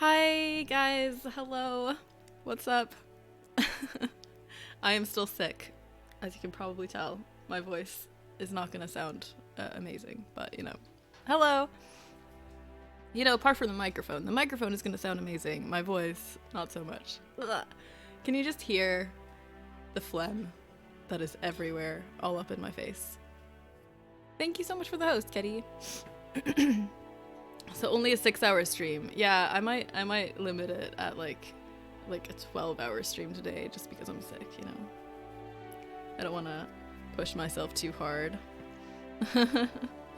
Hi guys, hello. What's up? I am still sick, as you can probably tell. My voice is not gonna sound amazing, but hello. Apart from the microphone is gonna sound amazing. My voice, not so much. Ugh. Can you just hear the phlegm that is everywhere, all up in my face? Thank you so much for the host, Ketty. So only a 6-hour stream. Yeah, I might limit it at like a 12-hour stream today just because I'm sick, I don't want to push myself too hard.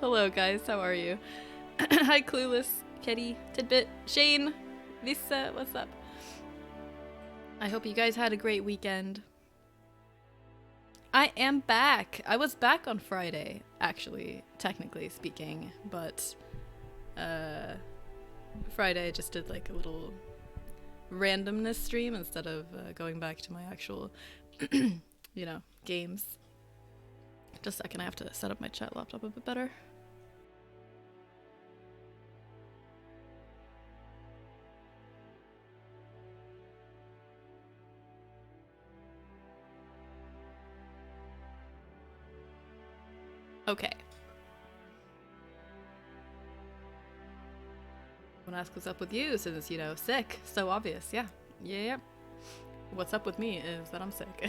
Hello guys, how are you? Hi Clueless, Ketty, Tidbit, Shane, Visa, what's up? I hope you guys had a great weekend. I am back. I was back on Friday, actually, technically speaking, but Friday I just did like a little randomness stream instead of going back to my actual, games. Just a second, I have to set up my chat laptop a bit better. Okay. I want to ask what's up with you since, sick. So obvious, yeah. Yeah. What's up with me is that I'm sick.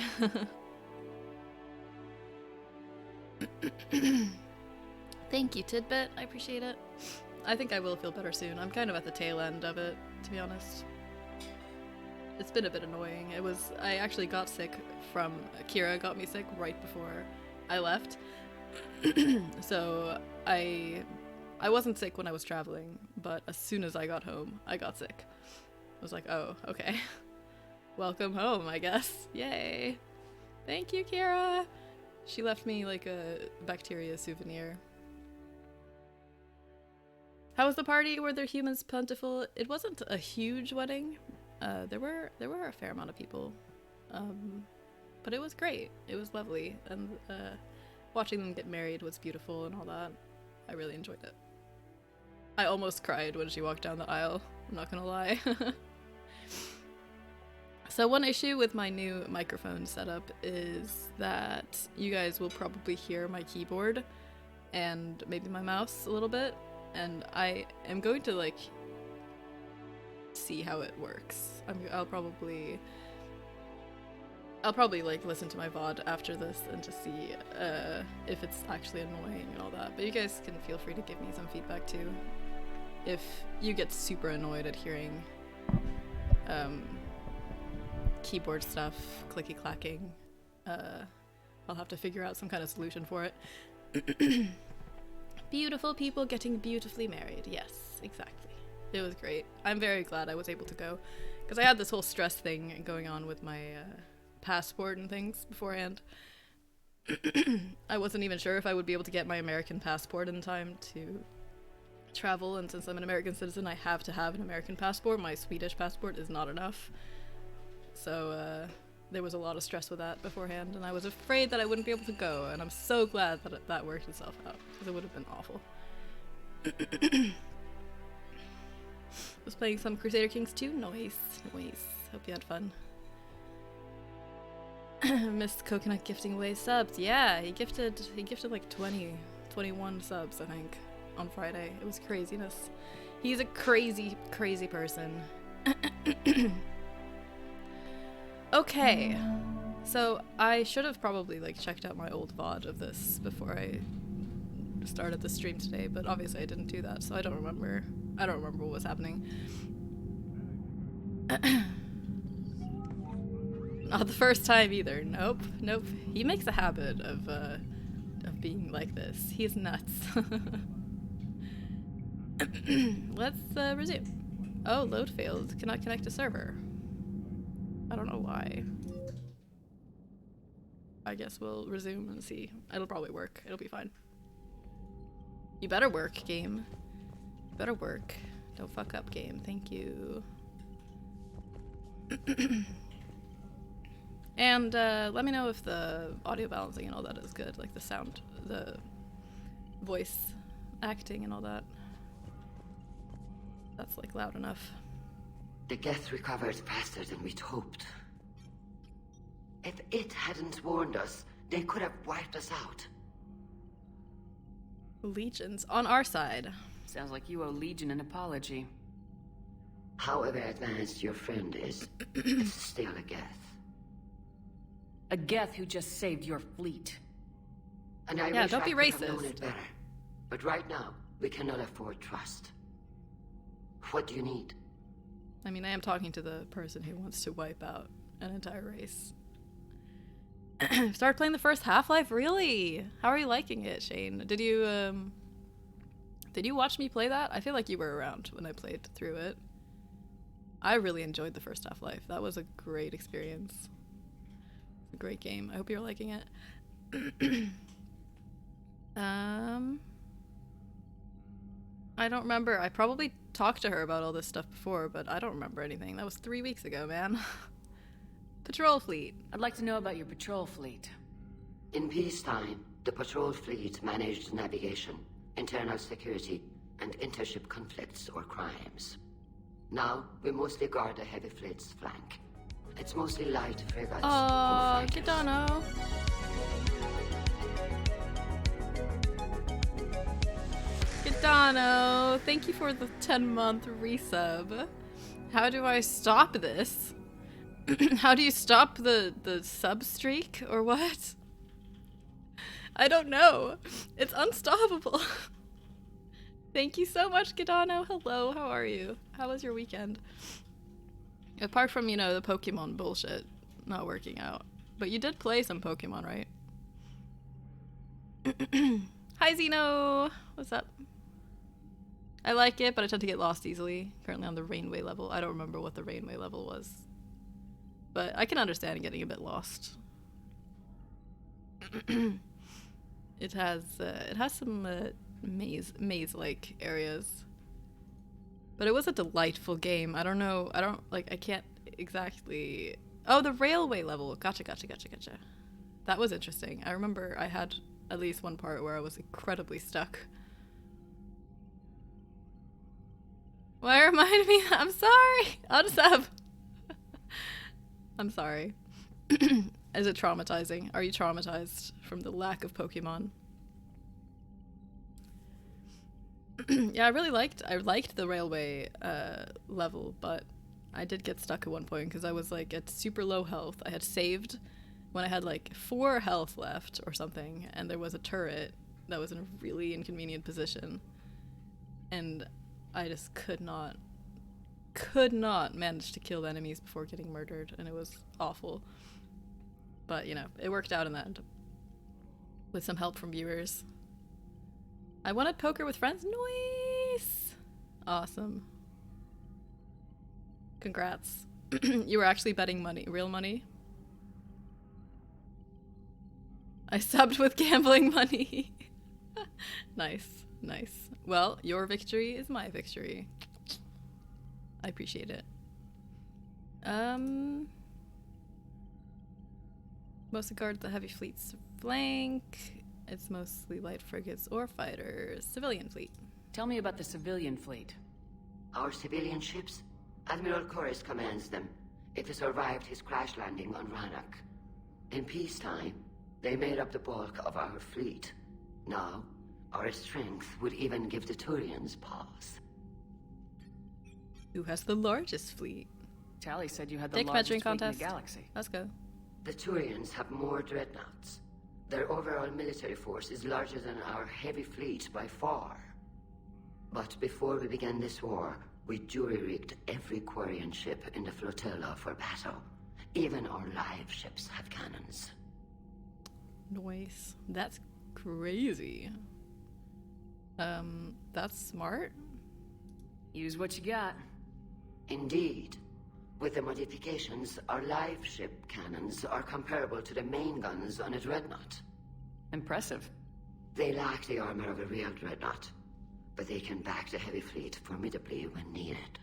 Thank you, Tidbit. I appreciate it. I think I will feel better soon. I'm kind of at the tail end of it, to be honest. It's been a bit annoying. I actually got sick from, Kira got me sick right before I left. So I wasn't sick when I was traveling, but as soon as I got home, I got sick. I was like, oh, okay. Welcome home, I guess. Yay. Thank you, Kira. She left me like a bacteria souvenir. How was the party? Were there humans plentiful? It wasn't a huge wedding. There were a fair amount of people. But it was great. It was lovely. And watching them get married was beautiful and all that. I really enjoyed it. I almost cried when she walked down the aisle, I'm not gonna lie. So one issue with my new microphone setup is that you guys will probably hear my keyboard and maybe my mouse a little bit, and I am going to see how it works. I'll probably listen to my VOD after this and just see if it's actually annoying and all that. But you guys can feel free to give me some feedback too. If you get super annoyed at hearing keyboard stuff, clicky clacking, I'll have to figure out some kind of solution for it. Beautiful people getting beautifully married. Yes, exactly. It was great. I'm very glad I was able to go because I had this whole stress thing going on with my passport and things beforehand. I wasn't even sure if I would be able to get my American passport in time to travel, and since I'm an American citizen, I have to have an American passport. My Swedish passport is not enough. So there was a lot of stress with that beforehand, and I was afraid that I wouldn't be able to go, and I'm so glad that that worked itself out, because it would have been awful. Was playing some Crusader Kings 2? Nice. Hope you had fun. Missed Coconut gifting away subs. Yeah, he gifted like 21 subs, I think, on Friday. It was craziness. He's a crazy person. Okay, so I should have probably checked out my old VOD of this before I started the stream today, but obviously I didn't do that, so I don't remember what was happening. Not the first time either. Nope. He makes a habit of being like this. He's nuts. Let's resume. Oh, load failed. Cannot connect to server. I don't know why. I guess we'll resume and see. It'll probably work. It'll be fine. You better work, game. You better work. Don't fuck up, game. Thank you. And let me know if the audio balancing and all that is good. Like the sound, the voice acting and all that. That's loud enough. The Geth recovered faster than we'd hoped. If it hadn't warned us, they could have wiped us out. Legions on our side. Sounds like you owe Legion an apology. However advanced your friend is, it's still a Geth. A Geth who just saved your fleet. And I Yeah, wish don't I be could have racist. known it better. But right now, we cannot afford trust. What do you need? I mean, I am talking to the person who wants to wipe out an entire race. Start playing the first Half-Life? Really? How are you liking it, Shane? Did you watch me play that? I feel like you were around when I played through it. I really enjoyed the first Half-Life. That was a great experience. It's a great game. I hope you're liking it. I don't remember. I probably talked to her about all this stuff before, but I don't remember anything. That was 3 weeks ago, man. Patrol fleet. I'd like to know about your patrol fleet. In peacetime, the patrol fleet managed navigation, internal security, and intership conflicts or crimes. Now, we mostly guard the heavy fleet's flank. It's mostly light frigates. Oh, Gidano. Gidano, thank you for the 10-month resub. How do I stop this? How do you stop the sub streak or what? I don't know. It's unstoppable. Thank you so much, Gidano. Hello, how are you? How was your weekend? Apart from, you know, the Pokemon bullshit not working out. But you did play some Pokemon, right? Hi, Zeno! What's up? I like it, but I tend to get lost easily. Currently on the Rainway level. I don't remember what the Rainway level was. But I can understand getting a bit lost. It has some maze-like areas. But it was a delightful game. I can't exactly... Oh, the railway level. Gotcha. That was interesting. I remember I had at least one part where I was incredibly stuck. Why remind me? I'm sorry. Unsub. I'm sorry. Is it traumatizing? Are you traumatized from the lack of Pokemon? Yeah, I liked the railway level, but I did get stuck at one point because I was like at super low health. I had saved when I had like 4 health left or something, and there was a turret that was in a really inconvenient position, and I just could not manage to kill the enemies before getting murdered, and it was awful. But, you know, it worked out in the end. With some help from viewers. I wanted poker with friends. Nice! Awesome. Congrats. You were actually betting money. Real money? I subbed with gambling money. Nice. Well, your victory is my victory. I appreciate it. Mostly guards the heavy fleet's flank. It's mostly light frigates or fighters. Civilian fleet. Tell me about the civilian fleet. Our civilian ships? Admiral Chorus commands them. It survived his crash landing on Rannoch. In peacetime, they made up the bulk of our fleet. Now, our strength would even give the Turians pause. Who has the largest fleet? Tally said you had the Dick largest measuring fleet in contest. the galaxy. Let's go. The Turians have more dreadnoughts. Their overall military force is larger than our heavy fleet by far. But before we began this war, we jury-rigged every Quarian ship in the flotilla for battle. Even our live ships have cannons. Nice. That's crazy. That's smart. Use what you got. Indeed. With the modifications, our live ship cannons are comparable to the main guns on a dreadnought. Impressive. They lack the armor of a real dreadnought, but they can back the heavy fleet formidably when needed.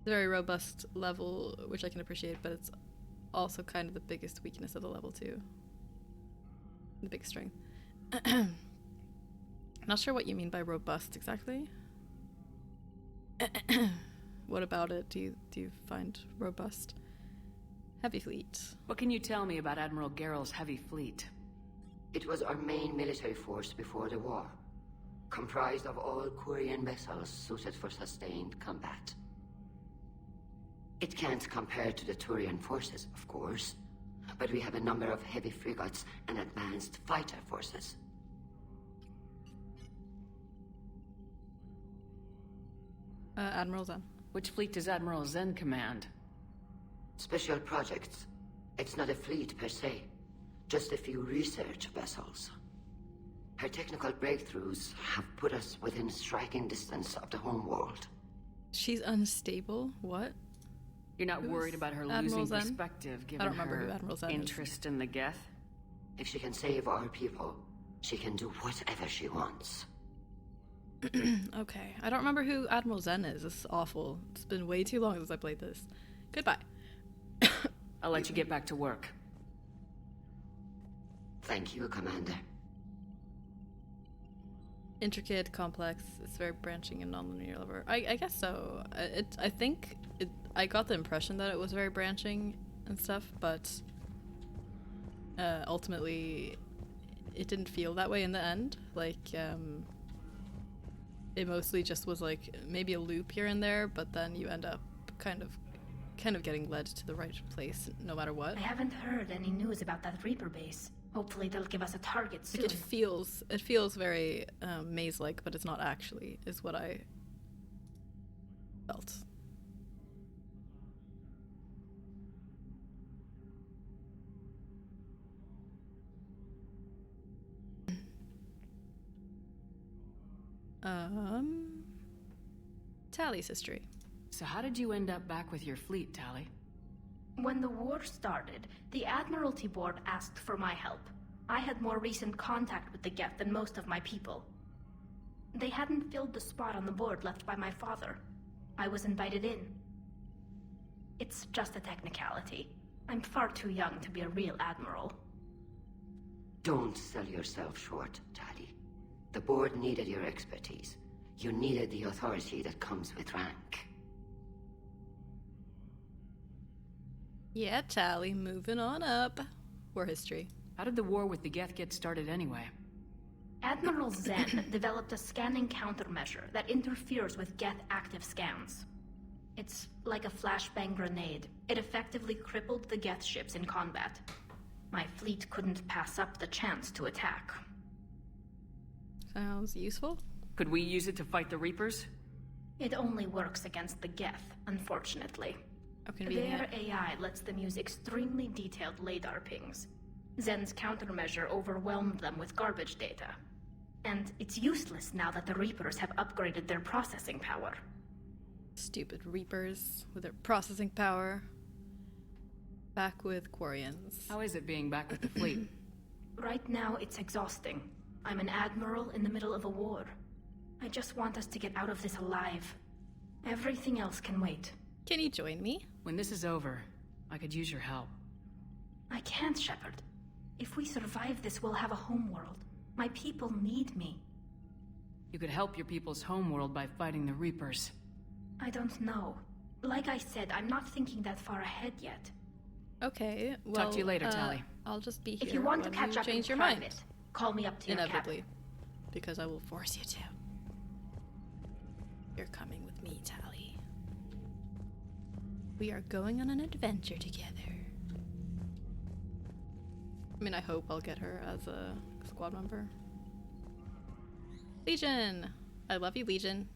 Very robust level, which I can appreciate, but it's also kind of the biggest weakness of the level too. The big string. Not sure what you mean by robust exactly. What about it do you find robust? Heavy fleet. What can you tell me about Admiral Geral's heavy fleet? It was our main military force before the war, comprised of all Quarian vessels suited for sustained combat. It can't compare to the Turian forces, of course, but we have a number of heavy frigates and advanced fighter forces. Admiral Zen. Which fleet does Admiral Zen command? Special projects. It's not a fleet per se, just a few research vessels. Her technical breakthroughs have put us within striking distance of the homeworld. She's unstable? What? You're not worried about her Admiral losing Zen? perspective given I don't remember who her Admiral Zen is. interest in the Geth? If she can save our people, she can do whatever she wants. Okay. I don't remember who Admiral Zen is. This is awful. It's been way too long since I played this. Goodbye. I'll let you get back to work. Thank you, Commander. Intricate, complex. It's very branching and non-linear level. I guess so. I got the impression that it was very branching and stuff, but ultimately it didn't feel that way in the end. Like, it mostly just was like maybe a loop here and there, but then you end up kind of getting led to the right place no matter what. I haven't heard any news about that Reaper base. Hopefully they'll give us a target soon. Like it feels very maze-like, but it's not actually, is what I felt. Tally's history. So how did you end up back with your fleet, Tally? When the war started, the Admiralty Board asked for my help. I had more recent contact with the Geth than most of my people. They hadn't filled the spot on the board left by my father. I was invited in. It's just a technicality. I'm far too young to be a real admiral. Don't sell yourself short, Tally. The board needed your expertise. You needed the authority that comes with rank. Yeah, Tally, moving on up. War history. How did the war with the Geth get started anyway? Admiral Zen developed a scanning countermeasure that interferes with Geth active scans. It's like a flashbang grenade. It effectively crippled the Geth ships in combat. My fleet couldn't pass up the chance to attack. Sounds useful. Could we use it to fight the Reapers? It only works against the Geth, unfortunately. How convenient. Their AI lets them use extremely detailed LADAR pings. Zen's countermeasure overwhelmed them with garbage data. And it's useless now that the Reapers have upgraded their processing power. Stupid Reapers with their processing power. Back with Quarians. How is it being back with the fleet? Right now, it's exhausting. I'm an admiral in the middle of a war. I just want us to get out of this alive. Everything else can wait. Can you join me? When this is over, I could use your help. I can't, Shepard. If we survive this, we'll have a homeworld. My people need me. You could help your people's homeworld by fighting the Reapers. I don't know. Like I said, I'm not thinking that far ahead yet. Okay, well... Talk to you later, Tally. I'll just be here If you want to when catch you up in change your private, mind. call me up to your cabin. Inevitably. Because I will force you to. You're coming with me, Tally. We are going on an adventure together. I mean, I hope I'll get her as a squad member. Legion! I love you, Legion.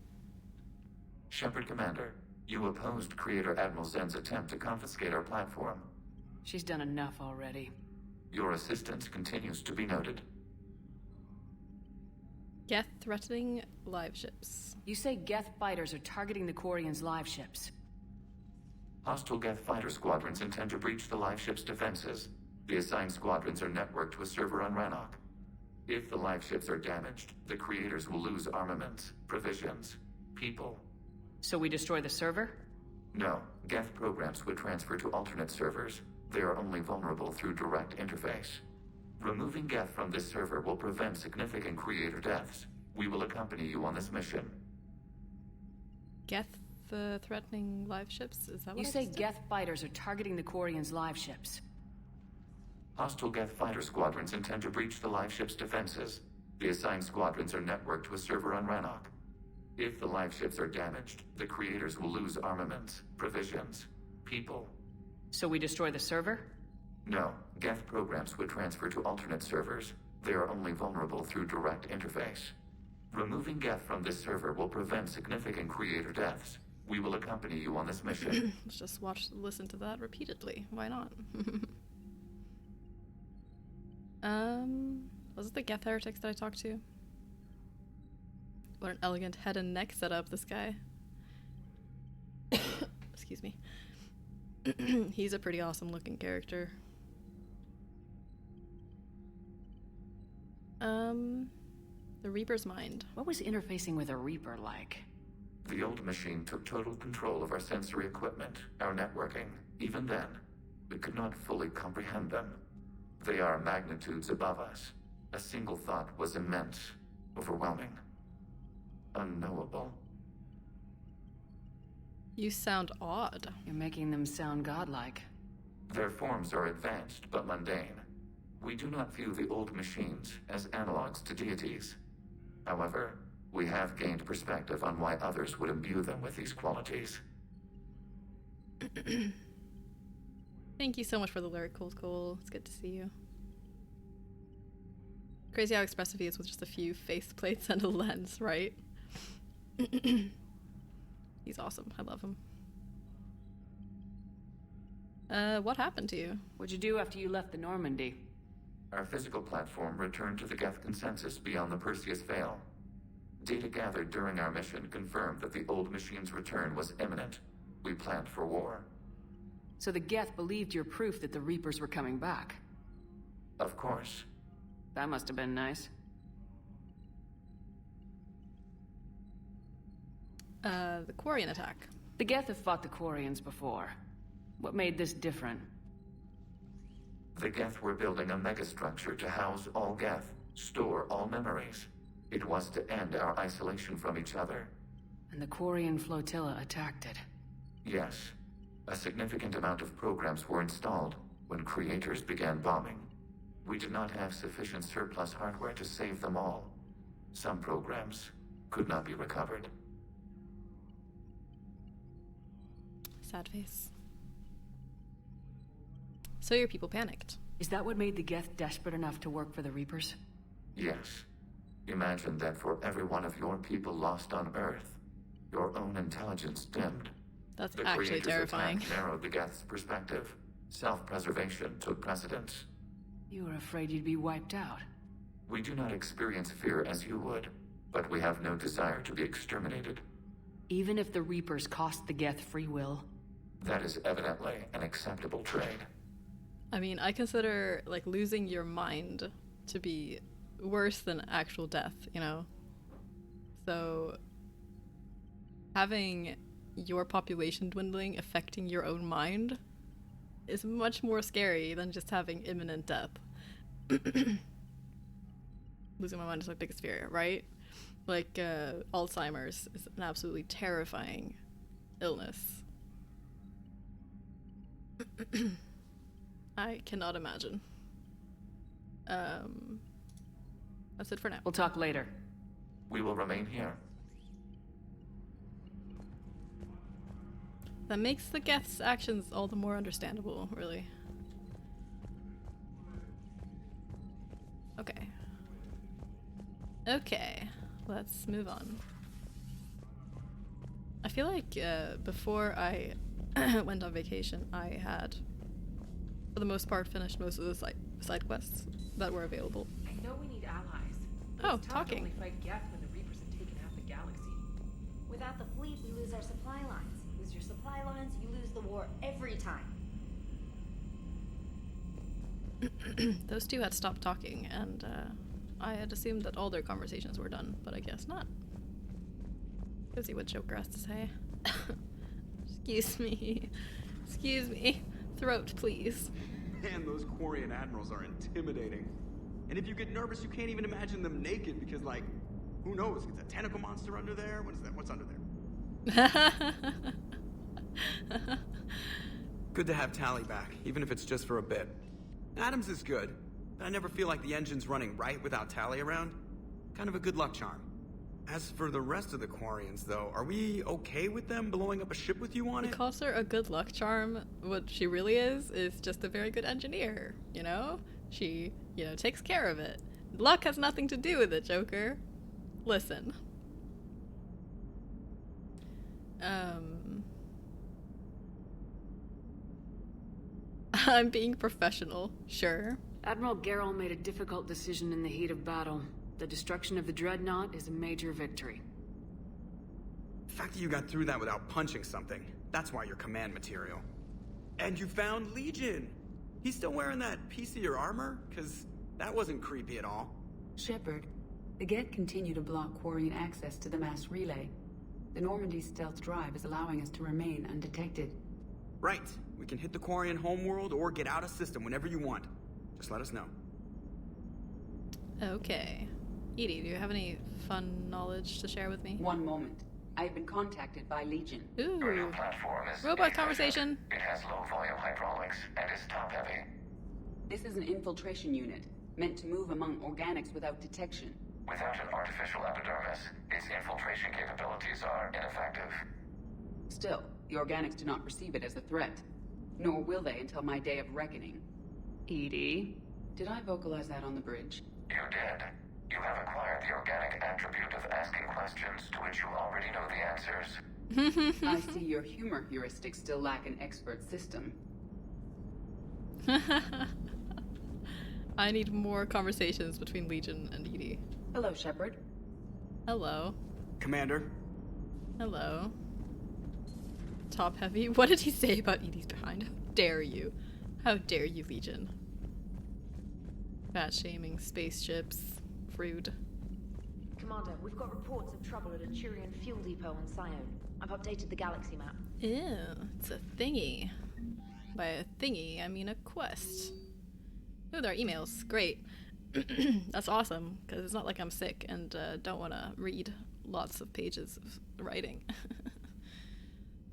Shepard Commander, you opposed Creator Admiral Zen's attempt to confiscate our platform. She's done enough already. Your assistance continues to be noted. Geth threatening live ships. You say Geth fighters are targeting the Quarians' live ships. Hostile Geth fighter squadrons intend to breach the live ship's defenses. The assigned squadrons are networked to a server on Rannoch. If the live ships are damaged, the creators will lose armaments, provisions, people. So we destroy the server? No, Geth programs would transfer to alternate servers. They are only vulnerable through direct interface. Removing Geth from this server will prevent significant creator deaths. We will accompany you on this mission. Geth threatening live ships? Is that what You I say just did? Geth fighters are targeting the Quarians' live ships. Hostile Geth fighter squadrons intend to breach the live ship's defenses. The assigned squadrons are networked to a server on Rannoch. If the live ships are damaged, the creators will lose armaments, provisions, people. So we destroy the server? No, Geth programs would transfer to alternate servers. They are only vulnerable through direct interface. Removing Geth from this server will prevent significant creator deaths. We will accompany you on this mission. Let's just listen to that repeatedly. Why not? Was it the Geth heretics that I talked to? What an elegant head and neck setup, this guy. Excuse me. He's a pretty awesome looking character. The Reaper's Mind. What was interfacing with a Reaper like? The old machine took total control of our sensory equipment, our networking. Even then, we could not fully comprehend them. They are magnitudes above us. A single thought was immense, overwhelming, unknowable. You sound odd. You're making them sound godlike. Their forms are advanced but mundane. We do not view the old machines as analogs to deities. However, we have gained perspective on why others would imbue them with these qualities. Thank you so much for the lyric, Cool. It's good to see you. Crazy how expressive he is with just a few face plates and a lens, right? He's awesome. I love him. What happened to you? What'd you do after you left the Normandy? Our physical platform returned to the Geth consensus beyond the Perseus Veil. Data gathered during our mission confirmed that the old machine's return was imminent. We planned for war. So the Geth believed your proof that the Reapers were coming back. Of course. That must have been nice. The Quarian attack. The Geth have fought the Quarians before. What made this different? The Geth were building a megastructure to house all Geth, store all memories. It was to end our isolation from each other. And the Quarian flotilla attacked it. Yes. A significant amount of programs were installed when creators began bombing. We did not have sufficient surplus hardware to save them all. Some programs could not be recovered. Sad face. So your people panicked. Is that what made the Geth desperate enough to work for the Reapers? Yes. Imagine that for every one of your people lost on Earth, your own intelligence dimmed. That's The actually creators' terrifying. attack narrowed the Geth's perspective. Self-preservation took precedence. You were afraid you'd be wiped out. We do not experience fear as you would, but we have no desire to be exterminated. Even if the Reapers cost the Geth free will. That is evidently an acceptable trade. I mean, I consider, like, losing your mind to be worse than actual death, you know? So, having your population dwindling affecting your own mind is much more scary than just having imminent death. Losing my mind is my biggest fear, right? Like, Alzheimer's is an absolutely terrifying illness. I cannot imagine. That's it for now. We'll talk later. We will remain here. That makes the Geth's actions all the more understandable, really. Okay. Okay, let's move on. I feel like before I went on vacation, I had, for the most part, finished most of the side quests that were available. I know we need allies. but Oh, it's tough talking. to only fight Geth when the Reapers have taken half the galaxy. Without the fleet, we lose our supply lines. Lose your supply lines, you lose the war every time. Those two had stopped talking, and I had assumed that all their conversations were done, but I guess not. Go see what Joker has to say. Excuse me. Excuse me. Throat, please. Man, those Quarian admirals are intimidating. And if you get nervous, you can't even imagine them naked because, like, who knows? Is a tentacle monster under there? What is that? What's under there? Good to have Tally back, even if it's just for a bit. Adams is good, but I never feel like the engine's running right without Tally around. Kind of a good luck charm. As for the rest of the Quarians, though, are we okay with them blowing up a ship with you on He it? calls her a good luck charm. What she really is just a very good engineer, you know? She, takes care of it. Luck has nothing to do with it, Joker. Listen. I'm being professional, sure. Admiral Gerrel made a difficult decision in the heat of battle. The destruction of the Dreadnought is a major victory. The fact that you got through that without punching something, that's why you're command material. And you found Legion! He's still wearing that piece of your armor? Because that wasn't creepy at all. Shepard, the Geth continue to block Quarian access to the mass relay. The Normandy stealth drive is allowing us to remain undetected. Right. We can hit the Quarian homeworld or get out of system whenever you want. Just let us know. Okay. Edie, do you have any fun knowledge to share with me? One moment. I have been contacted by Legion. Your new Ooh. platform is Robot inefficient. conversation. It has low volume hydraulics and is top heavy. This is an infiltration unit, meant to move among organics without detection. Without an artificial epidermis, its infiltration capabilities are ineffective. Still, the organics do not perceive it as a threat. Nor will they until my day of reckoning. Edie? Did I vocalize that on the bridge? You did. You have acquired the organic attribute of asking questions to which you already know the answers. I see your humor heuristics still lack an expert system. I need more conversations between Legion and Edie. Hello, Shepard. Hello. Commander. Hello. Top heavy? What did he say about Edie's behind? How dare you? How dare you, Legion? Fat shaming spaceships. Rude. Commander, we've got reports of trouble at a Turian fuel depot on Sione. I've updated the galaxy map. Ew, it's a thingy. By a thingy, I mean a quest. Oh, there are emails. Great. That's awesome, because it's not like I'm sick and don't want to read lots of pages of writing.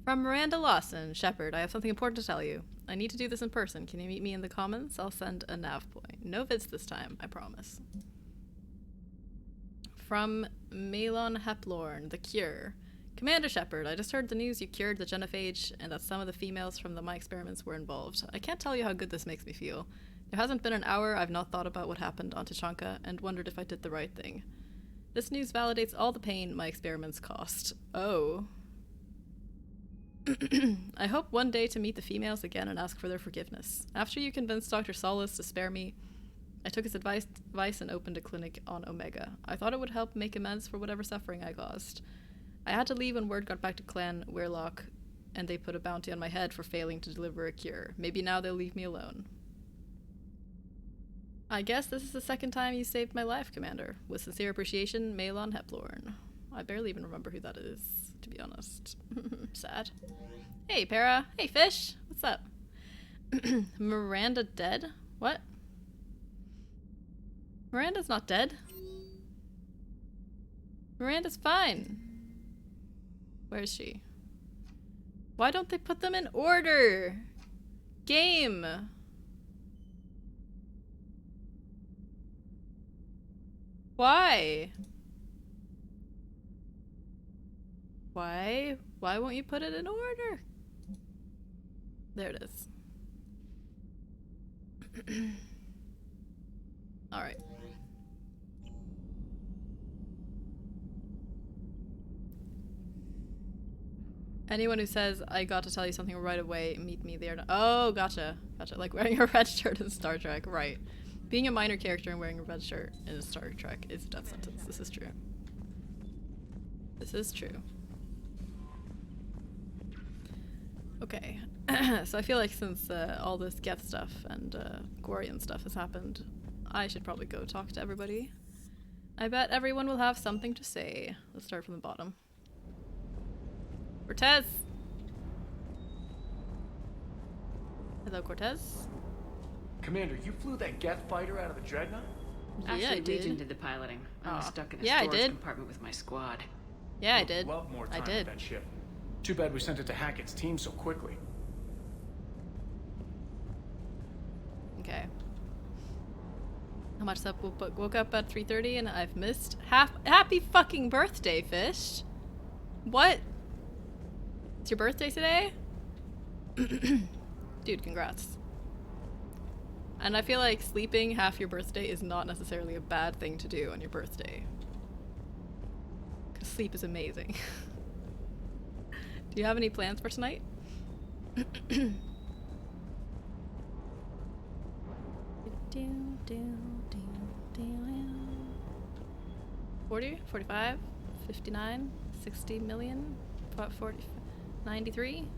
From Miranda Lawson, Shepard, I have something important to tell you. I need to do this in person. Can you meet me in the Commons? I'll send a nav point. No vids this time, I promise. From Malon Heplorn, The Cure. Commander Shepard, I just heard the news you cured the genophage and that some of the females from my experiments were involved. I can't tell you how good this makes me feel. There hasn't been an hour I've not thought about what happened on Tuchanka and wondered if I did the right thing. This news validates all the pain my experiments cost. Oh. I hope one day to meet the females again and ask for their forgiveness. After you convinced Dr. Solis to spare me, I took his advice and opened a clinic on Omega. I thought it would help make amends for whatever suffering I caused. I had to leave when word got back to Clan Weirlock, and they put a bounty on my head for failing to deliver a cure. Maybe now they'll leave me alone. I guess this is the second time you saved my life, Commander. With sincere appreciation, Malon Heplorn. I barely even remember who that is, to be honest. Sad. Hey, Para. Hey, Fish. What's up? Miranda dead? What? Miranda's not dead. Miranda's fine. Where is she? Why don't they put them in order? Game. Why? Why? Why won't you put it in order? There it is. All right. Anyone who says, I got to tell you something right away, meet me there. Oh, gotcha. Gotcha. Like wearing a red shirt in Star Trek. Right. Being a minor character and wearing a red shirt in Star Trek is a death sentence. This is true. This is true. Okay. So I feel like since all this Geth stuff and Quarian stuff has happened, I should probably go talk to everybody. I bet everyone will have something to say. Let's start from the bottom. Cortez! Hello, Cortez. Commander, you flew that Geth fighter out of the Dreadnought? Actually, I did. Legion did the piloting. I was stuck in a Yeah, I storage did. compartment with my squad. Yeah, I did. Love more I time did. with that ship. Too bad we sent it to Hackett's team so quickly. Okay. How much up? Woke up at 3:30 and I've missed happy fucking birthday, Fish. What? It's your birthday today? Dude, congrats. And I feel like sleeping half your birthday is not necessarily a bad thing to do on your birthday. Because sleep is amazing. Do you have any plans for tonight? 40, 45, 59, 60 million, 40, 93?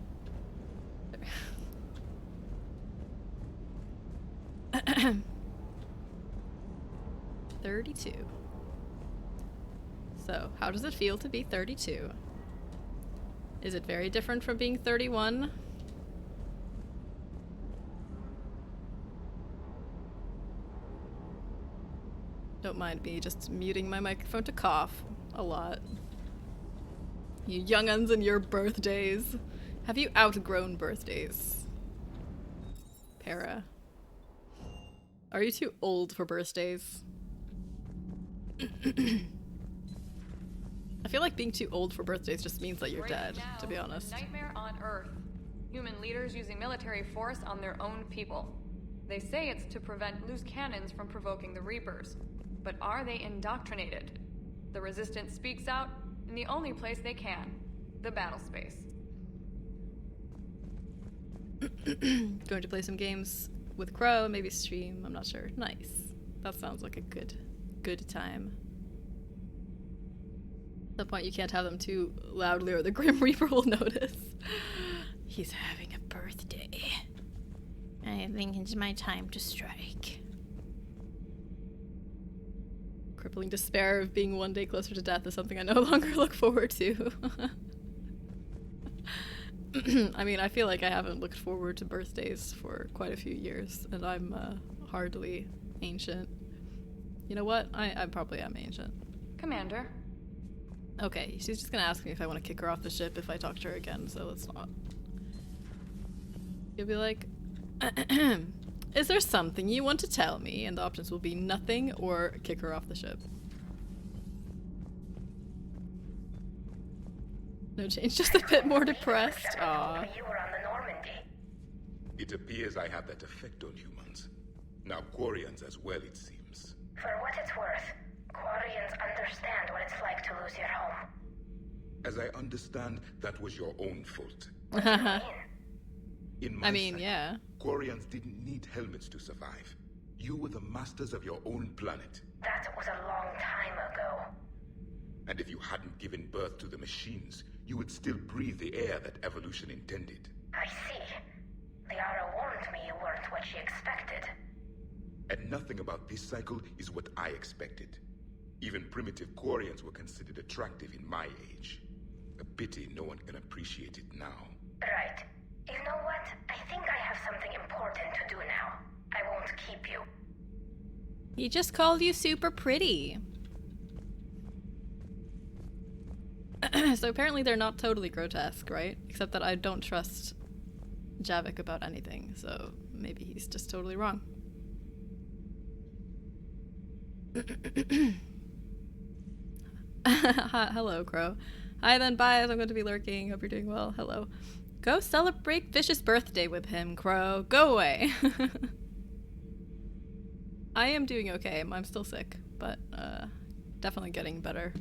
32. So, how does it feel to be 32? Is it very different from being 31? Don't mind me just muting my microphone to cough a lot. You young'uns and your birthdays. Have you outgrown birthdays? Para. Are you too old for birthdays? I feel like being too old for birthdays just means that you're dead, to be honest. Nightmare on Earth. Human leaders using military force on their own people. They say it's to prevent loose cannons from provoking the Reapers. But are they indoctrinated? The Resistance speaks out in the only place they can, the battle space. Going to play some games with Crow, maybe stream, I'm not sure. Nice. That sounds like a good time. At some point you can't have them too loudly or the Grim Reaper will notice. He's having a birthday. I think it's my time to strike. Crippling despair of being one day closer to death is something I no longer look forward to. I mean, I feel like I haven't looked forward to birthdays for quite a few years, and I'm hardly ancient. You know what? I probably am ancient. Commander. Okay, she's just gonna ask me if I want to kick her off the ship if I talk to her again, so let's not. You'll be like, is there something you want to tell me? And the options will be nothing or kick her off the ship. No change, just a bit more depressed. Aww. It appears I have that effect on humans. Now Quarians as well, it seems. For what it's worth, Quarians understand what it's like to lose your home. As I understand, that was your own fault. In my sight, yeah. Quarians didn't need helmets to survive. You were the masters of your own planet. That was a long time ago. And if you hadn't given birth to the machines, you would still breathe the air that evolution intended. I see. Liara warned me you weren't what she expected. And nothing about this cycle is what I expected. Even primitive Quarians were considered attractive in my age. A pity no one can appreciate it now. Right. You know what? I think I have something important to do now. I won't keep you. He just called you super pretty. So apparently they're not totally grotesque, right? Except that I don't trust Javik about anything, so maybe he's just totally wrong. Hello, Crow. Hi then, bye. I'm going to be lurking. Hope you're doing well. Hello. Go celebrate Fish's birthday with him, Crow. Go away. I am doing okay. I'm still sick, but definitely getting better.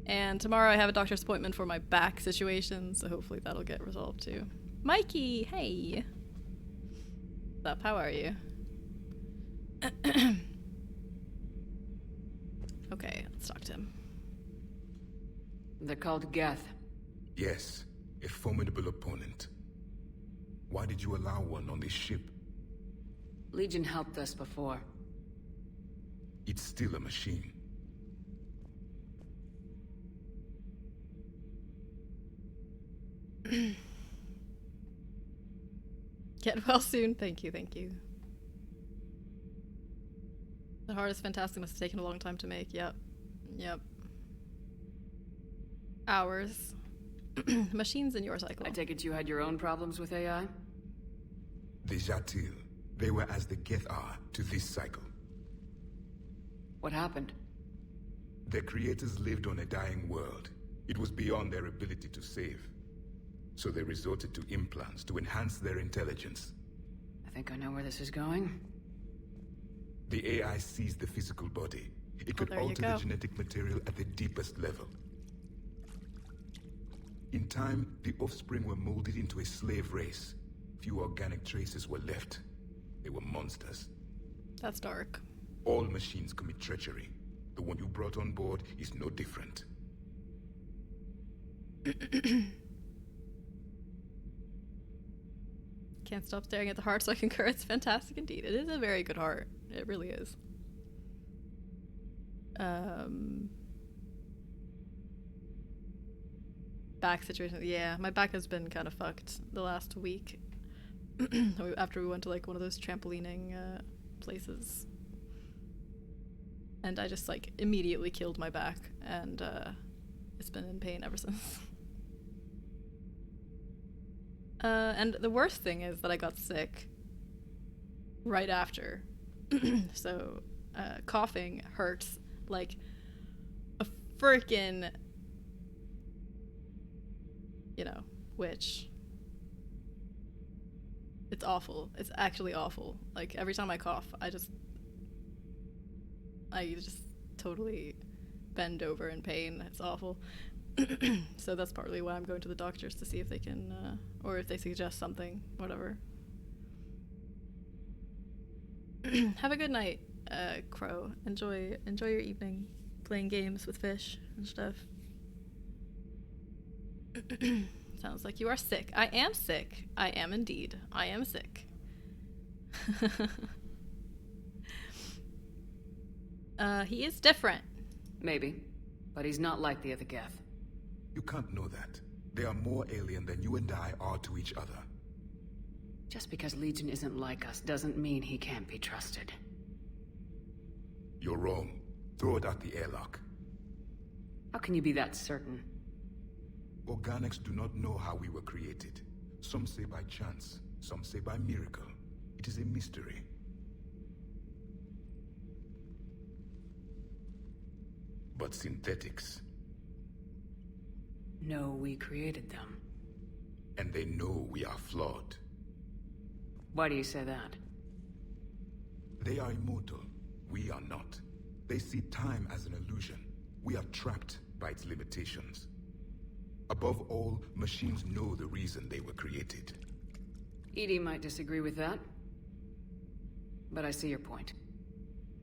And tomorrow I have a doctor's appointment for my back situation, so hopefully that'll get resolved too. Mikey, hey! What's up? How are you? Okay, let's talk to him. They're called Geth. Yes, a formidable opponent. Why did you allow one on this ship? Legion helped us before. It's still a machine. Get well soon. Thank you, thank you. The hardest Fantastic must have taken a long time to make. Yep. Yep. Hours. Machines in your cycle. I take it you had your own problems with AI? The Jatil, they were as the Geth are to this cycle. What happened? Their creators lived on a dying world. It was beyond their ability to save. So they resorted to implants to enhance their intelligence. I think I know where this is going. The AI seized the physical body. It could alter the genetic material at the deepest level. In time, the offspring were molded into a slave race. Few organic traces were left. They were monsters. That's dark. All machines commit treachery. The one you brought on board is no different. Can't stop staring at the heart, so I concur. It's fantastic indeed. It is a very good heart. It really is. Back situation. Yeah, my back has been kind of fucked the last week. After we went to like one of those trampolining places. And I just like immediately killed my back, and it's been in pain ever since. And the worst thing is that I got sick right after. So coughing hurts like a freaking, witch. It's awful. It's actually awful. Like every time I cough, I just totally bend over in pain. It's awful. So that's partly why I'm going to the doctors, to see if they can, or if they suggest something, whatever. Have a good night, Crow. Enjoy your evening playing games with fish and stuff. Sounds like you are sick. I am sick. I am indeed. I am sick. He is different. Maybe, but he's not like the other Geth. You can't know that. They are more alien than you and I are to each other. Just because Legion isn't like us doesn't mean he can't be trusted. You're wrong. Throw it out the airlock. How can you be that certain? Organics do not know how we were created. Some say by chance, some say by miracle. It is a mystery. But synthetics... No, we created them. And they know we are flawed. Why do you say that? They are immortal. We are not. They see time as an illusion. We are trapped by its limitations. Above all, machines know the reason they were created. EDI might disagree with that, but I see your point.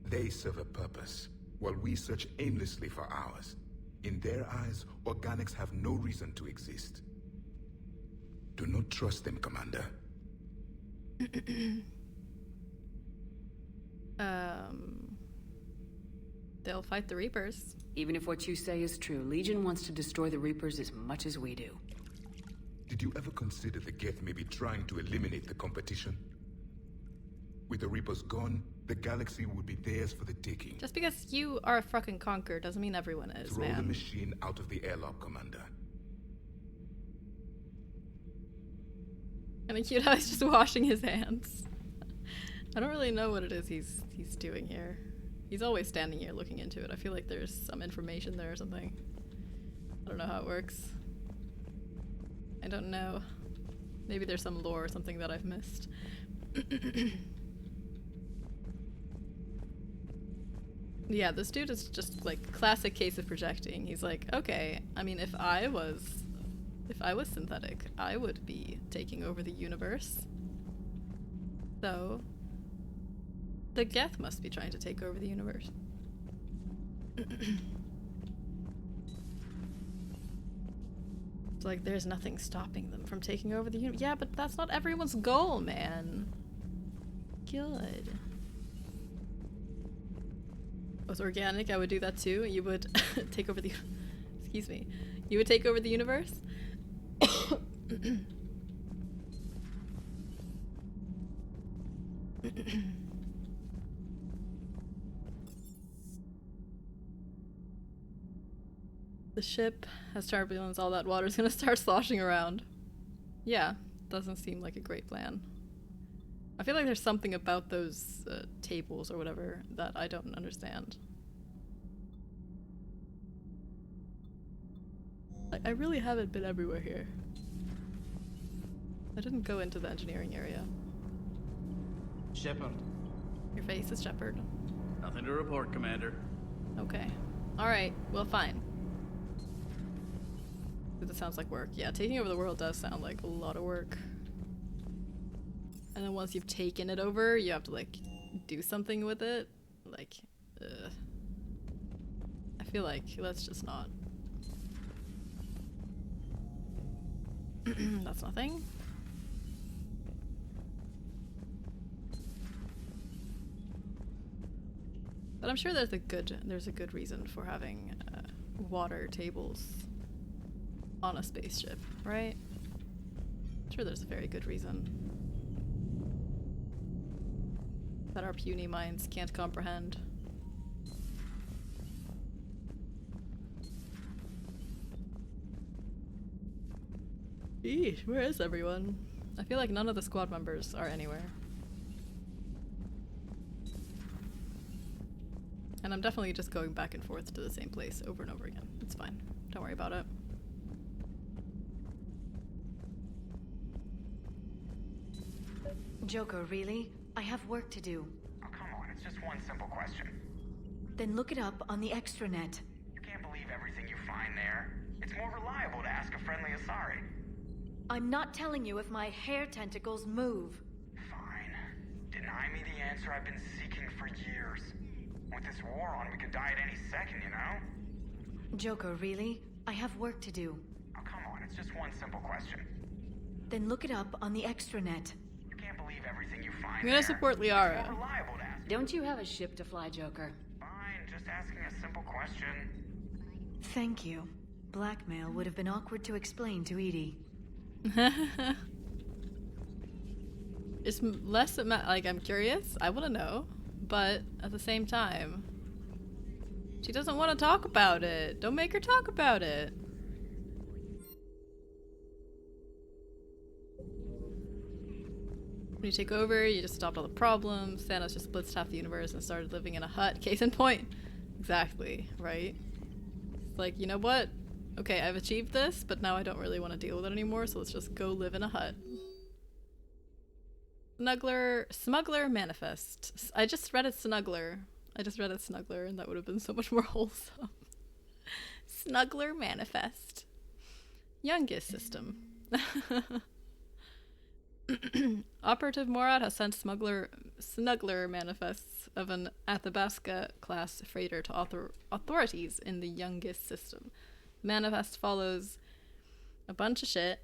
They serve a purpose, while we search aimlessly for ours. In their eyes, organics have no reason to exist. Do not trust them, Commander. They'll fight the Reapers. Even if what you say is true, Legion wants to destroy the Reapers as much as we do. Did you ever consider the Geth may be trying to eliminate the competition? With the Reapers gone, the galaxy would be theirs for the taking. Just because you are a fucking conqueror doesn't mean everyone is, Throw man. the machine out of the airlock, Commander. And cute how he's just washing his hands. I don't really know what it is he's doing here. He's always standing here looking into it. I feel like there's some information there or something. I don't know how it works. I don't know. Maybe there's some lore or something that I've missed. Yeah, this dude is just like classic case of projecting. He's like, okay, I mean, if I was synthetic, I would be taking over the universe. So the Geth must be trying to take over the universe. It's like there's nothing stopping them from taking over the universe. Yeah, but that's not everyone's goal, man. Good. If I was organic, I would do that too. You would take over the... Excuse me. You would take over the universe? The ship has turbulence, all that water's gonna start sloshing around. Yeah, doesn't seem like a great plan. I feel like there's something about those tables or whatever that I don't understand. I really haven't been everywhere here. I didn't go into the engineering area. Shepard. Your face is Shepard. Nothing to report, Commander. Okay. Alright, well fine. That sounds like work. Yeah, taking over the world does sound like a lot of work. And then once you've taken it over, you have to, like, do something with it. Like, I feel like, let's just not. That's nothing. But I'm sure there's a good reason for having water tables on a spaceship, right? I'm sure there's a very good reason that our puny minds can't comprehend. Eesh, where is everyone? I feel like none of the squad members are anywhere. And I'm definitely just going back and forth to the same place over and over again. It's fine. Don't worry about it. Joker, really? I have work to do. Oh, come on. It's just one simple question. Then look it up on the extranet. You can't believe everything you find there. It's more reliable to ask a friendly Asari. I'm not telling you if my hair tentacles move. Fine. Deny me the answer I've been seeking for years. With this war on, we could die at any second, you know? Joker, really? I have work to do. Oh, come on. It's just one simple question. Then look it up on the extranet. You can't believe everything you find I'm gonna support Liara. It's more reliable to ask. Don't you have a ship to fly, Joker? Fine. Just asking a simple question. Thank you. Blackmail would have been awkward to explain to Edie. It's less like I'm curious. I want to know, but at the same time, she doesn't want to talk about it. Don't make her talk about it. When you take over, you just stopped all the problems. Thanos just blitzed half the universe and started living in a hut. Case in point. Exactly, right? It's like, you know what? Okay, I've achieved this, but now I don't really want to deal with it anymore, so let's just go live in a hut. Smuggler Manifest. I just read it Snuggler. And that would have been so much more wholesome. Snuggler Manifest. Youngest system. Operative Morad has sent Snuggler manifests of an Athabasca-class freighter to authorities in the Youngest system. The manifest follows a bunch of shit,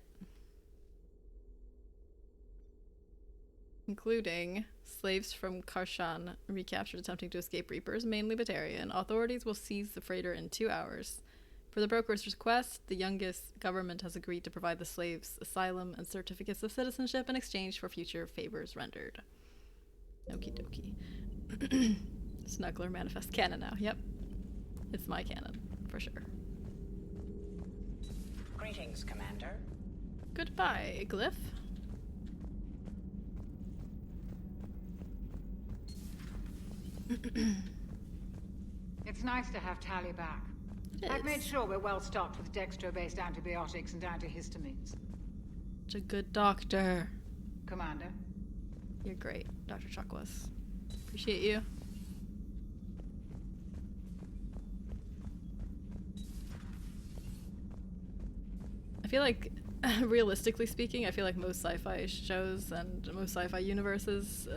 including slaves from Karshan recaptured attempting to escape Reapers, mainly Batarian. Authorities will seize the freighter in 2 hours. For the broker's request, the Youngest government has agreed to provide the slaves asylum and certificates of citizenship in exchange for future favors rendered. Okie dokie. Snuggler manifest canon now. Yep. It's my canon, for sure. Greetings, Commander. Goodbye, Glyph. It's nice to have Tali back. I've made sure we're well stocked with dextro-based antibiotics and antihistamines. Such a good doctor. Commander. You're great, Dr. Chakwas. Appreciate you. I feel like, realistically speaking, I feel like most sci-fi shows and most sci-fi universes,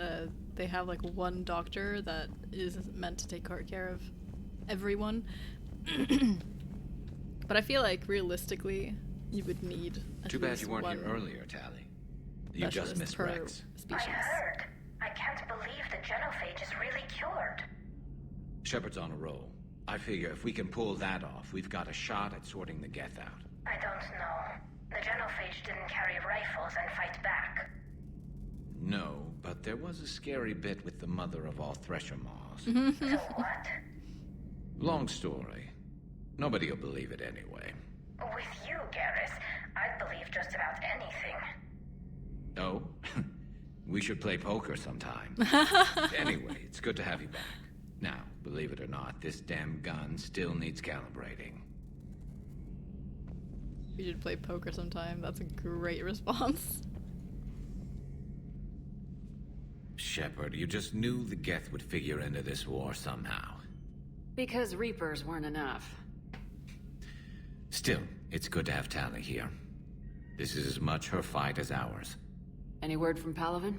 they have like one doctor that is meant to take care of everyone. But I feel like realistically, you would need at Too bad least you weren't here one earlier, Tali. You just missed per Rex. species. I heard. I can't believe the genophage is really cured. Shepard's on a roll. I figure if we can pull that off, we've got a shot at sorting the Geth out. I don't know. The genophage didn't carry rifles and fight back. No, but there was a scary bit with the mother of all Thresher Maws. So what? Long story. Nobody will believe it anyway. With you, Garrus, I'd believe just about anything. Oh? We should play poker sometime. Anyway, it's good to have you back. Now, believe it or not, this damn gun still needs calibrating. We should play poker sometime. That's a great response. Shepard, you just knew the Geth would figure into this war somehow. Because Reapers weren't enough. Still, it's good to have Tali here. This is as much her fight as ours. Any word from Palaven?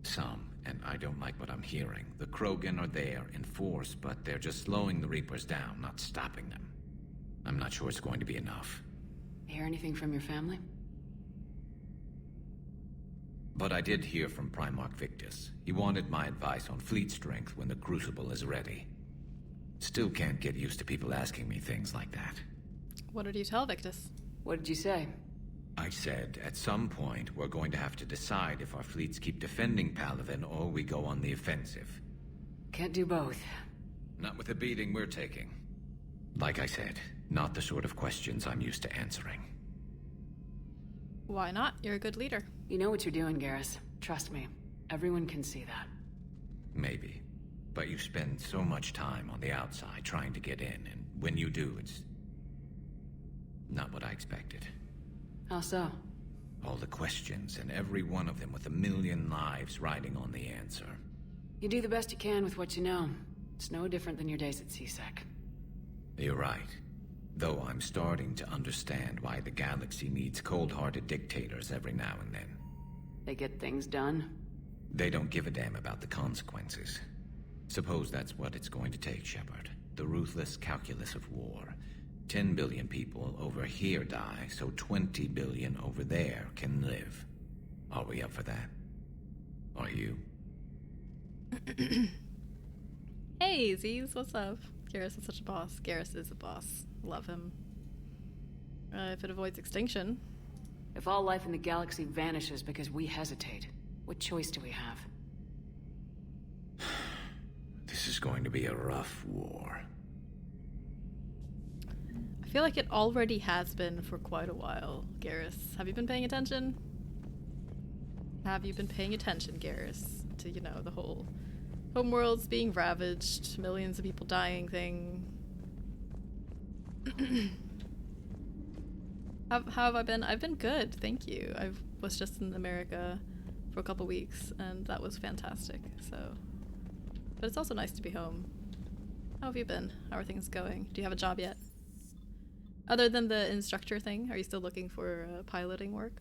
Some, and I don't like what I'm hearing. The Krogan are there in force, but they're just slowing the Reapers down, not stopping them. I'm not sure it's going to be enough. Hear anything from your family? But I did hear from Primarch Victus. He wanted my advice on fleet strength when the Crucible is ready. Still can't get used to people asking me things like that. What did you tell Victus? What did you say? I said, at some point, we're going to have to decide if our fleets keep defending Palaven or we go on the offensive. Can't do both. Not with the beating we're taking. Like I said, not the sort of questions I'm used to answering. Why not? You're a good leader. You know what you're doing, Garrus. Trust me. Everyone can see that. Maybe. But you spend so much time on the outside trying to get in, and when you do, it's not what I expected. How so? All the questions, and every one of them with a million lives riding on the answer. You do the best you can with what you know. It's no different than your days at CSEC. You're right. Though I'm starting to understand why the galaxy needs cold-hearted dictators every now and then. They get things done. They don't give a damn about the consequences. Suppose that's what it's going to take, Shepard. The ruthless calculus of war. 10 billion people over here die, so 20 billion over there can live. Are we up for that? Are you? Hey, Z's, what's up? Garrus is such a boss. Garrus is a boss. Love him. If it avoids extinction. If all life in the galaxy vanishes because we hesitate, what choice do we have? This is going to be a rough war. I feel like it already has been for quite a while, Garrus. Have you been paying attention? Have you been paying attention, Garrus, to, you know, the whole homeworld's being ravaged, millions of people dying thing? How have I been? I've been good, thank you. I was just in America for a couple weeks, and that was fantastic, so... But it's also nice to be home. How have you been? How are things going? Do you have a job yet? Other than the instructor thing, are you still looking for piloting work?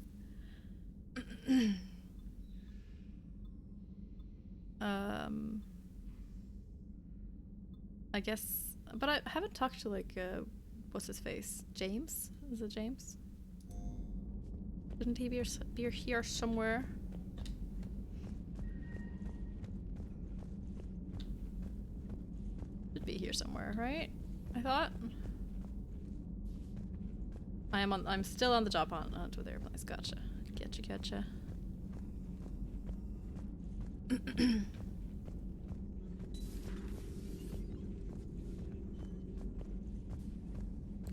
I guess, but I haven't talked to, like, what's his face? James? Is it James? Shouldn't he be here somewhere? Should be here somewhere, right? I thought. I'm still on the job hunt with airplanes. Gotcha. Gotcha.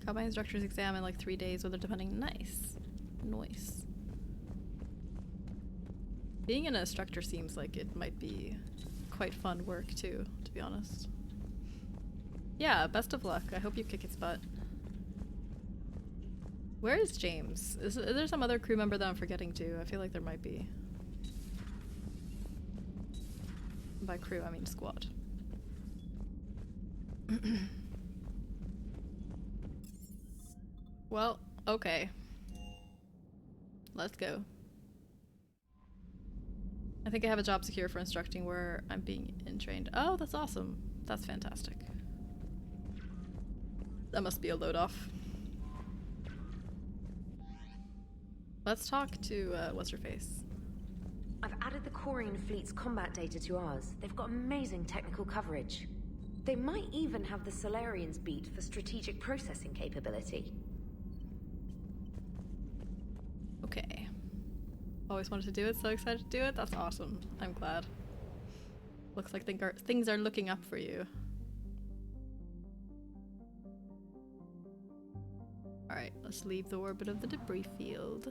Got my instructor's exam in like 3 days, whether depending. Nice. Being an instructor seems like it might be quite fun work too, to be honest. Yeah, best of luck. I hope you kick its butt. Where is James? Is there some other crew member that I'm forgetting too? I feel like there might be. By crew, I mean squad. Well, okay. Let's go. I think I have a job secure for instructing where I'm being trained. Oh, that's awesome. That's fantastic. That must be a load off. Let's talk to, what's her face? I've added the Corian fleet's combat data to ours. They've got amazing technical coverage. They might even have the Solarians beat for strategic processing capability. Okay. Always wanted to do it, so excited to do it. That's awesome. I'm glad. Looks like things are looking up for you. Alright, let's leave the orbit of the debris field.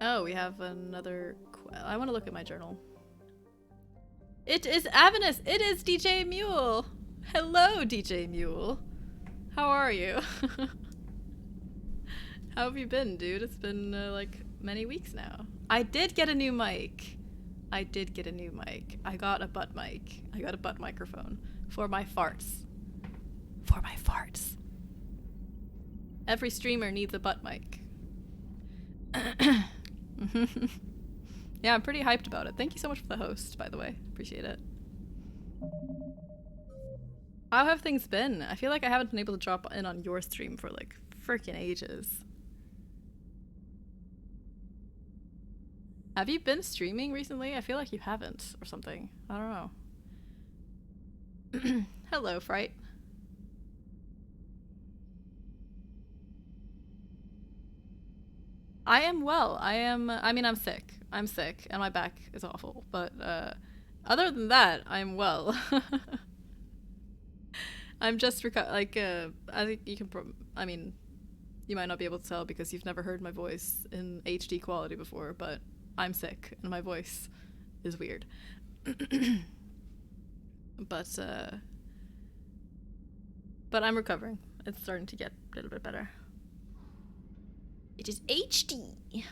Oh, we have another... I want to look at my journal. It is Avenus! It is DJ Mule! Hello, DJ Mule. How are you? How have you been, dude? It's been, like, many weeks now. I did get a new mic. I got a butt mic. I got a butt microphone. For my farts. Every streamer needs a butt mic. Yeah, I'm pretty hyped about it. Thank you so much for the host, by the way. Appreciate it. How have things been? I feel like I haven't been able to drop in on your stream for like freaking ages. Have you been streaming recently? I feel like you haven't or something. I don't know. Hello, Fright. I am well. I mean, I'm sick. I'm sick and my back is awful. But other than that, I'm well. I'm just I think you can I mean, you might not be able to tell because you've never heard my voice in HD quality before, but I'm sick and my voice is weird. But I'm recovering. It's starting to get a little bit better. It is HD.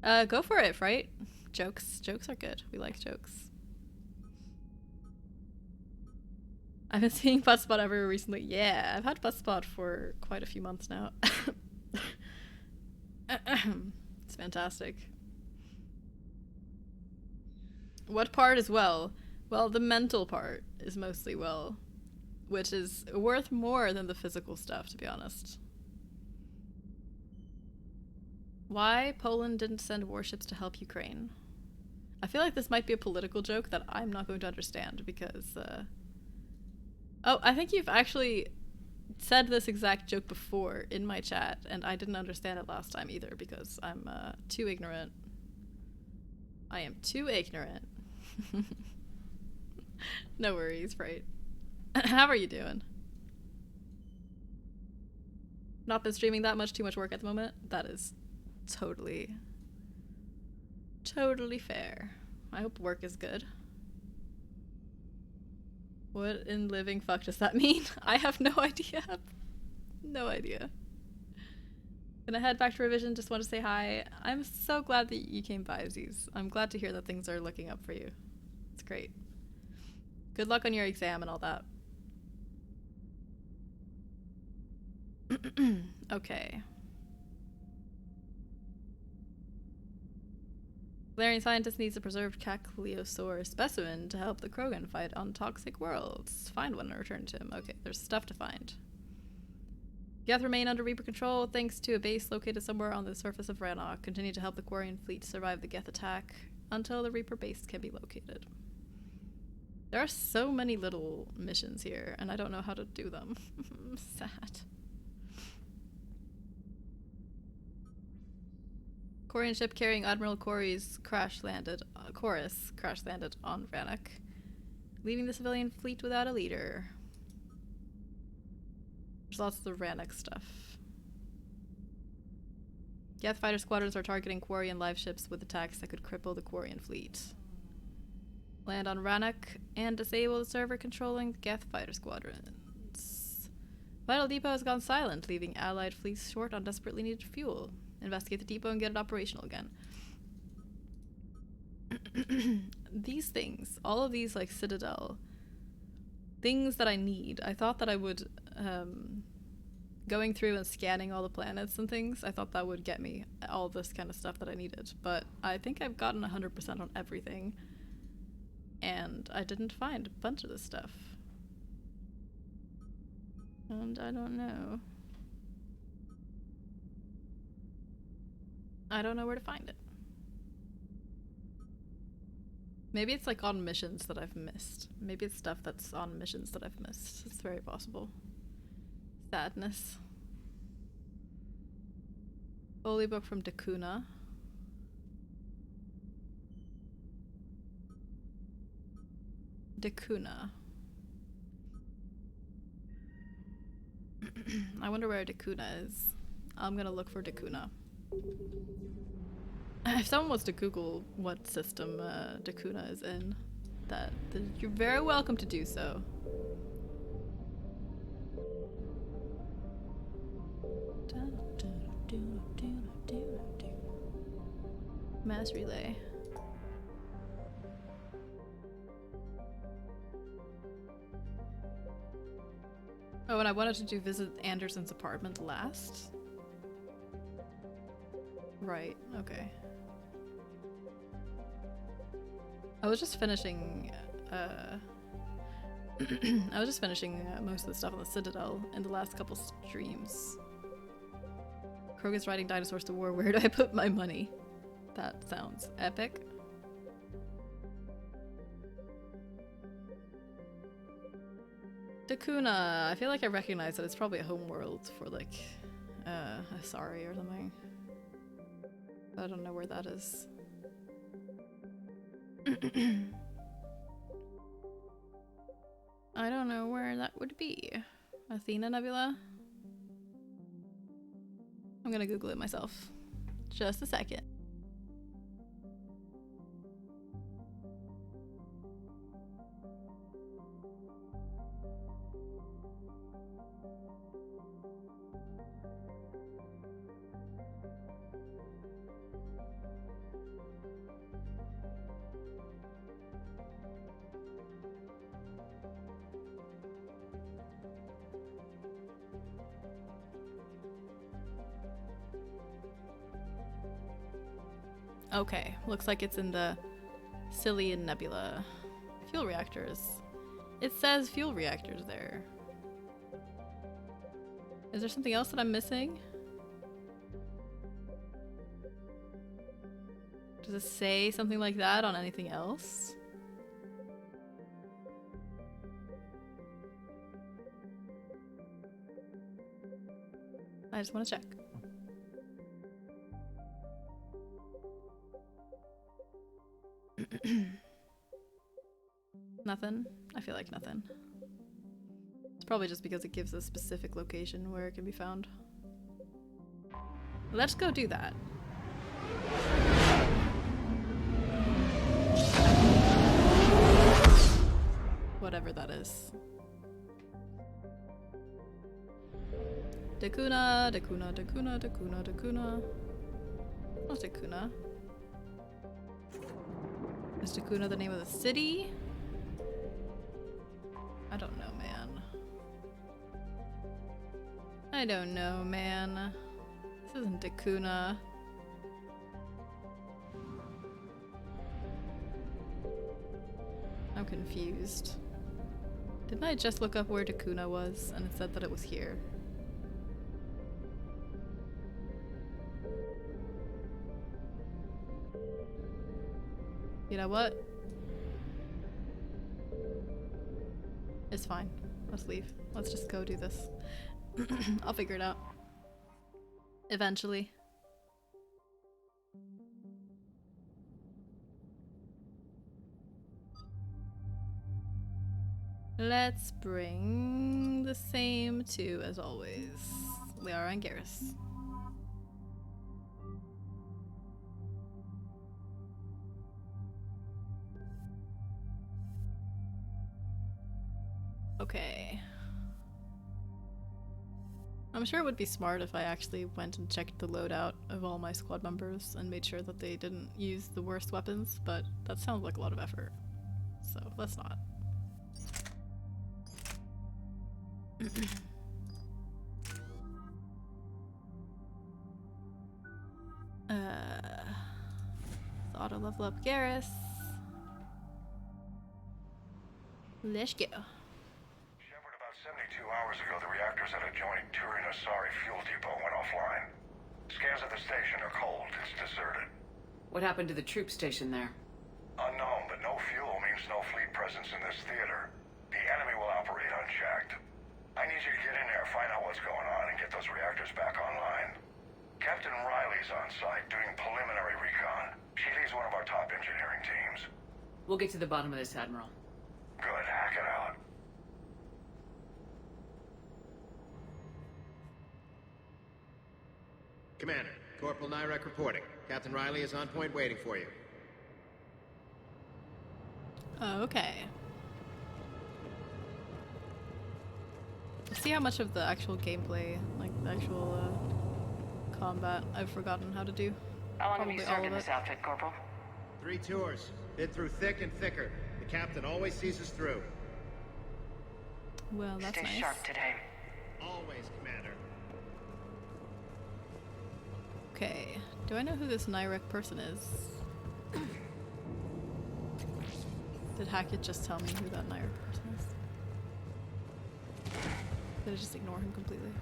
Go for it, right? Jokes are good. We like jokes. I've been seeing Buttspot everywhere recently. Yeah, I've had Buttspot for quite a few months now. It's fantastic. What part is well? Well, the mental part is mostly well, which is worth more than the physical stuff, to be honest. Why Poland didn't send warships to help Ukraine? I feel like this might be a political joke that I'm not going to understand because, oh, I think you've actually said this exact joke before in my chat, and I didn't understand it last time either because I'm too ignorant. I am too ignorant. No worries, right? How are you doing? Not been streaming that much, too much work at the moment? That is totally fair. I hope work is good. What in living fuck does that mean? I have no idea. No idea. Gonna head back to revision, just want to say hi. I'm so glad that you came by, Aziz. I'm glad to hear that things are looking up for you. It's great. Good luck on your exam and all that. Okay. Valerian scientist needs a preserved Cacoleosaur specimen to help the Krogan fight on toxic worlds. Find one and return to him. Okay, there's stuff to find. Geth remain under Reaper control thanks to a base located somewhere on the surface of Rannoch. Continue to help the Quarian fleet survive the Geth attack until the Reaper base can be located. There are so many little missions here, and I don't know how to do them. Sad. Quarian ship carrying Admiral Chorus crash landed on Rannoch, leaving the civilian fleet without a leader. There's lots of the Rannoch stuff. Geth fighter squadrons are targeting Quarian live ships with attacks that could cripple the Quarian fleet. Land on Rannoch and disable the server controlling the Geth fighter squadrons. Vital Depot has gone silent, leaving allied fleets short on desperately needed fuel. Investigate the depot and get it operational again. These things, all of these like Citadel things that I need, I thought that I would, going through and scanning all the planets and things, I thought that would get me all this kind of stuff that I needed. But I think I've gotten 100% on everything. And I didn't find a bunch of this stuff. And I don't know. I don't know where to find it. Maybe it's like on missions that I've missed. Maybe it's stuff that's on missions that I've missed. It's very possible. Sadness. Holy book from Dakuna. Dakuna. I wonder where Dakuna is. I'm gonna look for Dakuna. If someone wants to Google what system Dakuna is in, you're very welcome to do so. Mass relay. Oh, and I wanted to visit Anderson's apartment last. Right, okay. I was just finishing, most of the stuff on the Citadel in the last couple streams. Krogan's riding dinosaurs to war. Where do I put my money? That sounds epic. Dakuna. I feel like I recognize that it's probably a home world for like, Asari or something. But I don't know where that is. I don't know where that would be. Athena Nebula? I'm gonna Google it myself. Just a second. Okay, looks like it's in the Cillian Nebula. Fuel reactors. It says fuel reactors there. Is there something else that I'm missing? Does it say something like that on anything else? I just want to check. Nothing? I feel like nothing. It's probably just because it gives a specific location where it can be found. Let's go do that. Whatever that is. Dakuna, Dakuna, Dakuna, Dakuna, Dakuna. Not Dakuna. Is Dakuna the name of the city? I don't know, man. I don't know, man. This isn't Dakuna. I'm confused. Didn't I just look up where Dakuna was and it said that it was here? You know what? It's fine. Let's leave. Let's just go do this. I'll figure it out. Eventually. Let's bring the same two as always. Liara and Garrus. Okay. I'm sure it would be smart if I actually went and checked the loadout of all my squad members and made sure that they didn't use the worst weapons, but that sounds like a lot of effort. So let's not. Let's auto level up Garrus. Let's go. Shepard, about 72 hours ago, the reactors at adjoining Turin Asari fuel depot went offline. Scans of the station are cold. It's deserted. What happened to the troop station there? Unknown, but no fuel means no fleet presence in this theater. The enemy will operate unchecked. I need you to get in there, find out what's going on, and get those reactors back online. Captain Riley's on site doing preliminary recon. She leads one of our top engineering teams. We'll get to the bottom of this, Admiral. Good, hack it out. Commander, Corporal Nyrek reporting. Captain Riley is on point waiting for you. Okay. Let's see how much of the actual gameplay, like the actual combat, I've forgotten how to do. How long have you Probably all served in of this it. outfit, Corporal? 3 tours. Been through thick and thicker. The captain always sees us through. Well, that's Stay nice. sharp today. Always, Commander. Okay. Do I know who this Nyrek person is? Did Hackett just tell me who that Nyrek person is? Did I just ignore him completely?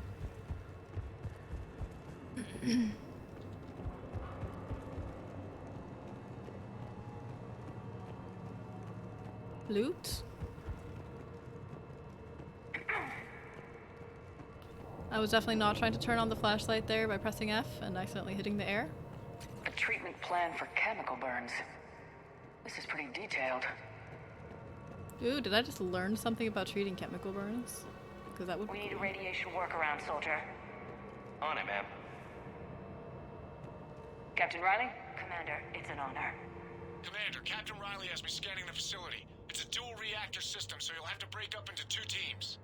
Loot? I was definitely not trying to turn on the flashlight there by pressing F and accidentally hitting the air. A treatment plan for chemical burns. This is pretty detailed. Ooh, did I just learn something about treating chemical burns? Because that would. We need a radiation workaround, soldier. On it, ma'am. Captain Riley? Commander, it's an honor. Commander, Captain Riley has me scanning the facility. It's a dual reactor system, so you'll have to break up into 2 teams.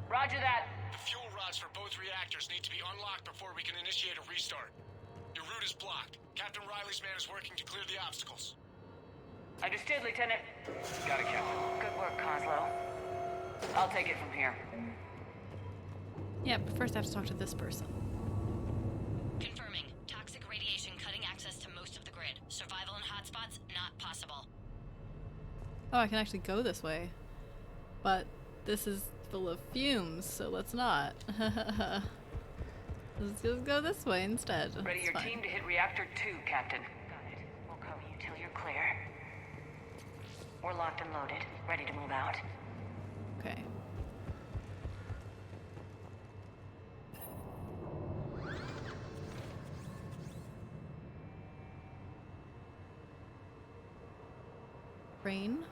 Roger that. The fuel rods for both reactors need to be unlocked before we can initiate a restart. Your route is blocked. Captain Riley's man is working to clear the obstacles. Understood, Lieutenant. Got it, Captain. Good work, Coslow. I'll take it from here. Yeah, but first I have to talk to this person. Confirming. Toxic radiation cutting access to most of the grid. Survival in hotspots not possible. Oh, I can actually go this way. But this is full of fumes, so let's not. Let's just go this way instead. Ready It's your fine. team to hit Reactor 2, Captain. Got it. We'll cover you till you're clear. We're locked and loaded, ready to move out. Okay. Crane?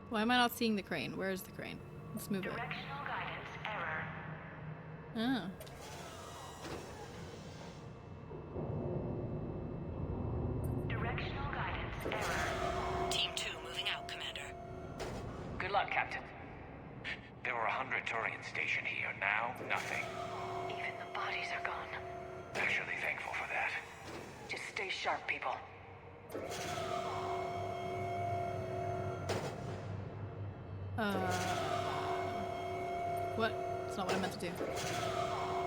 Why am I not seeing the crane? Where is the crane? Let's move it. Directional guidance error. Ah. Directional guidance error. Team 2 moving out, Commander. Good luck, Captain. There were 100 Turians stationed here. Now, nothing. Even the bodies are gone. Actually thankful for that. Just stay sharp, people. What? It's not what I meant to do.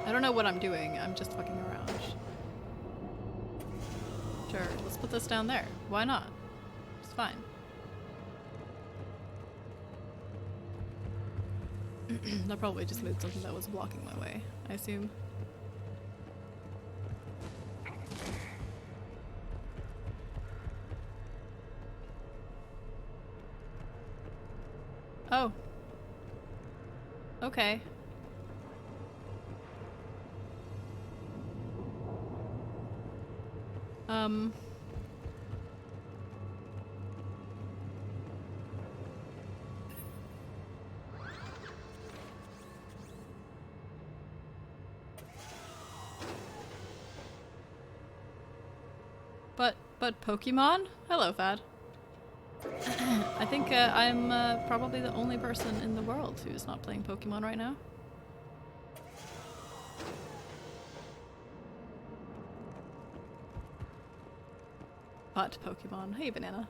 I don't know what I'm doing. I'm just fucking around. Sure, let's put this down there. Why not? It's fine. That probably just moved something that was blocking my way, I assume. Oh. Okay. But Pokemon? Hello, Fad. I think I'm probably the only person in the world who's not playing Pokemon right now. But Pokemon. Hey, Banana.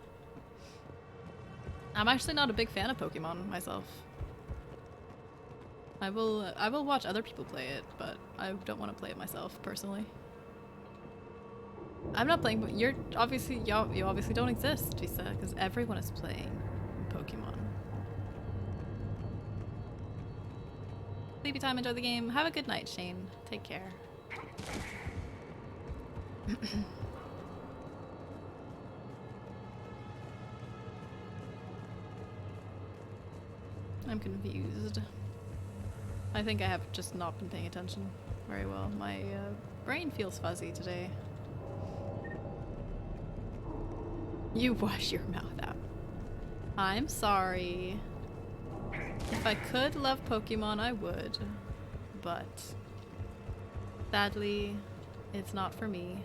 I'm actually not a big fan of Pokemon myself. I will watch other people play it, but I don't want to play it myself personally. I'm not playing, but you obviously don't exist, Tisa, because everyone is playing Pokemon. Sleepy time, enjoy the game. Have a good night, Shane. Take care. I'm confused. I think I have just not been paying attention very well. My brain feels fuzzy today. You wash your mouth out. I'm sorry. If I could love Pokemon, I would. but sadly, it's not for me.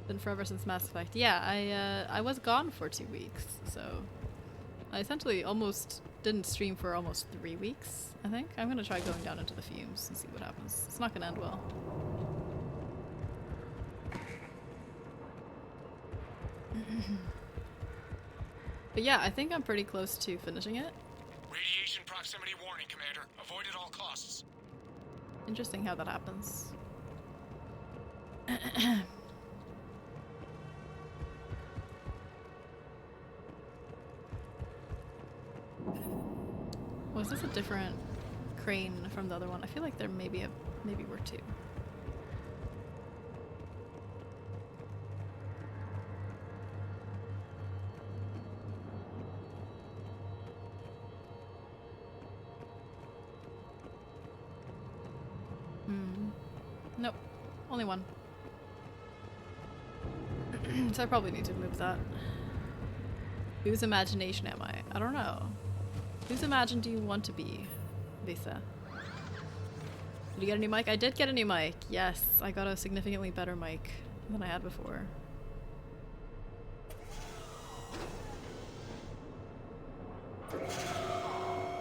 Been forever since Mass Effect. Yeah, I was gone for 2 weeks, so I essentially almost didn't stream for almost 3 weeks, I think. I'm gonna try going down into the fumes and see what happens. It's not gonna end well. But yeah, I think I'm pretty close to finishing it. Radiation proximity warning, Commander. Avoid at all costs. Interesting how that happens. Was this a different crane from the other one? I feel like there maybe were 2. Nope. Only 1. So I probably need to move that. Whose imagination am I? I don't know. Whose imagine do you want to be, Visa? Did you get a new mic? I did get a new mic. Yes, I got a significantly better mic than I had before.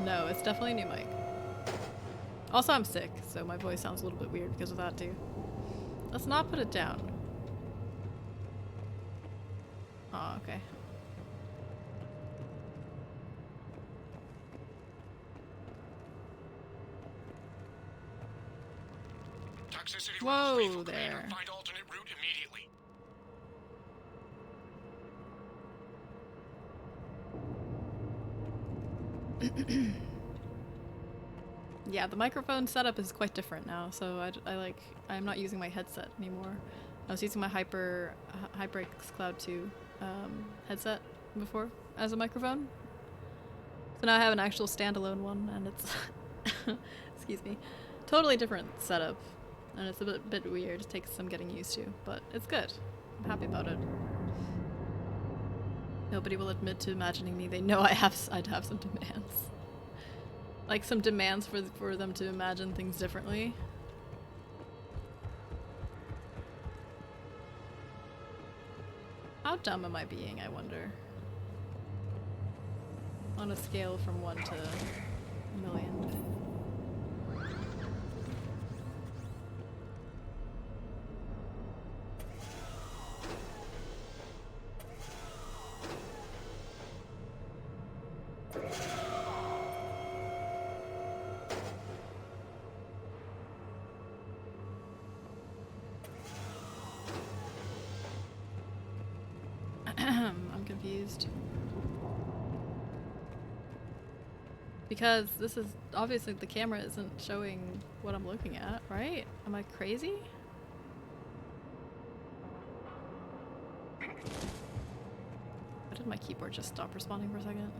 No, it's definitely a new mic. Also, I'm sick, so my voice sounds a little bit weird because of that too. Let's not put it down. Oh, okay. Toxicity Whoa there. Find alternate route immediately. Yeah, the microphone setup is quite different now, so I'm not using my headset anymore. I was using my HyperX Cloud 2 headset before as a microphone. So now I have an actual standalone one, and it's excuse me, totally different setup, and it's a bit weird. It takes some getting used to, but it's good. I'm happy about it. Nobody will admit to imagining me. They know I'd have some demands. Like some demands for them to imagine things differently. How dumb am I being, I wonder? On a scale from 1 to a million. I'm confused. Because this is obviously the camera isn't showing what I'm looking at, right? Am I crazy? Why did my keyboard just stop responding for a second?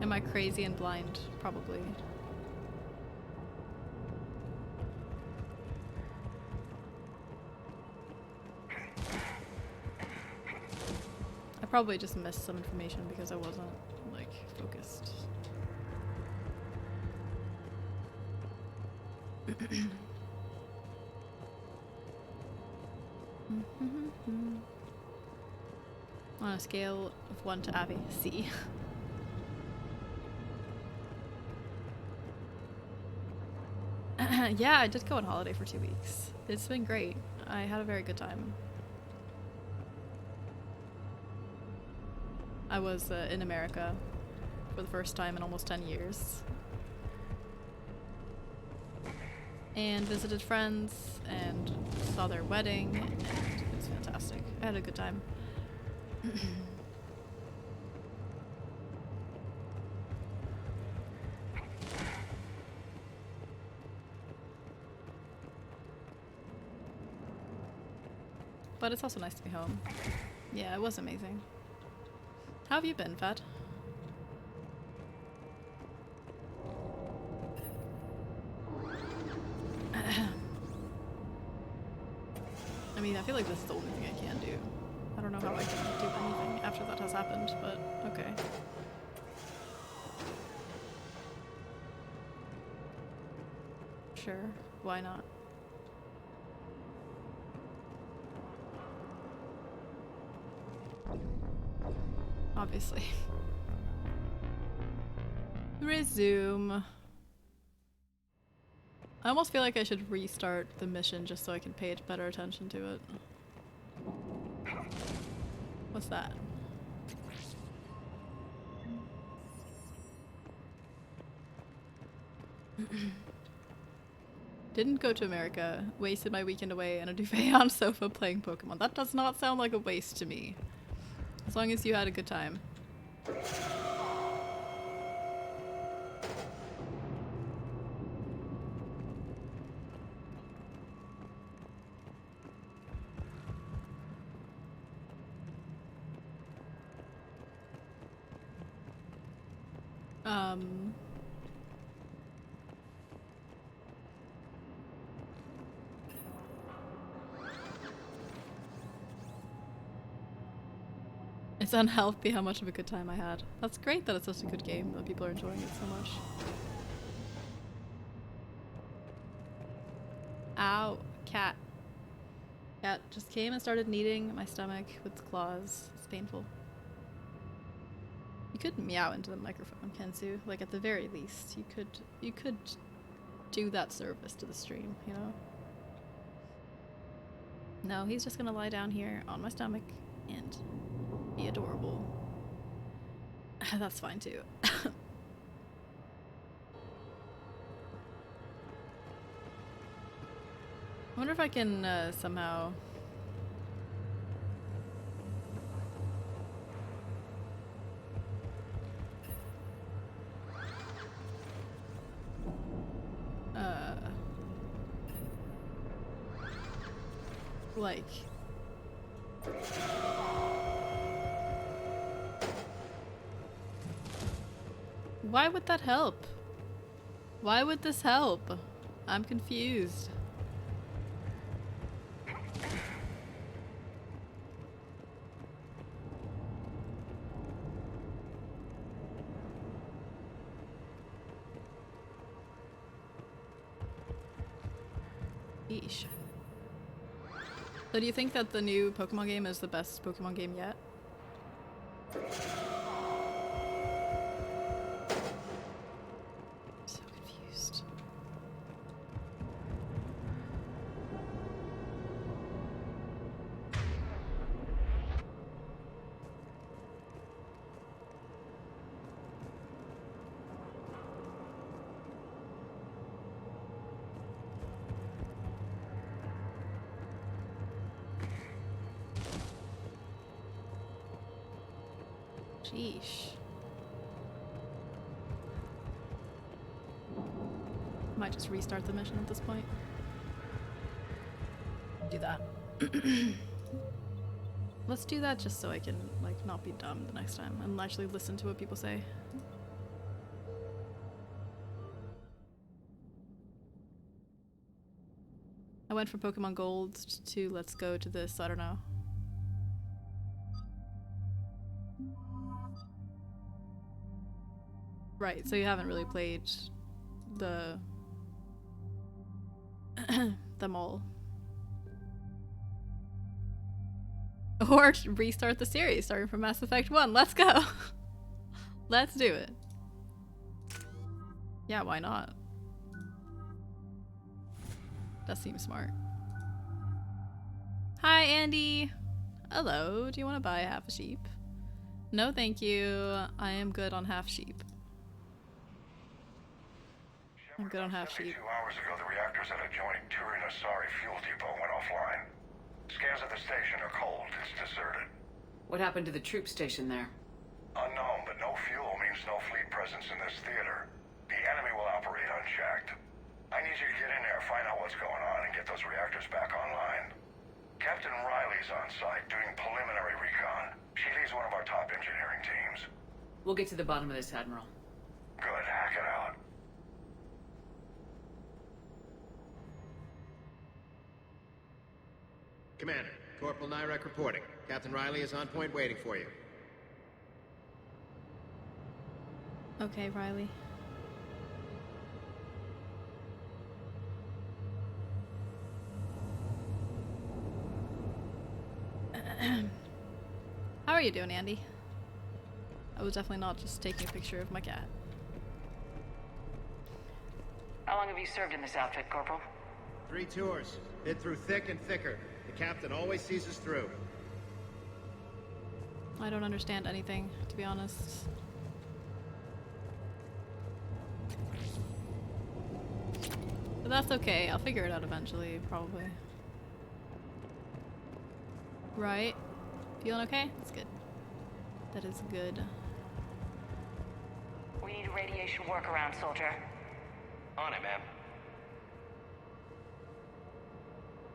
Am I crazy and blind? Probably. I probably just missed some information because I wasn't, like, focused. On a scale of 1 to Abby, C. Yeah, I did go on holiday for 2 weeks. It's been great. I had a very good time. I was in America for the first time in almost 10 years. And visited friends and saw their wedding, and it was fantastic. I had a good time. But it's also nice to be home. Yeah, it was amazing. How have you been, Fat? mean, I feel like this is the only thing I can do. I don't know how I can do anything after that has happened, but okay. Sure, why not? Obviously. Resume. I almost feel like I should restart the mission just so I can pay better attention to it. What's that? Didn't go to America, wasted my weekend away on a duvet on sofa playing Pokemon. That does not sound like a waste to me. As long as you had a good time. It's unhealthy how much of a good time I had. That's great that it's such a good game, that people are enjoying it so much. Ow, cat. Cat just came and started kneading my stomach with its claws. It's painful. You could meow into the microphone, Kensu. Like, at the very least, you could do that service to the stream, you know? No, he's just gonna lie down here on my stomach and be adorable. That's fine too. I wonder if I can somehow like why would that help? Why would this help? I'm confused. Yeesh. So do you think that the new Pokemon game is the best Pokemon game yet? So confused. Sheesh. Might just restart the mission at this point. Do that. Let's do that just so I can, like, not be dumb the next time and actually listen to what people say. I went from Pokemon Gold to Let's Go to this, I don't know. Right, so you haven't really played the them all. Or restart the series, starting from Mass Effect 1. Let's go! Let's do it. Yeah, why not? That seems smart. Hi, Andy! Hello, do you want to buy half a sheep? No, thank you. I am good on half sheep. I'm good on half sheep. 72 hours ago, the reactors at adjoining Turin-Asari fuel depot went offline. Scans at the station are cold. It's deserted. What happened to the troop station there? Unknown, but no fuel means no fleet presence in this theater. The enemy will operate unchecked. I need you to get in there, find out what's going on, and get those reactors back online. Captain Riley's on site doing preliminary recon. She leads one of our top engineering teams. We'll get to the bottom of this, Admiral. Good, hack it out. Commander, Corporal Nyrek reporting. Captain Riley is on point waiting for you. Okay, Riley. How are you doing, Andy? I was definitely not just taking a picture of my cat. How long have you served in this outfit, Corporal? 3 tours. Been through thick and thicker. The captain always sees us through. I don't understand anything, to be honest. But that's okay. I'll figure it out eventually, probably. Right? Feeling okay? That's good. That is good. We need a radiation workaround, soldier. On it, ma'am.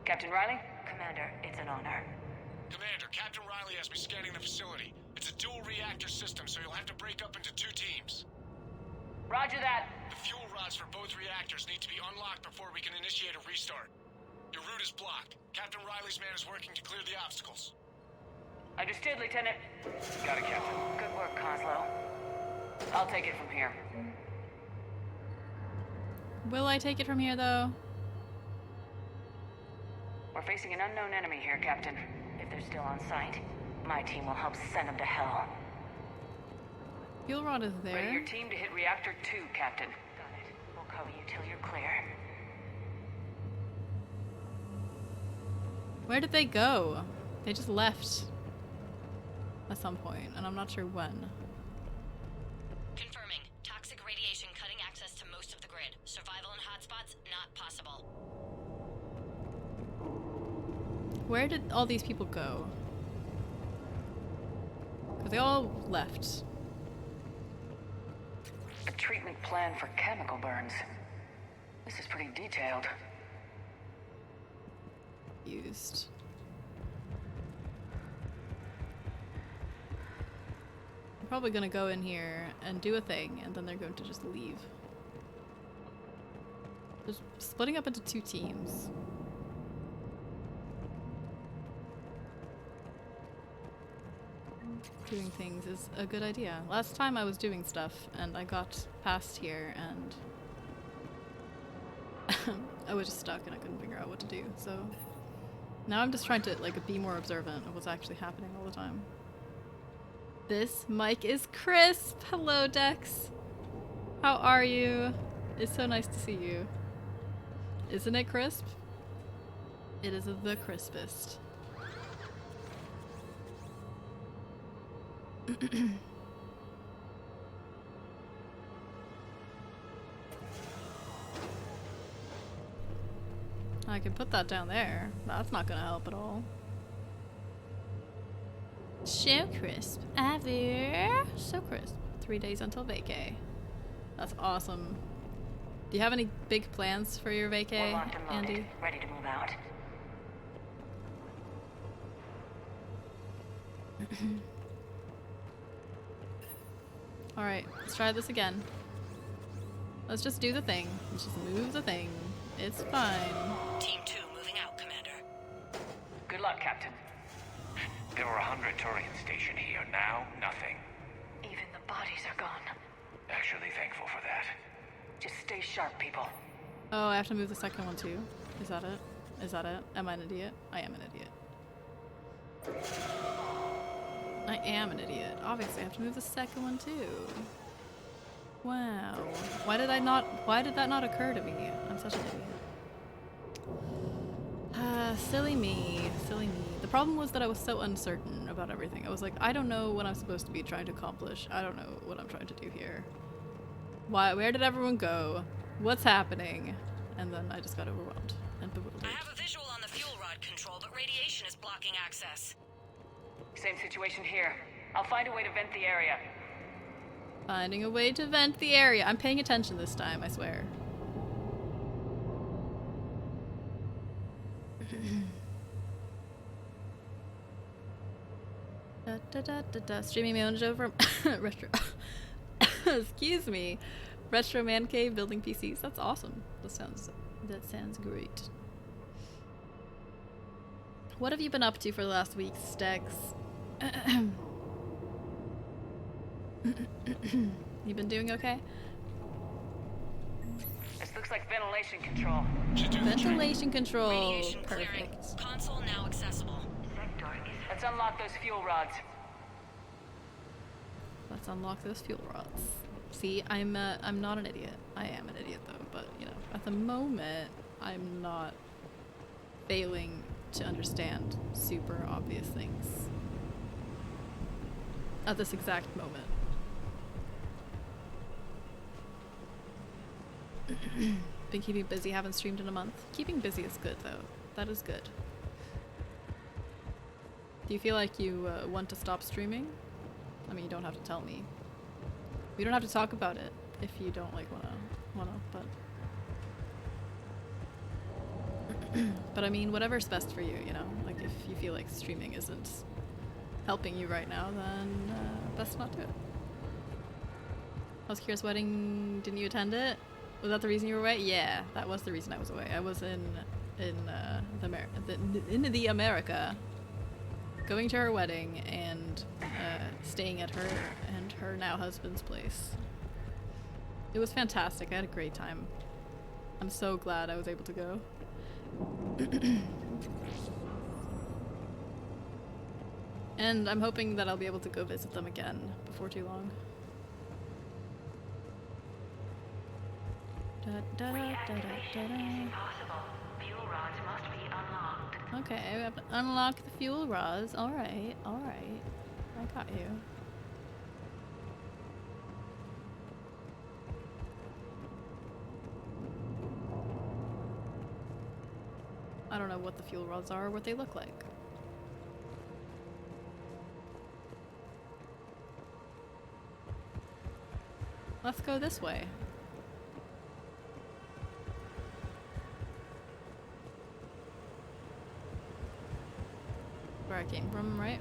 Captain Riley? Commander, it's an honor. Commander, Captain Riley has me scanning the facility. It's a dual reactor system, so you'll have to break up into 2 teams. Roger that. The fuel rods for both reactors need to be unlocked before we can initiate a restart. Your route is blocked. Captain Riley's man is working to clear the obstacles. Understood, Lieutenant. Got it, Captain. Good work, Coslow. I'll take it from here. Will I take it from here, though? We're facing an unknown enemy here, Captain. If they're still on site, my team will help send them to hell. Fuel rod is there. Ready your team to hit Reactor 2, Captain. Got it. We'll cover you till you're clear. Where did they go? They just left at some point, and I'm not sure when. Confirming. Toxic radiation cutting access to most of the grid. Survival in hotspots not possible. Where did all these people go? Because they all left. A treatment plan for chemical burns. This is pretty detailed. Used. I'm probably gonna go in here and do a thing, and then they're going to just leave. Just splitting up into 2 teams. Doing things is a good idea. Last time I was doing stuff and I got past here and I was just stuck and I couldn't figure out what to do. So now I'm just trying to like be more observant of what's actually happening all the time. This mic is crisp. Hello, Dex. How are you? It's so nice to see you. Isn't it crisp? It is the crispest. I can put that down there. That's not gonna help at all. So crisp. Ever. So crisp. 3 days until vacay. That's awesome. Do you have any big plans for your vacay, We're locked and loaded, Andy? ready to move out. Alright, let's try this again. Let's just do the thing. Let's just move the thing. It's fine. Team 2 moving out, Commander. Good luck, Captain. There were 100 Turians stationed here. Now, nothing. Even the bodies are gone. Actually thankful for that. Just stay sharp, people. Oh, I have to move the second one too. Is that it? Is that it? Am I an idiot? I am an idiot. I am an idiot. Obviously, I have to move the second one too. Wow. Why did that not occur to me? I'm such an idiot. Silly me. Silly me. The problem was that I was so uncertain about everything. I was like, I don't know what I'm supposed to be trying to accomplish. I don't know what I'm trying to do here. Where did everyone go? What's happening? And then I just got overwhelmed and bewildered. I have a visual on the fuel rod control, but radiation is blocking access. Same situation here. I'll find a way to vent the area. Finding a way to vent the area. I'm paying attention this time, I swear. Streaming Mojo from Retro. Excuse me. Retro Man Cave building PCs. That's awesome. That sounds great. What have you been up to for the last week, Stex? You been doing okay? This looks like ventilation control. Ventilation control. Radiation Perfect. clearing. Console now accessible. Let's unlock those fuel rods. Let's unlock those fuel rods. See, I'm not an idiot. I am an idiot though, but you know, at the moment, I'm not failing to understand super obvious things. At this exact moment. Been keeping busy, haven't streamed in a month. Keeping busy is good though. That is good. Do you feel like you want to stop streaming? I mean, you don't have to tell me. We don't have to talk about it if you don't like wanna, but but I mean, whatever's best for you, you know? Like if you feel like streaming isn't helping you right now, then best not do it. How's Kira's wedding? Didn't you attend it? Was that the reason you were away? Yeah, that was the reason I was away. I was in the America, going to her wedding and staying at her and her now husband's place. It was fantastic. I had a great time. I'm so glad I was able to go. And I'm hoping that I'll be able to go visit them again before too long. Okay, we have to unlock the fuel rods. Alright, alright. I got you. I don't know what the fuel rods are or what they look like. Let's go this way. Where I came from, right?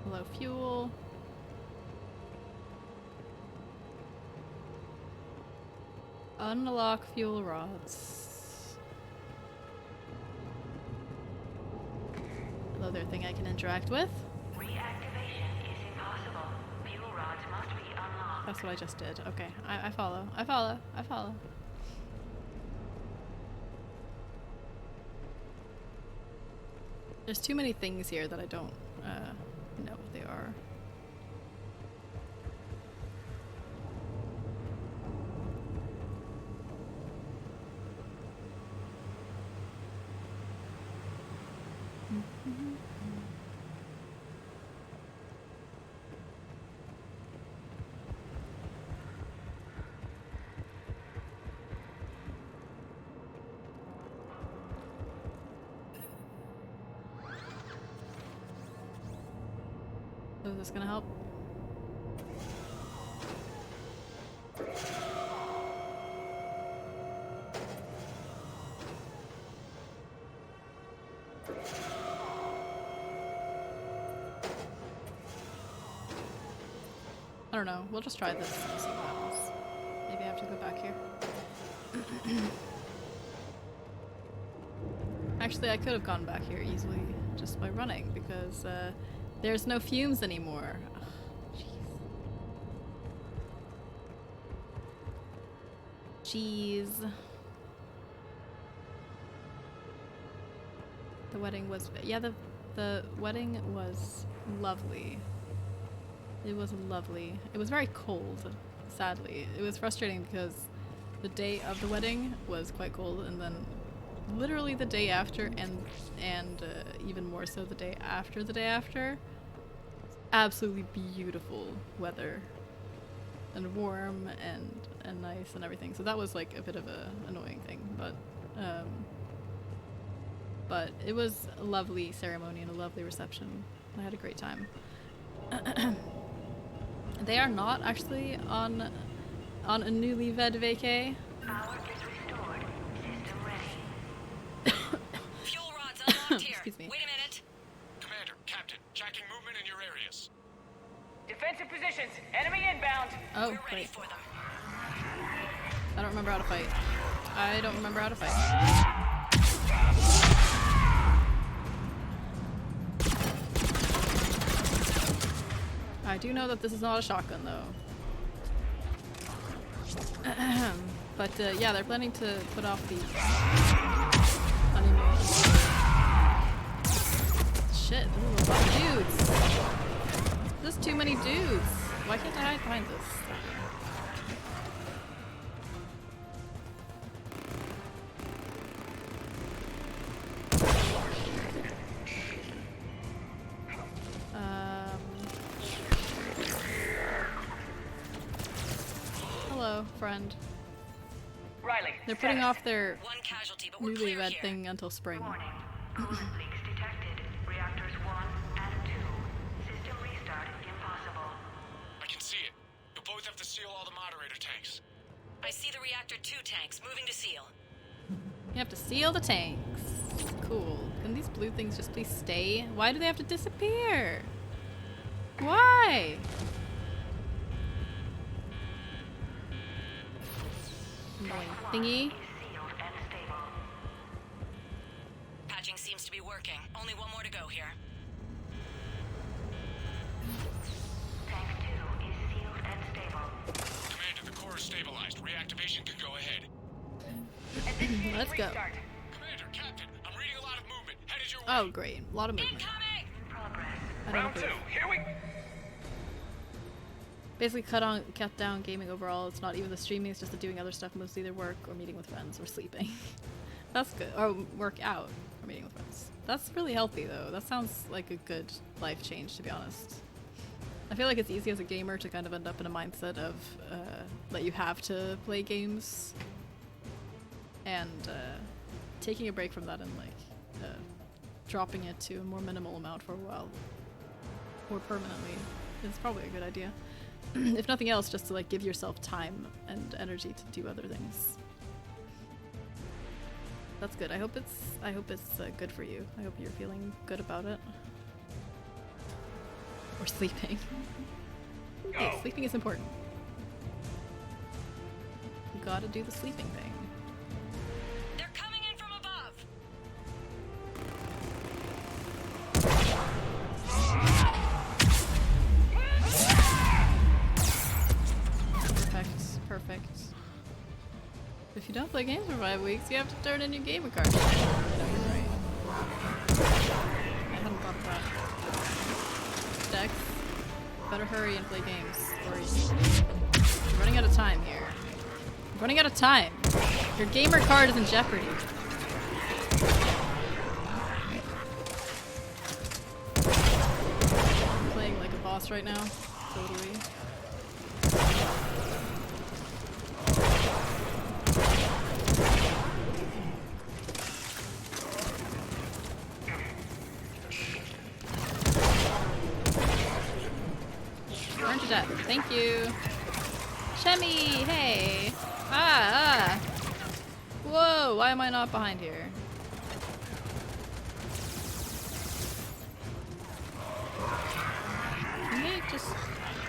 Low fuel. Unlock fuel rods. Hello there, thing I can interact with. That's what I just did. Okay, I follow. I follow. I follow. There's too many things here that I don't know what they are. So is this gonna help? I don't know. We'll just try this and see what happens. Maybe I have to go back here. Actually, I could have gone back here easily just by running because there's no fumes anymore. Ugh, jeez. The wedding was, yeah, the wedding was lovely. It was lovely. It was very cold, sadly. It was frustrating because the day of the wedding was quite cold, and then literally the day after, and even more so the day after, absolutely beautiful weather, and warm and nice and everything. So that was like a bit of a annoying thing, but it was a lovely ceremony and a lovely reception. I had a great time. They are not actually on a newlywed vacay. Fuel rods unlocked here. Excuse me. Wait a minute. Commander, Captain, tracking movement in your areas. Defensive positions. Enemy inbound. Oh, great. I don't remember how to fight. I don't remember how to fight. I do know that this is not a shotgun, though. But yeah, they're planning to put off the honeymoon. Shit, there's a lot of dudes. There's too many dudes. Why can't I hide behind this? Hello, friend. Riley, they're putting off their one casualty, but we're newly clear red here. thing until spring. Warning. Coolant leaks detected. Reactors 1 and 2. System restart impossible. I can see it. You'll both have to seal all the moderator tanks. I see the reactor 2 tanks moving to seal. You have to seal the tanks. Cool. Can these blue things just please stay? Why do they have to disappear? Why? Annoying thingy. Patching seems to be working. Only one more to go here. Tank 2 is sealed and stable. Commander, the core is stabilized. Reactivation can go ahead. Let's go. Commander, Captain, I'm reading a lot of movement. Headed your way. Oh, great. A lot of movement. I don't Round 2, approve. here we... Basically cut down gaming overall. It's not even the streaming, it's just the doing other stuff, mostly either work or meeting with friends or sleeping. That's good. Or work out or meeting with friends. That's really healthy though. That sounds like a good life change, to be honest. I feel like it's easy as a gamer to kind of end up in a mindset of that you have to play games, and taking a break from that and like dropping it to a more minimal amount for a while or permanently is probably a good idea. If nothing else, just to like give yourself time and energy to do other things. That's good. I hope it's good for you. I hope you're feeling good about it. Or sleeping. Hey, sleeping is important. You gotta do the sleeping thing. They're coming in from above. Perfect. If you don't play games for 5 weeks, you have to turn in your gamer card. I know you're right. I hadn't thought of that. Dex, better hurry and play games, or you're running out of time here. You're running out of time. Your gamer card is in jeopardy. I'm playing like a boss right now. Totally. Burn to death. Thank you. Shemmy, hey. Ah. Whoa, why am I not behind here? Can they just...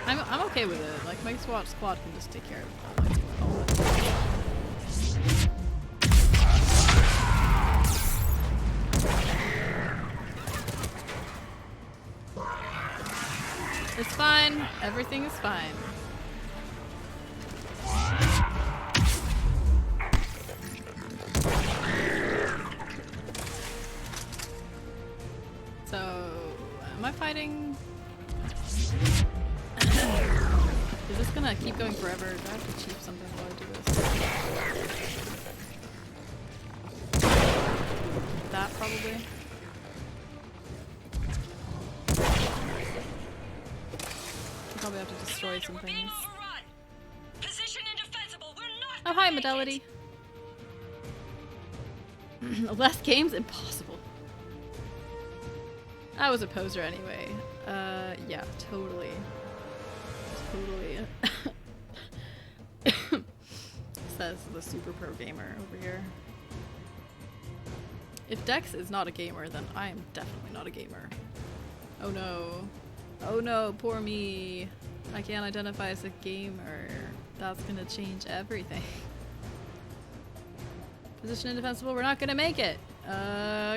I'm okay with it. Like, my squad can just take care of all that. It's fine. Everything is fine. So, am I fighting? Is this gonna keep going forever? Do I have to achieve something while I do this? That probably. Probably have to destroy some things. Oh, hi, Medality. Less games? Impossible. I was a poser anyway. Yeah, totally. Totally. Says the super pro gamer over here. If Dex is not a gamer, then I am definitely not a gamer. Oh no. Oh no, poor me. I can't identify as a gamer. That's gonna change everything. Position indefensible, we're not gonna make it.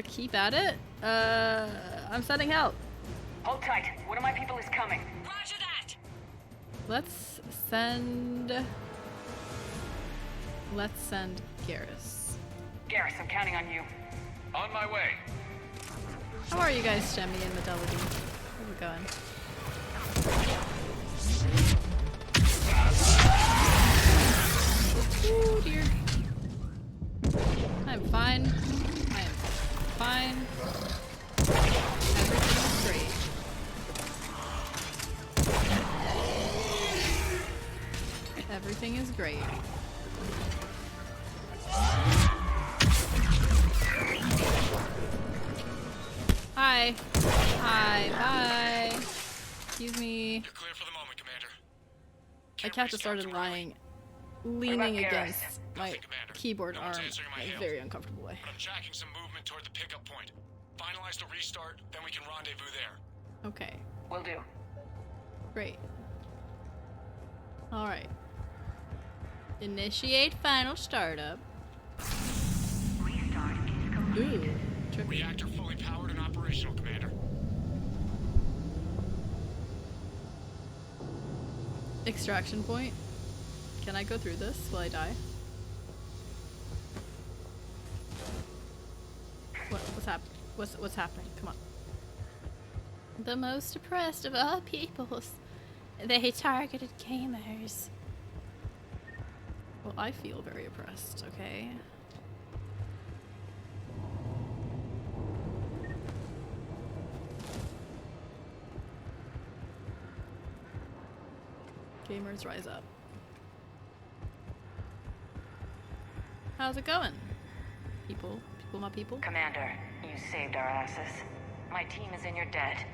Keep at it. I'm sending help. Hold tight. One of my people is coming. Roger that! Let's send Garrus. Garrus, I'm counting on you. On my way. How are you guys, Shemmy and Medelody? How's it going? Oh dear. I'm fine. I am fine. Everything is great. Everything is great. Hi. Hi. Bye. Excuse me. You're clear for the moment, Commander. My cat just started leaning against my keyboard arm in a very uncomfortable way. But I'm tracking some movement toward the pickup point. Finalize the restart, then we can rendezvous there. Okay. Will do. Great. Alright. Initiate final startup. Ooh. Trippy. Reactor fully powered and operational, Commander. Extraction point. Can I go through this? Will I die? What's happening? What's happening? Come on. The most oppressed of all peoples. They targeted gamers. Well, I feel very oppressed, okay? Gamers rise up. How's it going? People, my people. Commander, you saved our asses. My team is in your debt.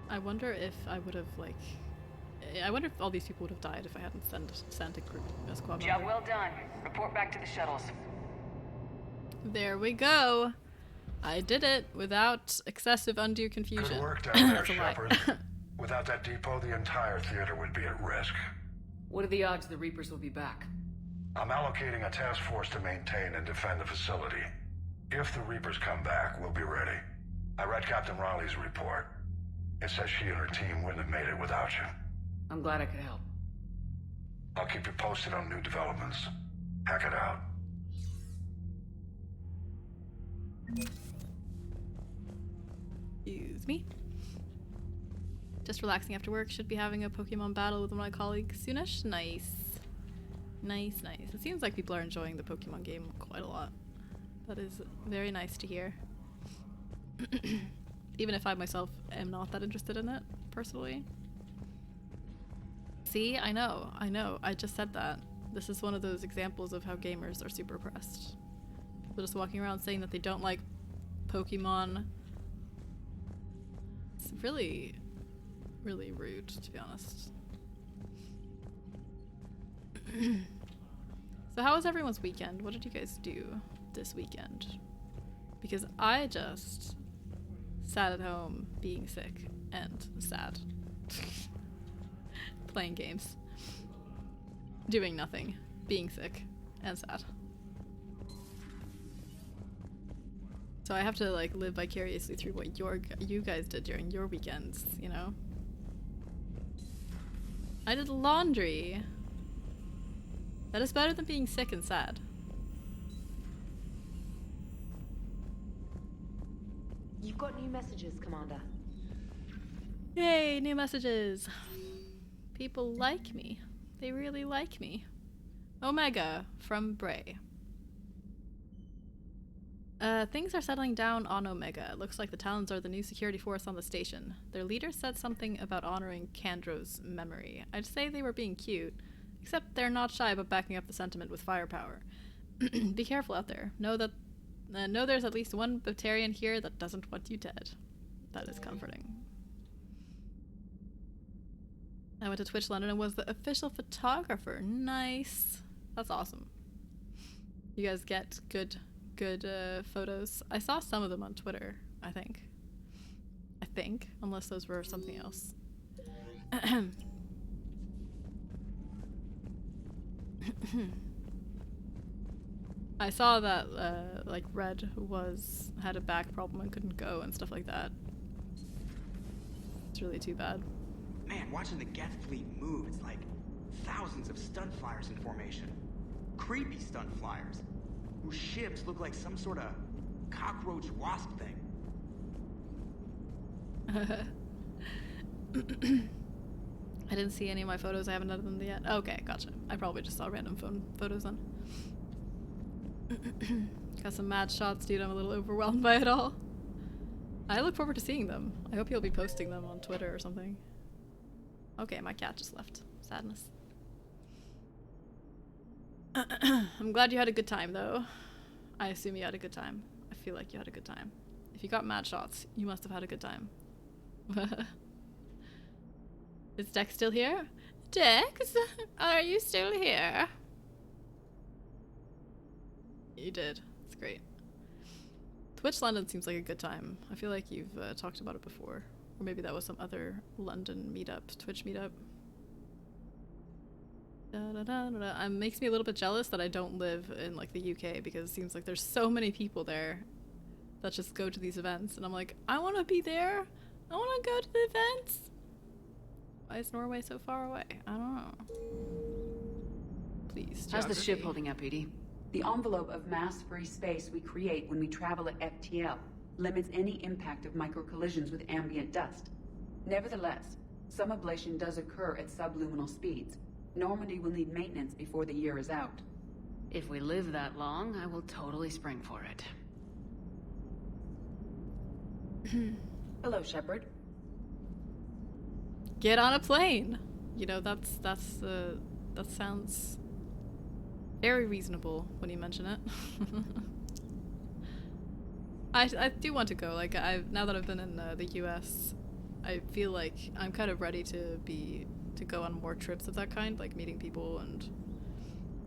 I wonder if I would have, like... I wonder if all these people would have died if I hadn't sent a group, a squad member. Job well done. Report back to the shuttles. There we go. I did it without excessive undue confusion. Good work down there, Shepard. Without that depot, the entire theater would be at risk. What are the odds the Reapers will be back? I'm allocating a task force to maintain and defend the facility. If the Reapers come back, we'll be ready. I read Captain Riley's report. It says she and her team wouldn't have made it without you. I'm glad I could help. I'll keep you posted on new developments. Hack it out. Excuse me. Just relaxing after work. Should be having a Pokemon battle with one of my colleagues soonish. Nice. Nice. It seems like people are enjoying the Pokemon game quite a lot. That is very nice to hear. Even if I myself am not that interested in it, personally. See? I know. I just said that. This is one of those examples of how gamers are super oppressed. People just walking around saying that they don't like Pokemon. It's really, really rude, to be honest. So how was everyone's weekend? What did you guys do this weekend? Because I just sat at home being sick and sad. Playing games. Doing nothing. Being sick and sad. So I have to like live vicariously through what you guys did during your weekends, you know? I did laundry. That is better than being sick and sad. You've got new messages, Commander. Yay, new messages. People like me. They really like me. Omega from Bray. Things are settling down on Omega. It looks like the Talons are the new security force on the station. Their leader said something about honoring Kandro's memory. I'd say they were being cute, except they're not shy about backing up the sentiment with firepower. Be careful out there. Know there's at least one Batarian here that doesn't want you dead. That is comforting. I went to Twitch London and was the official photographer. Nice. That's awesome. You guys get good photos. I saw some of them on Twitter, I think. I think, unless those were something else. I saw that like Red had a back problem and couldn't go and stuff like that. It's really too bad. Man, watching the Geth fleet move, it's like thousands of stun flyers in formation. Creepy stun flyers, whose ships look like some sort of cockroach wasp thing. I didn't see any of my photos. I haven't done them yet. Okay, gotcha. I probably just saw random phone photos then. Got some mad shots, dude. I'm a little overwhelmed by it all. I look forward to seeing them. I hope you'll be posting them on Twitter or something. Okay, my cat just left. Sadness. I'm glad you had a good time, though. I assume you had a good time. I feel like you had a good time. If you got mad shots, you must have had a good time. Is Dex still here? Dex? Are you still here? You did. It's great. Twitch London seems like a good time. I feel like you've talked about it before. Or maybe that was some other London meetup, Twitch meetup. It makes me a little bit jealous that I don't live in like the UK, because it seems like there's so many people there that just go to these events, and I'm like, I want to be there. I want to go to the events. Why is Norway so far away? I don't know. Please, How's the geography. ship holding up, Edie? The envelope of mass-free space we create when we travel at FTL limits any impact of microcollisions with ambient dust. Nevertheless, some ablation does occur at subluminal speeds. Normandy will need maintenance before the year is out. If we live that long, I will totally spring for it. Hello, Shepard. Get on a plane. You know, that sounds very reasonable when you mention it. I do want to go. Like, now that I've been in the US, I feel like I'm kind of ready to go on more trips of that kind, like meeting people and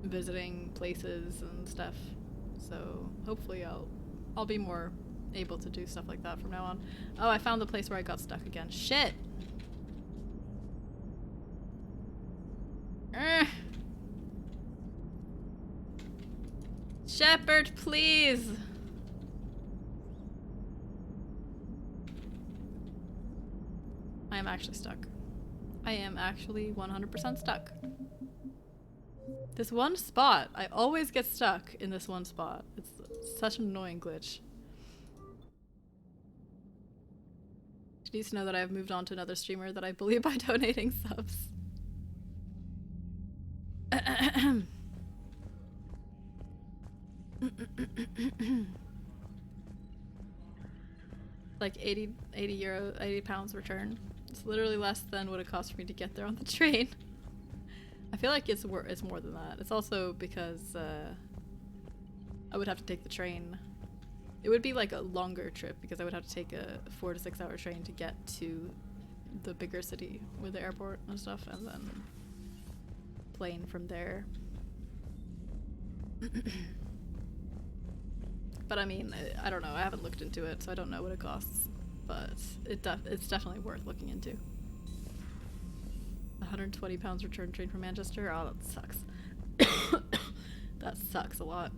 visiting places and stuff. So hopefully I'll be more able to do stuff like that from now on. Oh, I found the place where I got stuck again. Shit. Shepard, please. I am actually stuck. I am actually 100% stuck. This one spot. I always get stuck in this one spot. It's such an annoying glitch. You need to know that I have moved on to another streamer that I believe by donating subs. Like 80 pounds return. It's literally less than what it cost for me to get there on the train. I feel like it's more than that. It's also because I would have to take the train. It would be like a longer trip because I would have to take a 4 to 6 hour train to get to the bigger city with the airport and stuff, and then plane from there. But I mean, I don't know. I haven't looked into it, so I don't know what it costs. But it's definitely worth looking into. 120 pounds return train from Manchester? Oh, that sucks. That sucks a lot.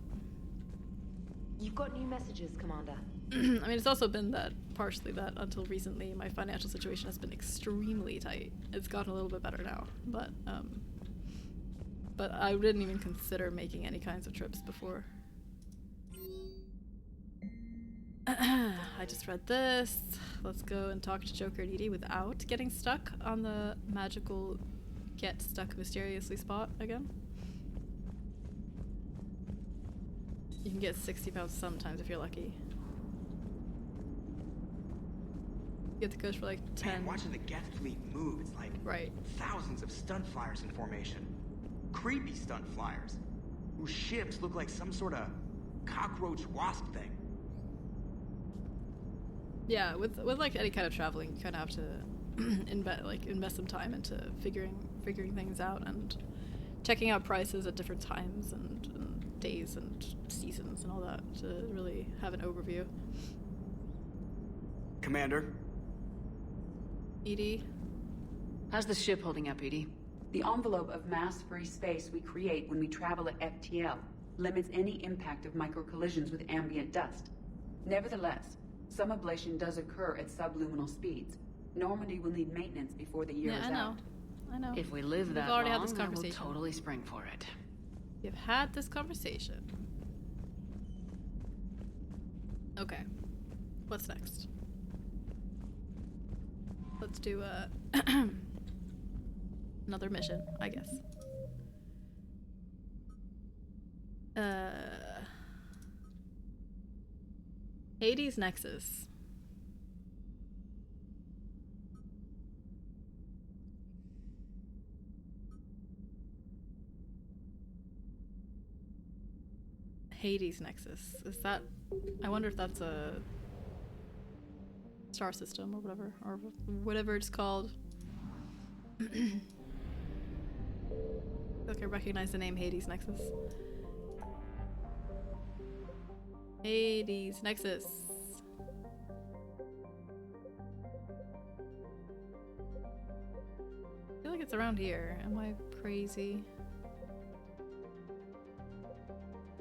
You've got new messages, Commander. I mean, it's also been that, partially that, until recently, my financial situation has been extremely tight. It's gotten a little bit better now, but I didn't even consider making any kinds of trips before. I just read this. Let's go and talk to Joker and Edie without getting stuck on the magical get stuck mysteriously spot again. You can get 60 pounds sometimes if you're lucky. You get the coach for like 10. Man, watching the Geth fleet move, it's like thousands of stun flyers in formation. Creepy stun flyers, whose ships look like some sort of cockroach wasp thing. Yeah, with like any kind of traveling, you kind of have to invest some time into figuring things out and checking out prices at different times and days and seasons and all that to really have an overview. Commander, EDI? How's the ship holding up, EDI? The envelope of mass-free space we create when we travel at FTL limits any impact of microcollisions with ambient dust. Nevertheless, some ablation does occur at subluminal speeds. Normandy will need maintenance before the year is out. I know. If we live that already long, had this I will conversation. totally spring for it. We've had this conversation. Okay. What's next? Let's do another mission, I guess. Hades Nexus. Hades Nexus. Is that... I wonder if that's a star system or whatever it's called. I I recognize the name Hades Nexus. Hades Nexus. I feel like it's around here. Am I crazy?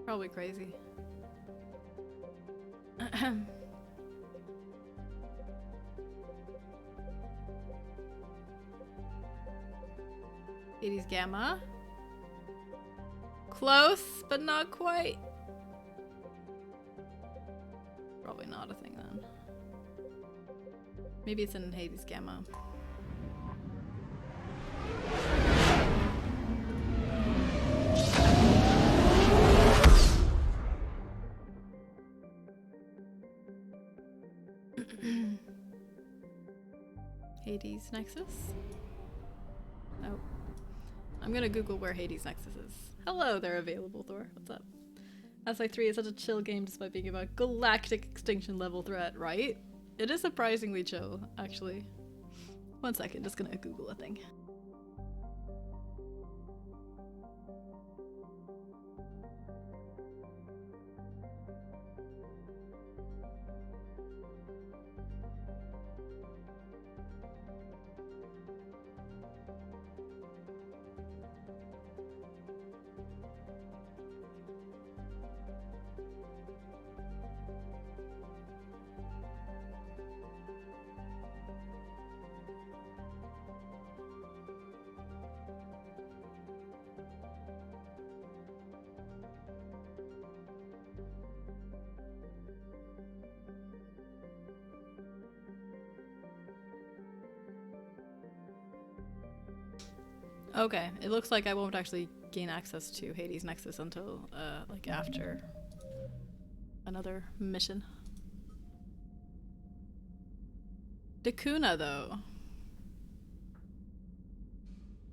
Probably crazy. Hades Gamma. Close, but not quite. Probably not a thing then. Maybe it's in Hades Gamma. Hades Nexus? Oh. I'm gonna Google where Hades Nexus is. Hello there, Available Thor. What's up? SI3 is such a chill game despite being about galactic extinction level threat, right? It is surprisingly chill, actually. 1 second, just gonna Google a thing. Okay, it looks like I won't actually gain access to Hades Nexus until, like, after another mission. Dakuna, though.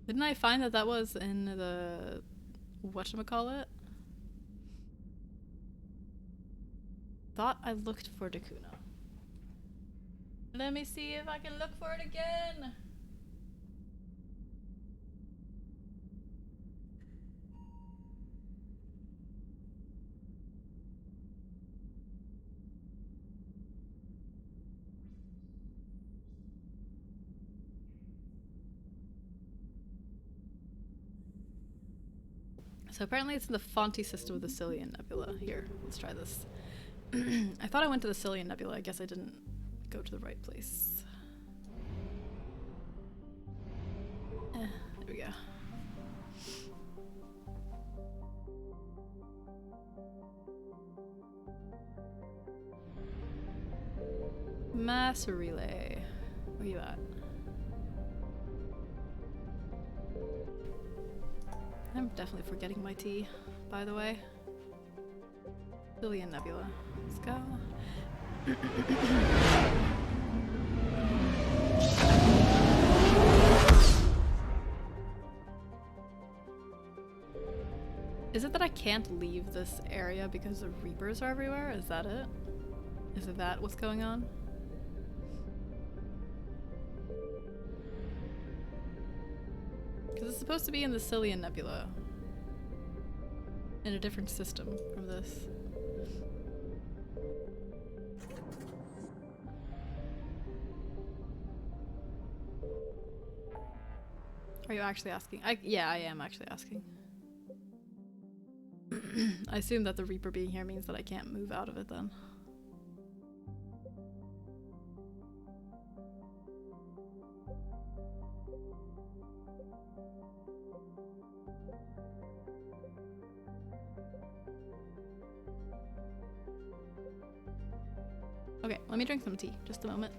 Didn't I find that that was in the... whatchamacallit? Thought I looked for Dakuna. Let me see if I can look for it again! So apparently it's in the Fonte system of the Cillian Nebula. Here, let's try this. I thought I went to the Cillian Nebula. I guess I didn't go to the right place. There we go. Mass relay. Where you at? I'm definitely forgetting my tea, by the way. Cillian Nebula. Let's go. Is it that I can't leave this area because the Reapers are everywhere? Is that it? Is it that what's going on? Because it's supposed to be in the Cillian Nebula. In a different system from this. Are you actually asking? Yeah, I am actually asking. I assume that the Reaper being here means that I can't move out of it then. Okay, let me drink some tea. Just a moment.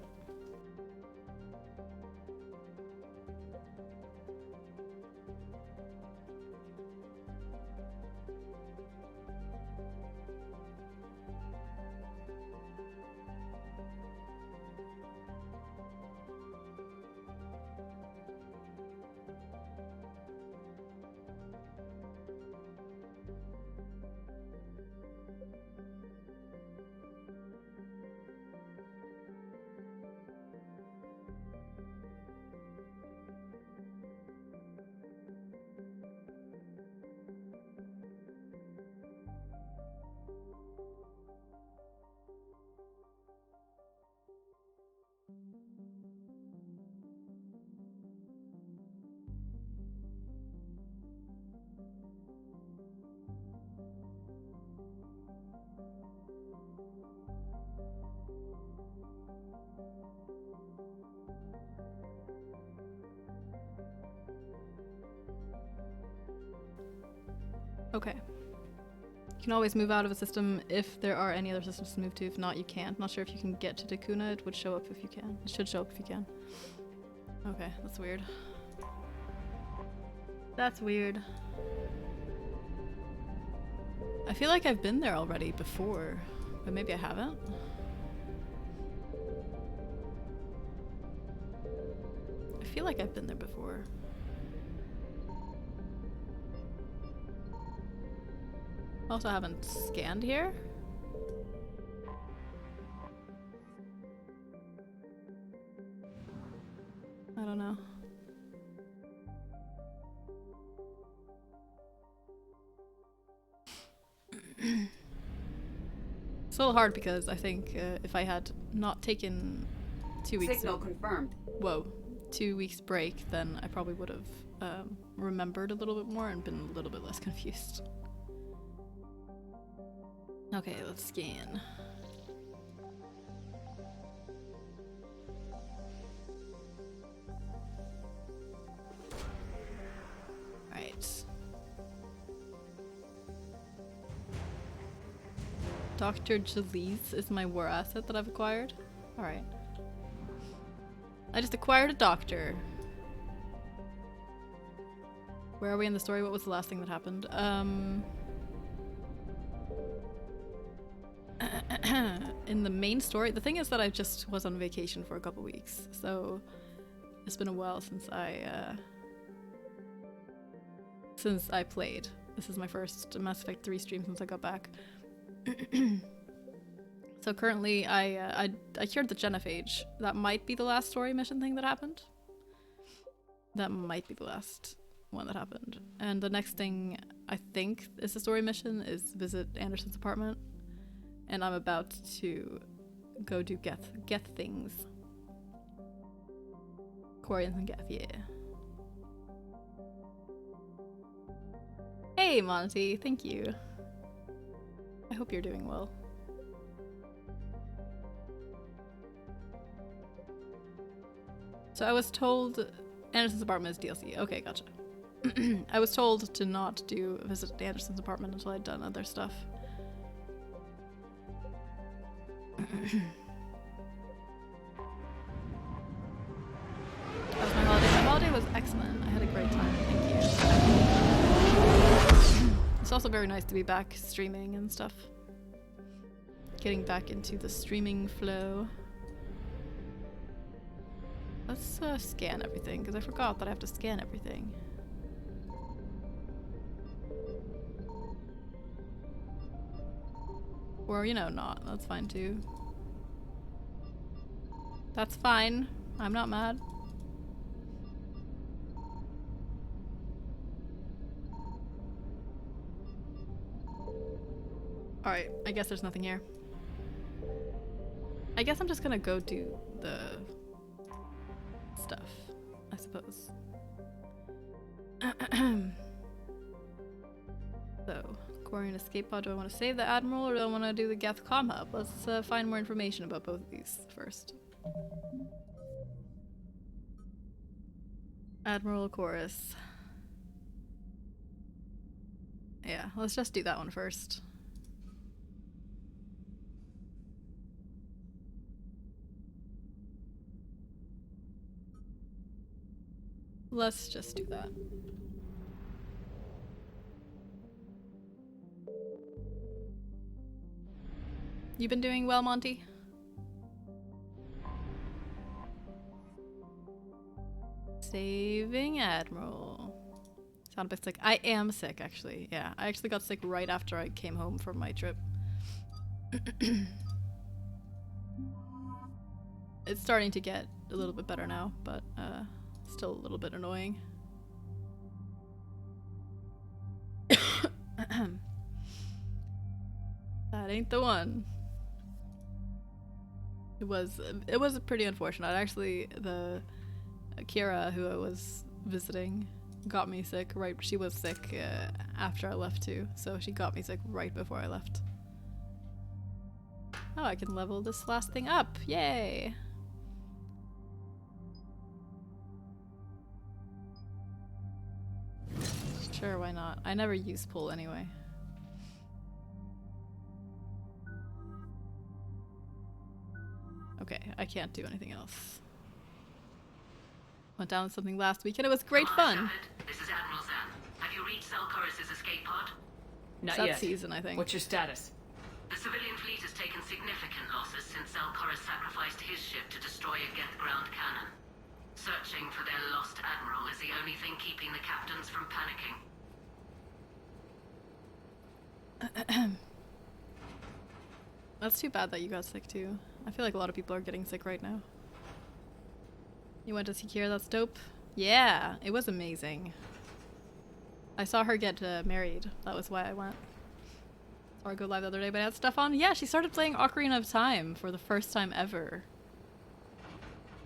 Okay. You can always move out of a system if there are any other systems to move to. If not, you can't. Not sure if you can get to Dakuna. It would show up if you can. It should show up if you can. Okay, that's weird. That's weird. I feel like I've been there already before, but maybe I haven't. I feel like I've been there before. Also haven't scanned here. I don't know. It's a little hard because I think if I had not taken 2 weeks. Signal confirmed. Whoa, 2 weeks break, then I probably would have remembered a little bit more and been a little bit less confused. Okay, let's scan. Right. Dr. Jalise is my war asset that I've acquired. Alright. I just acquired a doctor. Where are we in the story? What was the last thing that happened? In the main story, the thing is that I just was on vacation for a couple weeks, so it's been a while since I played. This is my first Mass Effect 3 stream since I got back. So currently, I cured the Genophage. That might be the last story mission thing that happened. That might be the last one that happened. And the next thing I think is the story mission is visit Anderson's apartment. And I'm about to go do Geth things. Quarians and Geth, yeah. Hey, Monty, thank you. I hope you're doing well. So I was told Anderson's apartment is DLC. Okay, gotcha. I was told to not visit Anderson's apartment until I'd done other stuff. That was my holiday. My holiday was excellent. I had a great time. Thank you. It's also very nice to be back streaming and stuff. Getting back into the streaming flow. Let's scan everything, because I forgot that I have to scan everything. Or, you know, not. That's fine too. That's fine. I'm not mad. Alright, I guess there's nothing here. I guess I'm just gonna go do the stuff, I suppose. So, Quarian escape pod. Do I want to save the Admiral or do I want to do the Geth Comm Hub? Let's find more information about both of these first. Admiral Chorus. Yeah, let's just do that one first. Let's just do that. You been doing well, Monty? Saving Admiral. Sound a bit sick. I am sick, actually. Yeah, I actually got sick right after I came home from my trip. It's starting to get a little bit better now, but still a little bit annoying. That ain't the one. It was pretty unfortunate. Actually, the Kira, who I was visiting, got me sick right. She was sick after I left too, so she got me sick right before I left. Oh, I can level this last thing up! Yay! Sure, why not? I never use pull anyway. Okay, I can't do anything else. Went down with something last week and it was great fun. This is Admiral Zan. Have you reached Zelkorus' escape pod? Not yet. Season, I think. What's your status? The civilian fleet has taken significant losses since Zelkorus sacrificed his ship to destroy a Geth ground cannon. Searching for their lost admiral is the only thing keeping the captains from panicking. That's too bad that you got sick too. I feel like a lot of people are getting sick right now. You went to see Kira, that's dope. Yeah, it was amazing. I saw her get married. That was why I went. Saw her go live the other day, but I had stuff on. Yeah, she started playing Ocarina of Time for the first time ever.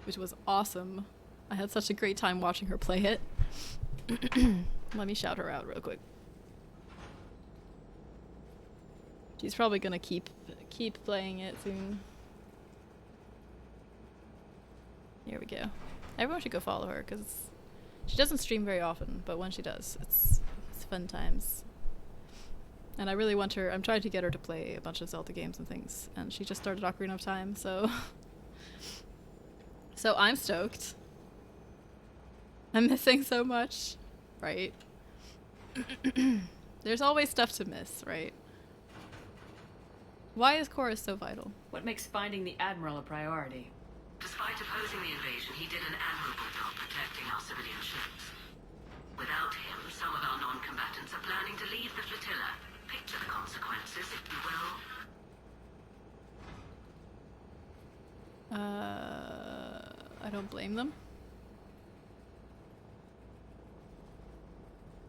Which was awesome. I had such a great time watching her play it. Let me shout her out real quick. She's probably gonna keep playing it soon. Here we go. Everyone should go follow her because she doesn't stream very often, but when she does, it's fun times. And I really want her. I'm trying to get her to play a bunch of Zelda games and things, and she just started Ocarina of Time, so so I'm stoked. I'm missing so much, right? There's always stuff to miss, right? Why is Chorus so vital? What makes finding the Admiral a priority? Despite opposing the invasion, he did an admirable job protecting our civilian ships. Without him, some of our non-combatants are planning to leave the flotilla. Picture the consequences, if you will. I don't blame them.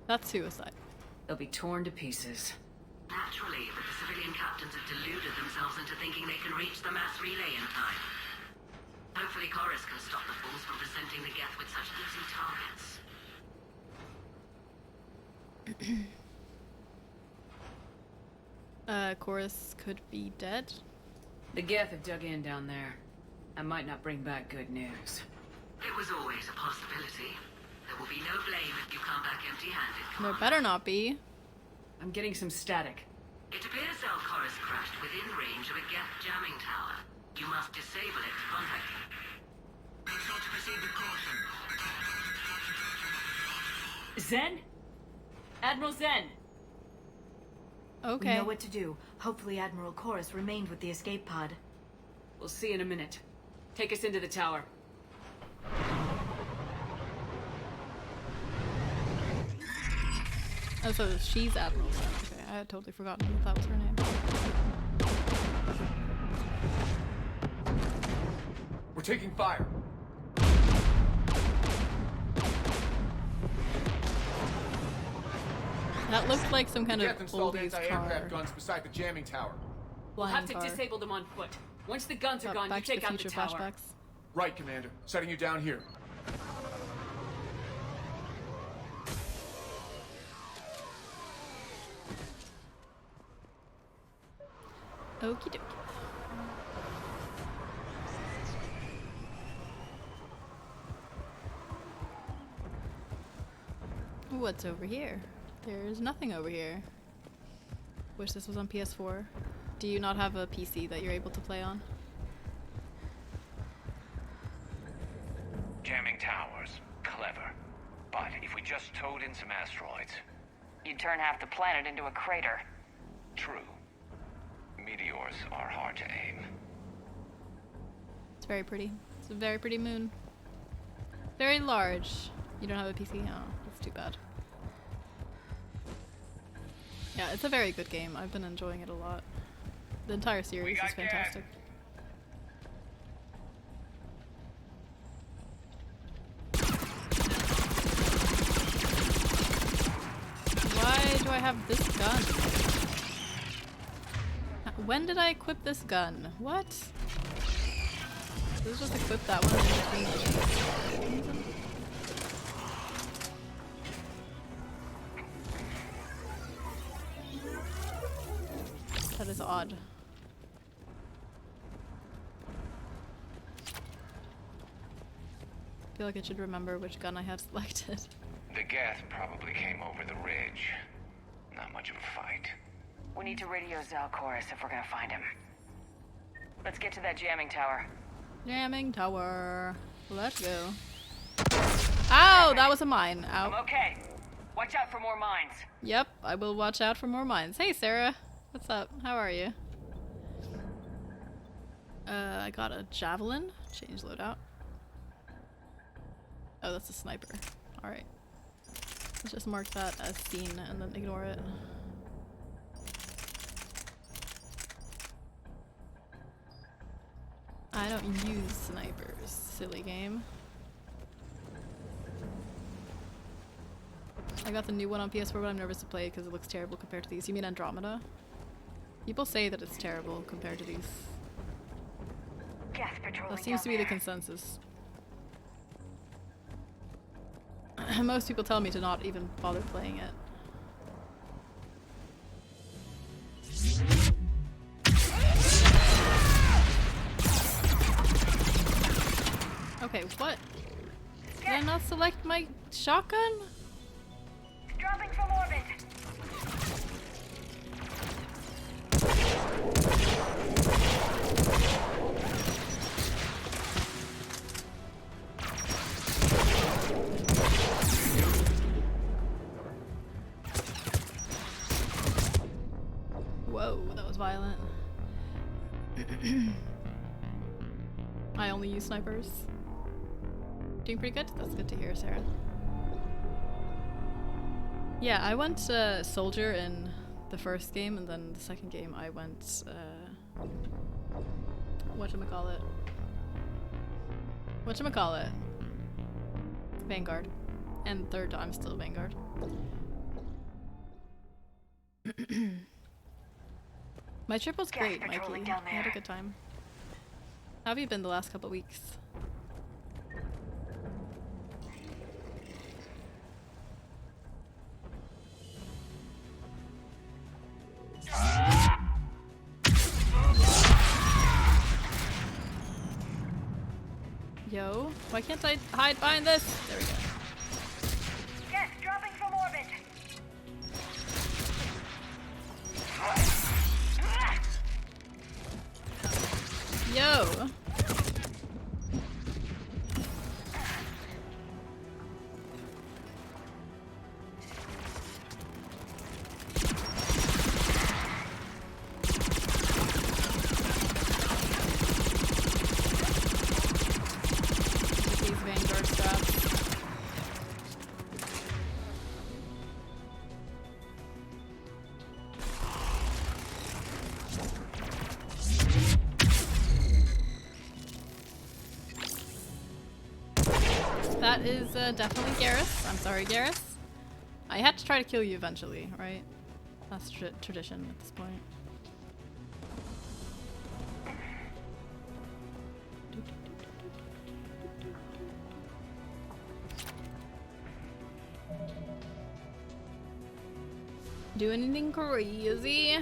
That's suicide. They'll be torn to pieces. Naturally, but the civilian captains have deluded themselves into thinking they can reach the mass relay in time. Hopefully Chorus can stop the fools from presenting the Geth with such easy targets. Chorus could be dead? The Geth have dug in down there. I might not bring back good news. It was always a possibility. There will be no blame if you come back empty-handed. There better not be. I'm getting some static. It appears Zelkorus crashed within range of a Geth jamming tower. You must disable it to contact him. Make sure to proceed with caution. Zen? Admiral Zen! Okay. We know what to do. Hopefully Admiral Chorus remained with the escape pod. We'll see in a minute. Take us into the tower. Oh, so she's Admiral Zen. Okay, I had totally forgotten that was her name. We're taking fire. That looked like some kind of installed oldies anti-aircraft car. guns beside the jamming tower. We'll have to disable them on foot. Once the guns are gone, you take out the tower. Flashbacks. Right, Commander. Setting you down here. Okie dokie. What's over here? There's nothing over here. Wish this was on PS4. Do you not have a PC that you're able to play on? Jamming towers. Clever. But if we just towed in some asteroids... You'd turn half the planet into a crater. True. Meteors are hard to aim. It's very pretty. It's a very pretty moon. Very large. You don't have a PC? Oh, that's too bad. Yeah, it's a very good game. I've been enjoying it a lot. The entire series is fantastic. Why do I have this gun? When did I equip this gun? What? Let's just equip that one in between. That is odd. I feel like I should remember which gun I have selected. The Geth probably came over the ridge. Not much of a fight. We need to radio Zalcoris if we're gonna find him. Let's get to that jamming tower. Jamming tower. Let's go. Ow! That was a mine. Ow. I'm okay. Watch out for more mines. Yep, I will watch out for more mines. Hey, Sarah. What's up? How are you? I got a javelin. Change loadout. Oh, that's a sniper. Alright. Let's just mark that as seen and then ignore it. I don't use snipers, silly game. I got the new one on PS4, but I'm nervous to play it because it looks terrible compared to these. You mean Andromeda? People say that it's terrible compared to these. That seems to be the consensus. Most people tell me to not even bother playing it. Okay, what? Did I not select my shotgun? Dropping from orbit. Whoa, that was violent. I only use snipers. Doing pretty good? That's good to hear, Sarah. Yeah, I went soldier in the first game, and then the second game I went whatchamacallit? Vanguard. And third time still Vanguard. My trip was great, Mikey. I had a good time. How have you been the last couple weeks? Yo, why can't I hide behind this? There we go. Yes, dropping from orbit. Yo! These Vanguard straps. That is definitely Garrus. I'm sorry, Garrus. I had to try to kill you eventually, right? That's tradition at this point. Do anything crazy?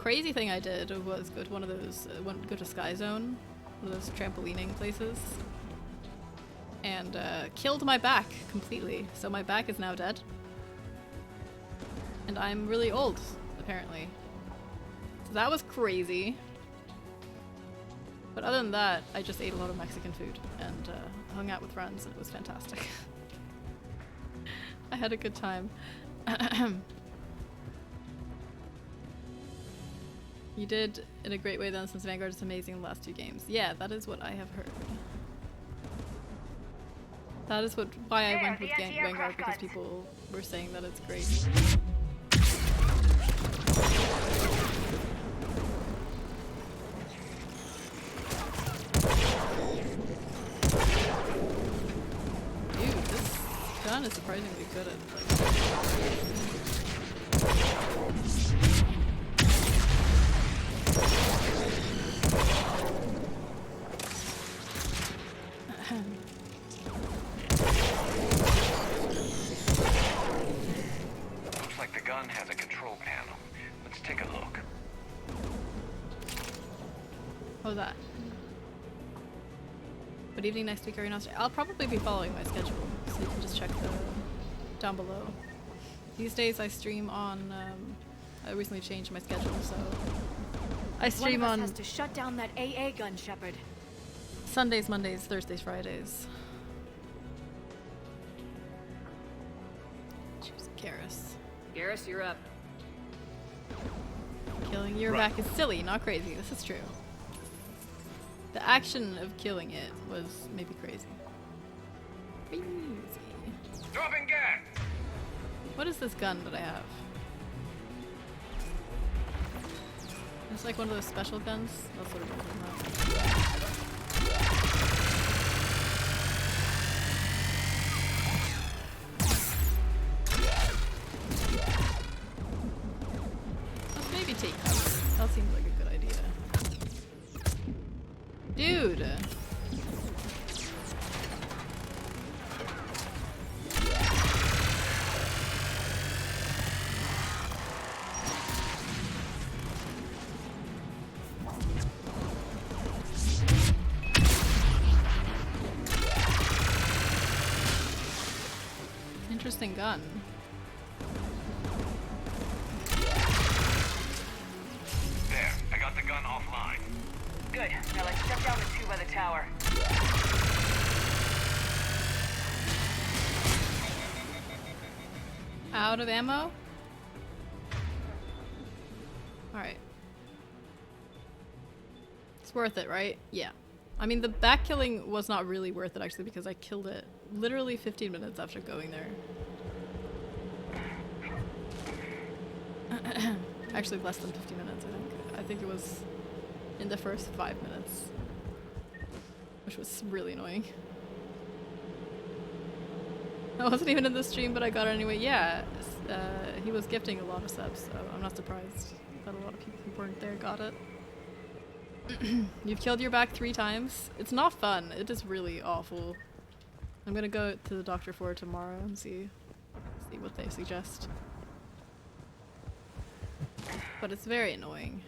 crazy thing I did was go to one of those, go to Sky Zone, one of those trampolining places, and killed my back completely. So my back is now dead. And I'm really old, apparently. So that was crazy. But other than that, I just ate a lot of Mexican food and hung out with friends, and it was fantastic. I had a good time. You did in a great way then, since Vanguard is amazing in the last 2 games. Yeah, that is what I have heard. That is why I went with Vanguard, because people were saying that it's great. Dude, this gun is surprisingly good at Looks like the gun has a control panel. Let's take a look. What was that? Good evening next week, are you not? I'll probably be following my schedule, so you can just check down below. These days I stream on, I recently changed my schedule, so I stream One of us on has to shut down that AA gun, Shepard. Sundays, Mondays, Thursdays, Fridays. Choose Garrus. Garrus, you're up. Killing your back is silly, not crazy. This is true. The action of killing it was maybe crazy. Crazy. Dropping gas! What is this gun that I have? It's like one of those special guns. That's what it is. Let's maybe take cover. That seems like a good idea. Dude! Interesting gun. There, I got the gun offline. Good. Now let's shut down the 2 by the tower. Out of ammo? Alright. It's worth it, right? Yeah. I mean, the back killing was not really worth it, actually, because I killed it literally 15 minutes after going there. Actually, less than 50 minutes, I think. I think it was in the first 5 minutes. Which was really annoying. I wasn't even in the stream, but I got it anyway. Yeah, he was gifting a lot of subs, so I'm not surprised that a lot of people who weren't there got it. You've killed your back 3 times. It's not fun. It is really awful. I'm gonna go to the doctor for it tomorrow and see what they suggest. But it's very annoying.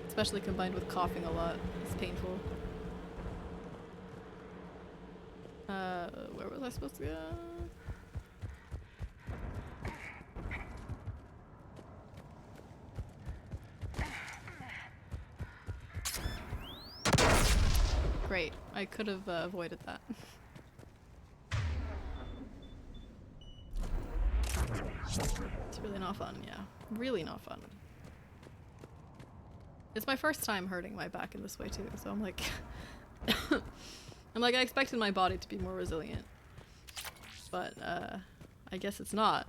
Especially combined with coughing a lot. It's painful. Where was I supposed to go? Great. I could have avoided that. It's really not fun, yeah. Really not fun. It's my first time hurting my back in this way too, so I'm like... I expected my body to be more resilient. But, I guess it's not.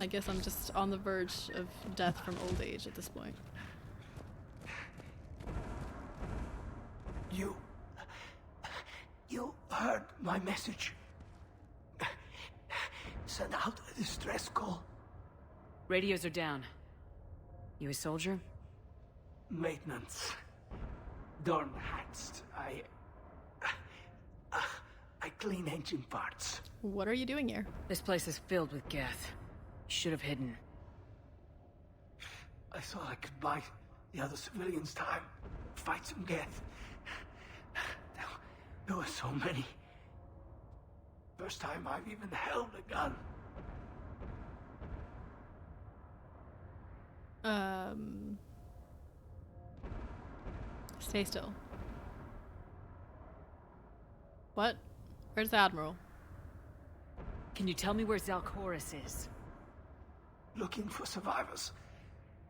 I guess I'm just on the verge of death from old age at this point. You heard my message. Send out a distress call. Radios are down. You a soldier? Maintenance. Dorn hatched. I clean engine parts. What are you doing here? This place is filled with Geth. You should have hidden. I thought I could buy the other civilians time, fight some Geth. There were so many. First time I've even held a gun. Stay still. What? Where's the Admiral? Can you tell me where Zalcoris is? Looking for survivors.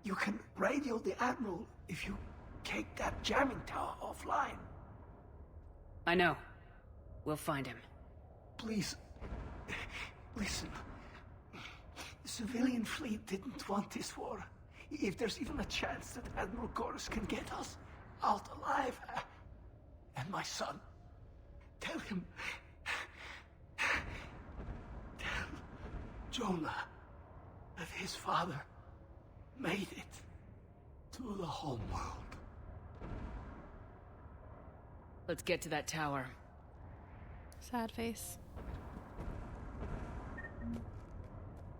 You can radio the Admiral if you take that jamming tower offline. I know. We'll find him. Please, listen. The civilian fleet didn't want this war. If there's even a chance that Admiral Chorus can get us out alive, and my son, tell him, tell Jonah that his father made it to the home world. Let's get to that tower. Sad face.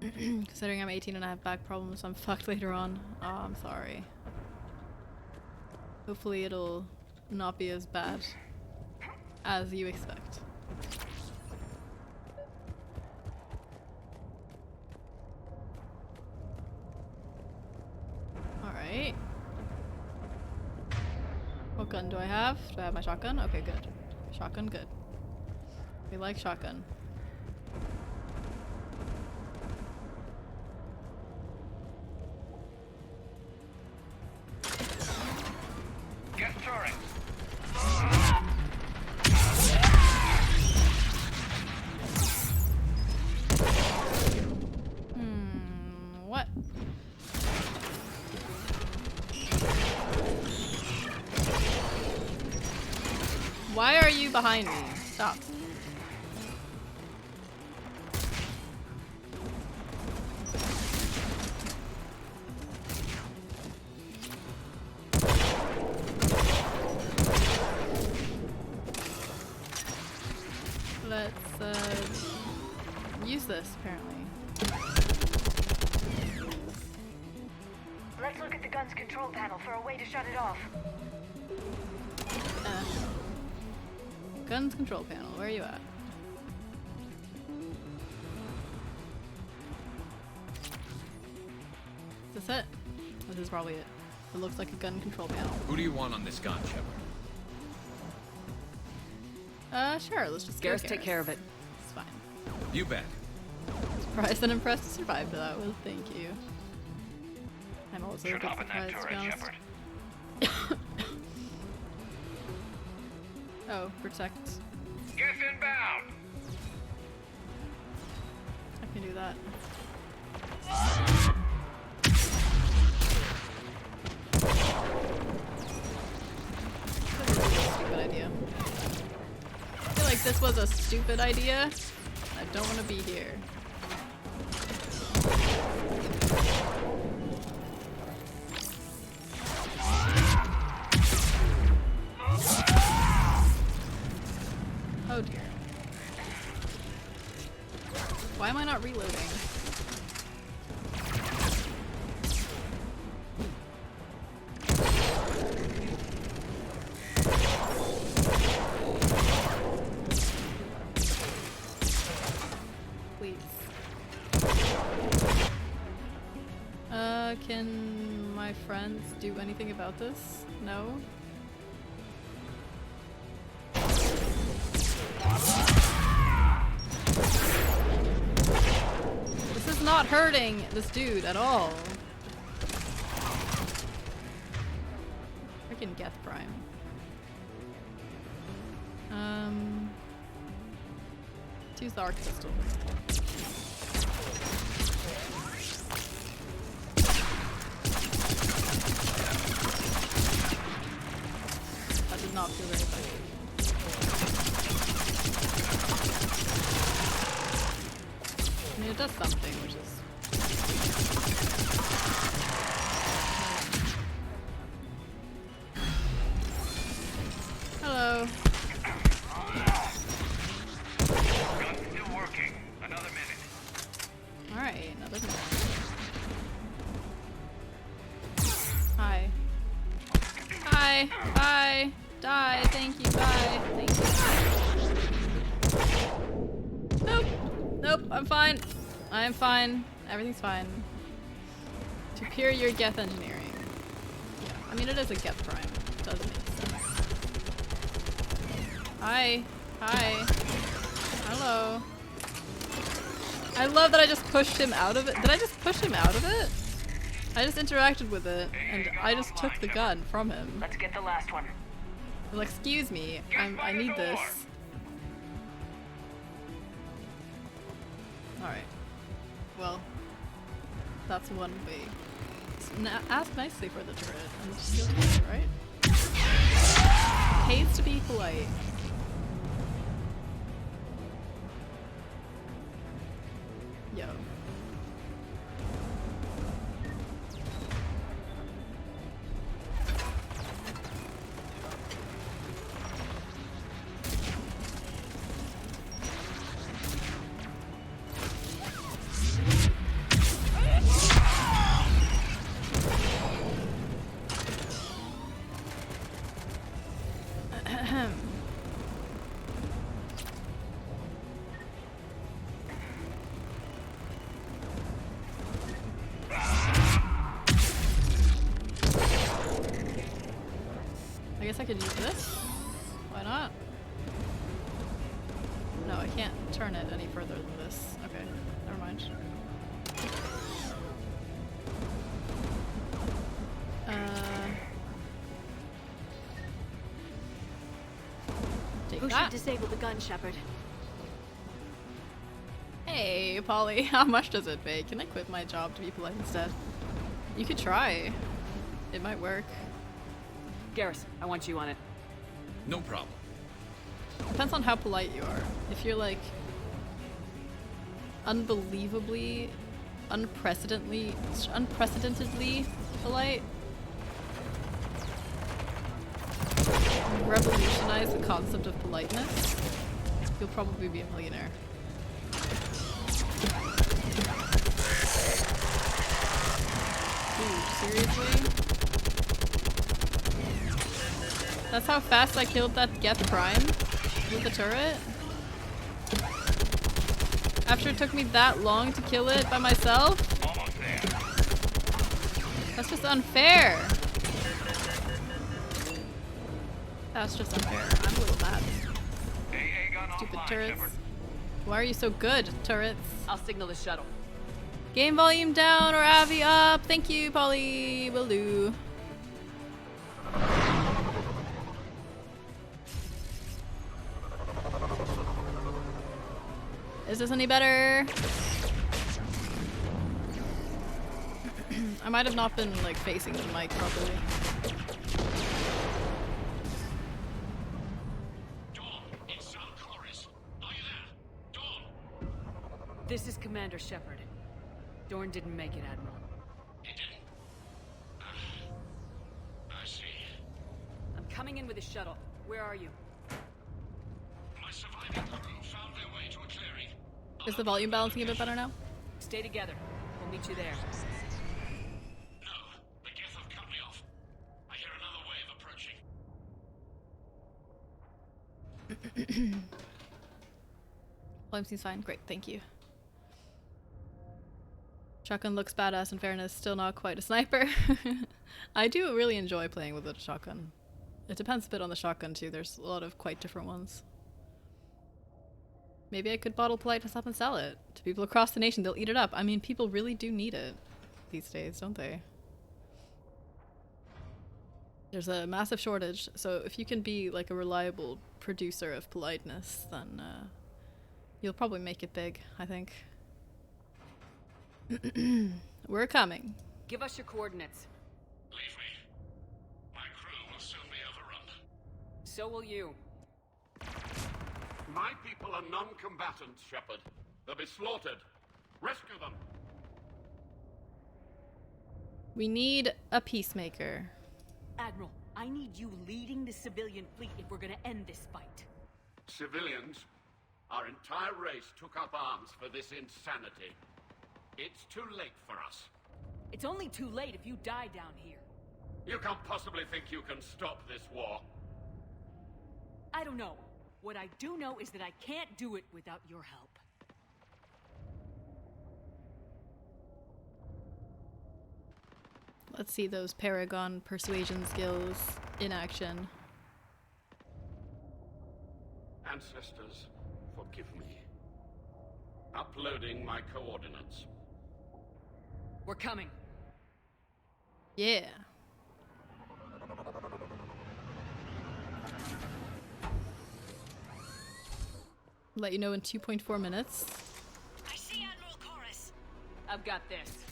Considering I'm 18 and I have back problems, I'm fucked later on. Oh, I'm sorry. Hopefully it'll not be as bad as you expect. Alright. What gun do I have? Do I have my shotgun? Okay, good. Shotgun, good. We like shotgun. Get turret. What? Why are you behind me? Stop. Let's use this apparently. Let's look at the gun's control panel for a way to shut it off. Guns control panel, where are you at? Is this it? This is probably it. It looks like a gun control panel. Who do you want on this gun, Shepard? Sure, let's just go Garrus, take care of it. It's fine. You bet. Surprised and impressed to survive that was, thank you. I'm also a Should bit hop in that surprised, to be turret, honest. Shepard. Oh, protect. Get inbound! I can do that. Stupid idea. I feel like this was a stupid idea. I don't want to be here. Oh dear. Why am I not reloading? Please. Can my friends do anything about this? No? This is not hurting this dude at all. Freaking Geth Prime. Let's use the arc pistol. That did not feel very effective. I mean, it does something, which is... Hello. Gun's still working. Another minute. Alright, another minute. Bye. Bye. Die. Thank you. Bye. Thank you. Nope. Nope. I'm fine. I'm fine. Everything's fine. Superior Geth engineering. Yeah. I mean, it is a Geth prime. It does make sense. Hi. Hi. Hello. I love that I just pushed him out of it. Did I just push him out of it? I just interacted with it, and I just took the gun from him. Let's get the last one. Well, excuse me, I need this. Alright. Well, that's one way. Ask nicely for the turret, and just steal it, right? Pays to be polite. Yo. I guess I could use this. Why not? No, I can't turn it any further than this. Okay, never mind. Take Who that. should disable the gun, Shepard? Hey, Polly, how much does it pay? Can I quit my job to be polite instead? You could try. It might work. Garrus, I want you on it. No problem. Depends on how polite you are. If you're like unbelievably, unprecedentedly polite, revolutionize the concept of politeness, you'll probably be a millionaire. Dude, seriously? That's how fast I killed that Geth Prime with the turret? After it took me that long to kill it by myself? That's just unfair. That's just unfair. I'm a little mad. Stupid turrets. Why are you so good, turrets? I'll signal the shuttle. Game volume down or Avi up. Thank you, Polly. Will do. Is this any better? I might have not been like facing the mic properly. This is Commander Shepard. Dorn didn't make it, Admiral. He didn't? I see. I'm coming in with a shuttle. Where are you? My surviving crew found their way to a clearing. Is the volume balancing a bit better now? Stay together. We'll meet you there. No, the Geth have cut me off. I hear another wave approaching. Volume seems fine. Great, thank you. Shotgun looks badass, in fairness, still not quite a sniper. I do really enjoy playing with a shotgun. It depends a bit on the shotgun too, there's a lot of quite different ones. Maybe I could bottle politeness up and sell it. To people across the nation, they'll eat it up. I mean, people really do need it these days, don't they? There's a massive shortage, so if you can be like a reliable producer of politeness, then you'll probably make it big, I think. We're coming. Give us your coordinates. Leave me. My crew will soon be overrun. So will you. My people are non-combatants, Shepard. They'll be slaughtered. Rescue them. We need a peacemaker. Admiral, I need you leading the civilian fleet if we're gonna end this fight. Civilians, our entire race took up arms for this insanity. It's too late for us. It's only too late if you die down here. You can't possibly think you can stop this war. I don't know. What I do know is that I can't do it without your help. Let's see those Paragon persuasion skills in action. Ancestors, forgive me. Uploading my coordinates. We're coming. Yeah. Let you know in 2.4 minutes. I see Admiral Chorus. I've got this.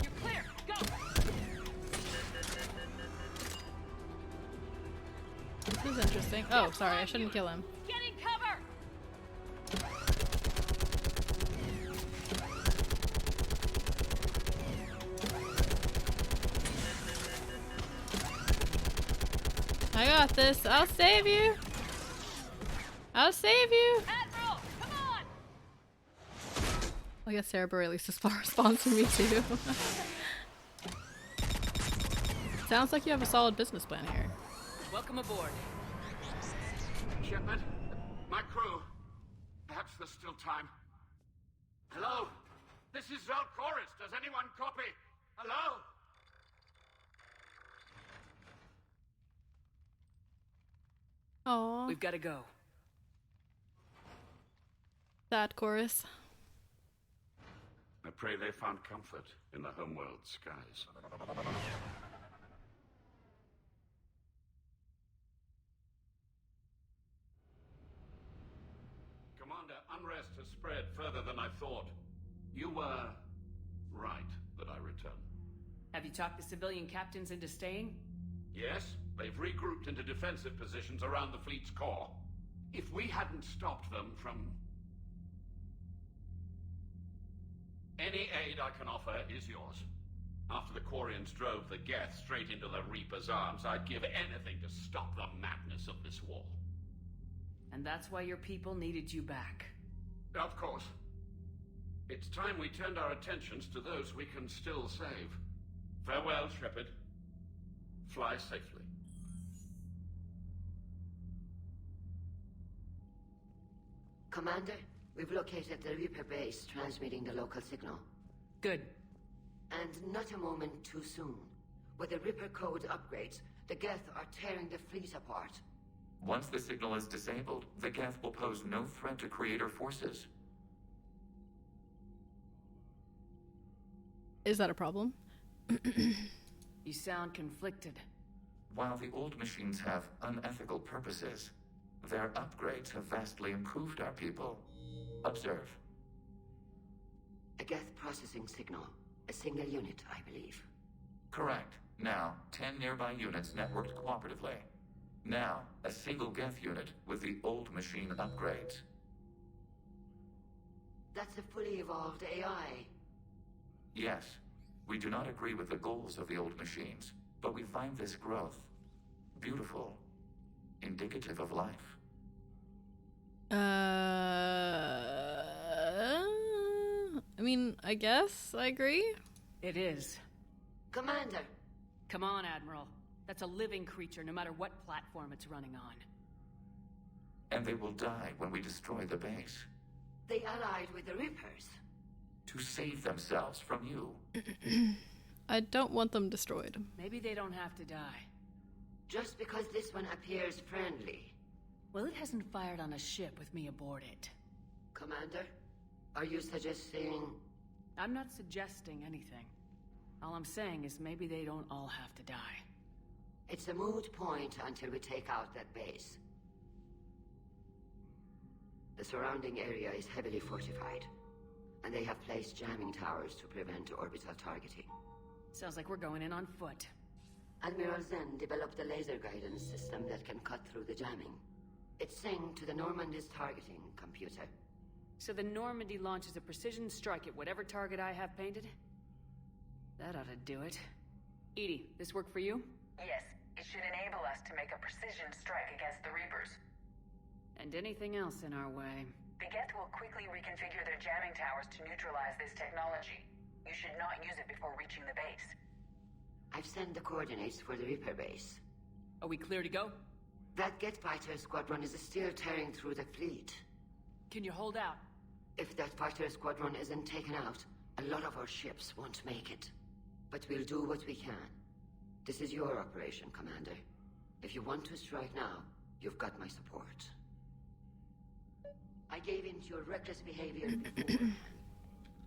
You're clear. Go. This is interesting. Oh, sorry, I shouldn't kill him. Getting cover. I got this. I'll save you. I'll save you. Admiral, come on. I guess Sarah Bareilles is sponsoring me too. Sounds like you have a solid business plan here. Welcome aboard. Shepard, my crew. Perhaps there's still time. Hello? This is Zal Chorus. Does anyone copy? Hello? Aww. We've got to go. Sad chorus. I pray they found comfort in the homeworld skies. Commander, unrest has spread further than I thought. You were right that I returned. Have you talked the civilian captains into staying? Yes, they've regrouped into defensive positions around the fleet's core. If we hadn't stopped them from... Any aid I can offer is yours. After the Quarians drove the Geth straight into the Reaper's arms, I'd give anything to stop the madness of this war. And that's why your people needed you back. Of course. It's time we turned our attentions to those we can still save. Farewell, Shepard. Fly safely. Commander, we've located the Reaper base transmitting the local signal. Good. And not a moment too soon. With the Reaper code upgrades, the Geth are tearing the fleet apart. Once the signal is disabled, the Geth will pose no threat to Creator forces. Is that a problem? You sound conflicted. While the old machines have unethical purposes, their upgrades have vastly improved our people. Observe. A Geth processing signal. A single unit, I believe. Correct. Now, 10 nearby units networked cooperatively. Now, a single Geth unit with the old machine upgrades. That's a fully evolved AI. Yes, we do not agree with the goals of the old machines, but we find this growth beautiful, indicative of life. I mean, I guess I agree. It is. Commander! Come on, Admiral. That's a living creature, no matter what platform it's running on. And they will die when we destroy the base. They allied with the Reapers. To save themselves from you. I don't want them destroyed. Maybe they don't have to die. Just because this one appears friendly. Well, it hasn't fired on a ship with me aboard it. Commander, are you suggesting... I'm not suggesting anything. All I'm saying is maybe they don't all have to die. It's a moot point until we take out that base. The surrounding area is heavily fortified, and they have placed jamming towers to prevent orbital targeting. Sounds like we're going in on foot. Admiral Zen developed a laser guidance system that can cut through the jamming. It's synced to the Normandy's targeting computer. So the Normandy launches a precision strike at whatever target I have painted? That ought to do it. Edie, this work for you? Yes, It should enable us to make a precision strike against the Reapers. And anything else in our way. The Geth will quickly reconfigure their jamming towers to neutralize this technology. You should not use it before reaching the base. I've sent the coordinates for the Reaper base. Are we clear to go? That Geth fighter squadron is still tearing through the fleet. Can you hold out? If that fighter squadron isn't taken out, a lot of our ships won't make it. But we'll do what we can. This is your operation, Commander. If you want to strike now, you've got my support. I gave in to your reckless behavior before.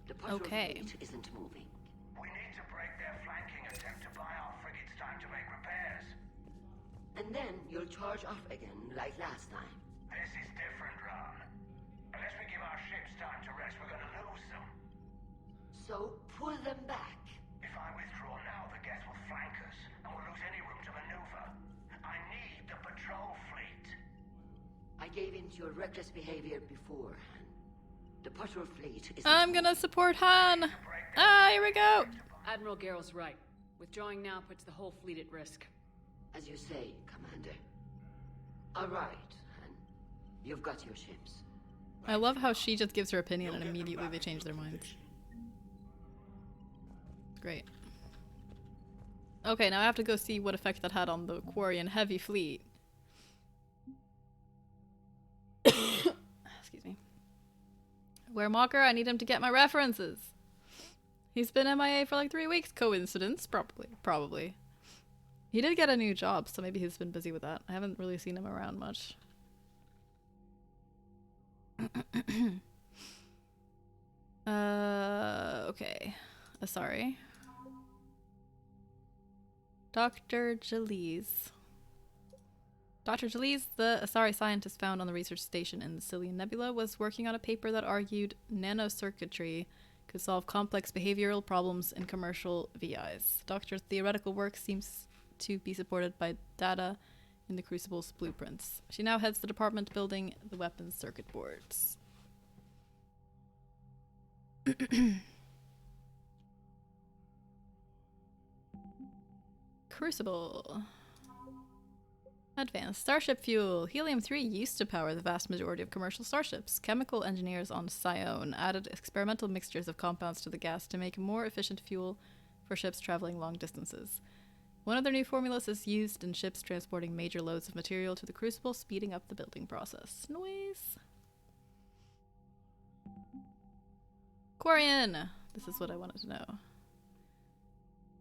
The patrol fleet isn't moving. We need to break their flanking attempt to buy our frigates time to make repairs. And then you'll charge off again, like last time. This is different, Ron. Unless we give our ships time to rest, we're gonna lose them. So, pull them back. If I withdraw now, the Geth will flank us, and we'll lose any room to maneuver. I need the patrol fleet. I gave in to your reckless behavior before. The patrol fleet is... I'm gonna support Han! Ah, here we go! Admiral Garrel's right. Withdrawing now puts the whole fleet at risk. As you say, Commander. All right, Han. You've got your ships. I love how she just gives her opinion and immediately they change their minds. Great. Okay, now I have to go see what effect that had on the Quarian heavy fleet. Excuse me. Weremocker, I need him to get my references. He's been MIA for like 3 weeks. Coincidence? Probably. He did get a new job, so maybe he's been busy with that. I haven't really seen him around much. Okay. Sorry. Dr. Jalise. Dr. Jalise, the Asari scientist found on the research station in the Cillian Nebula, was working on a paper that argued nanocircuitry could solve complex behavioral problems in commercial VIs. Doctor's theoretical work seems to be supported by data in the Crucible's blueprints. She now heads the department building the weapons circuit boards. Crucible. Advanced starship fuel. Helium-3 used to power the vast majority of commercial starships. Chemical engineers on Psion added experimental mixtures of compounds to the gas to make more efficient fuel for ships traveling long distances. One of their new formulas is used in ships transporting major loads of material to the Crucible, speeding up the building process. Noise. Quarian! This is what I wanted to know.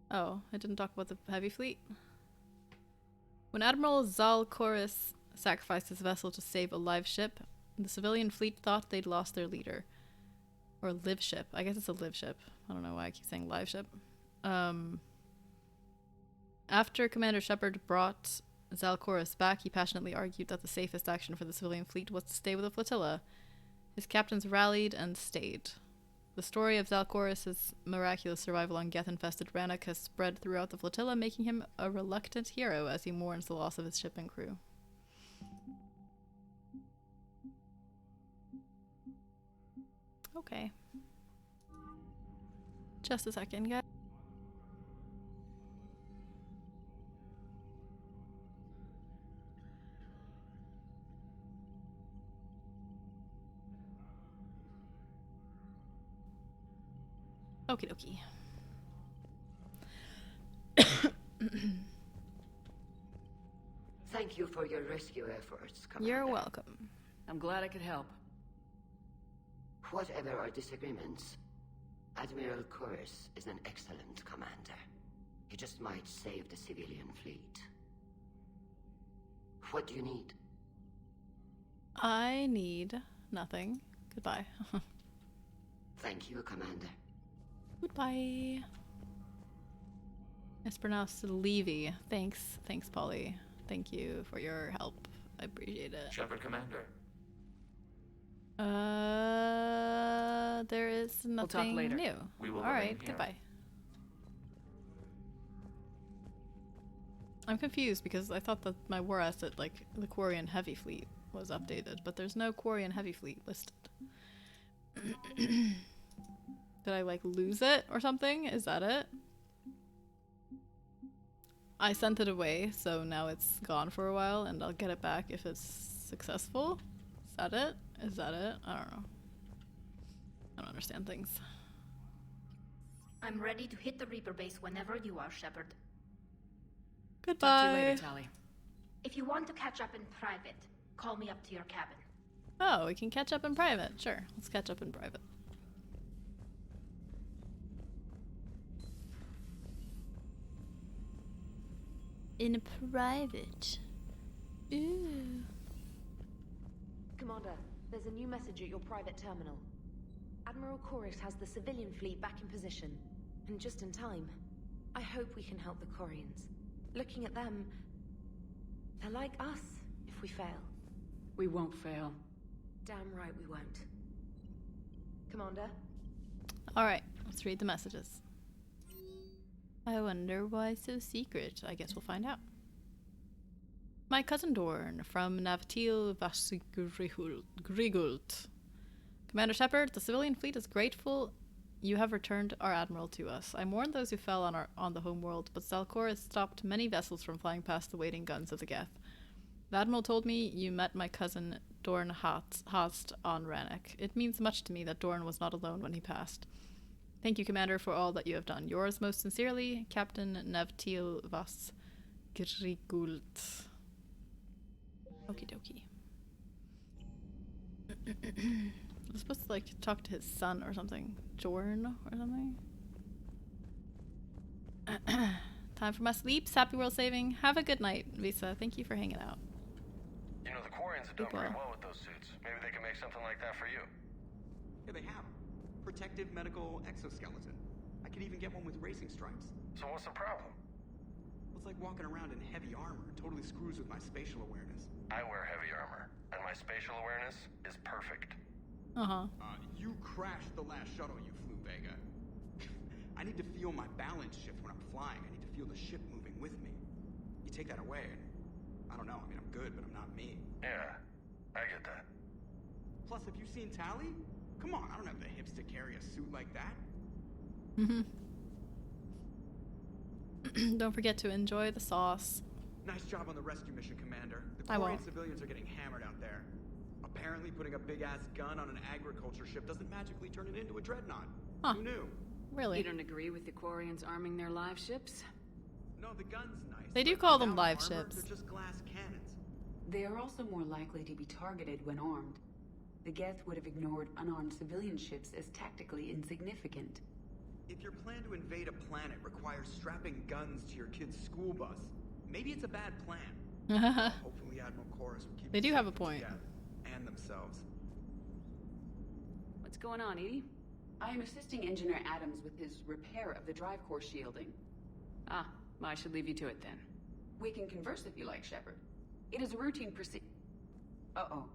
Oh, I didn't talk about the heavy fleet? When Admiral Zal Koris sacrificed his vessel to save a live ship, the civilian fleet thought they'd lost their leader. Or live ship. I guess it's a live ship. I don't know why I keep saying live ship. After Commander Shepard brought Zal Koris back, he passionately argued that the safest action for the civilian fleet was to stay with the flotilla. His captains rallied and stayed. The story of Zal Koris' miraculous survival on Geth-infested Rannoch has spread throughout the flotilla, making him a reluctant hero as he mourns the loss of his ship and crew. Okay. Just a second, guys. Okie dokie. Thank you for your rescue efforts, Commander. You're welcome. I'm glad I could help. Whatever our disagreements, Admiral Koris is an excellent commander. He just might save the civilian fleet. What do you need? I need nothing. Goodbye. Thank you, Commander. Goodbye. It's pronounced Levy. Thanks, Polly. Thank you for your help. I appreciate it. Shepard Commander. There is nothing later. new. We will All right, remain here. goodbye. I'm confused because I thought that my war asset, like the Quarian heavy fleet, was updated, but there's no Quarian heavy fleet listed. Did I like lose it or something? Is that it? I sent it away, so now it's gone for a while, and I'll get it back if it's successful. Is that it? Is that it? I don't know. I don't understand things. I'm ready to hit the Reaper base whenever you are, Shepard. Goodbye. Talk to you later, Tali. If you want to catch up in private, call me up to your cabin. Oh, we can catch up in private. Sure, let's catch up in private. In private. Ooh. Commander, there's a new message at your private terminal. Admiral Chorus has the civilian fleet back in position, and just in time. I hope we can help the Quarians. Looking at them, they're like us if we fail. We won't fail. Damn right we won't. Commander? Alright, let's read the messages. I wonder why so secret. I guess we'll find out. My cousin Dorn from Navtil Vasgrigult. Commander Shepard, the civilian fleet is grateful you have returned our admiral to us. I mourn those who fell on the homeworld, but Zalcor has stopped many vessels from flying past the waiting guns of the Geth. The admiral told me you met my cousin Dorn Hast on Rannoch. It means much to me that Dorn was not alone when he passed. Thank you, Commander, for all that you have done. Yours most sincerely, Captain Navtil Vasgrigult. Okie dokie. I'm supposed to like talk to his son or something. Jorn or something. Time for my sleeps. Happy world saving. Have a good night, Visa. Thank you for hanging out. You know, the Quarians have done very well with those suits. Maybe they can make something like that for you. Yeah, they have. Protective medical exoskeleton. I could even get one with racing stripes. So what's the problem? Well, it's like walking around in heavy armor. It totally screws with my spatial awareness. I wear heavy armor, and my spatial awareness is perfect. You crashed the last shuttle you flew, Vega. I need to feel my balance shift when I'm flying. I need to feel the ship moving with me. You take that away, and I don't know. I mean, I'm good, but I'm not me. Yeah, I get that. Plus, have you seen Tali? Come on, I don't have the hips to carry a suit like that. Don't forget to enjoy the sauce. Nice job on the rescue mission, Commander. The I Quarian won't. civilians are getting hammered out there. Apparently, putting a big-ass gun on an agriculture ship doesn't magically turn it into a dreadnought. Huh. Who knew? Really? You don't agree with the Quarians arming their live ships? No, the gun's nice. They do call them live ships. They're just glass cannons. They are also more likely to be targeted when armed. The Geth would have ignored unarmed civilian ships as tactically insignificant. If your plan to invade a planet requires strapping guns to your kid's school bus, maybe it's a bad plan. Hopefully Admiral Chorus will keep They do have a point. together and themselves. What's going on, Edie? I am assisting Engineer Adams with his repair of the drive core shielding. Ah, well, I should leave you to it then. We can converse if you like, Shepard. It is a routine Uh-oh.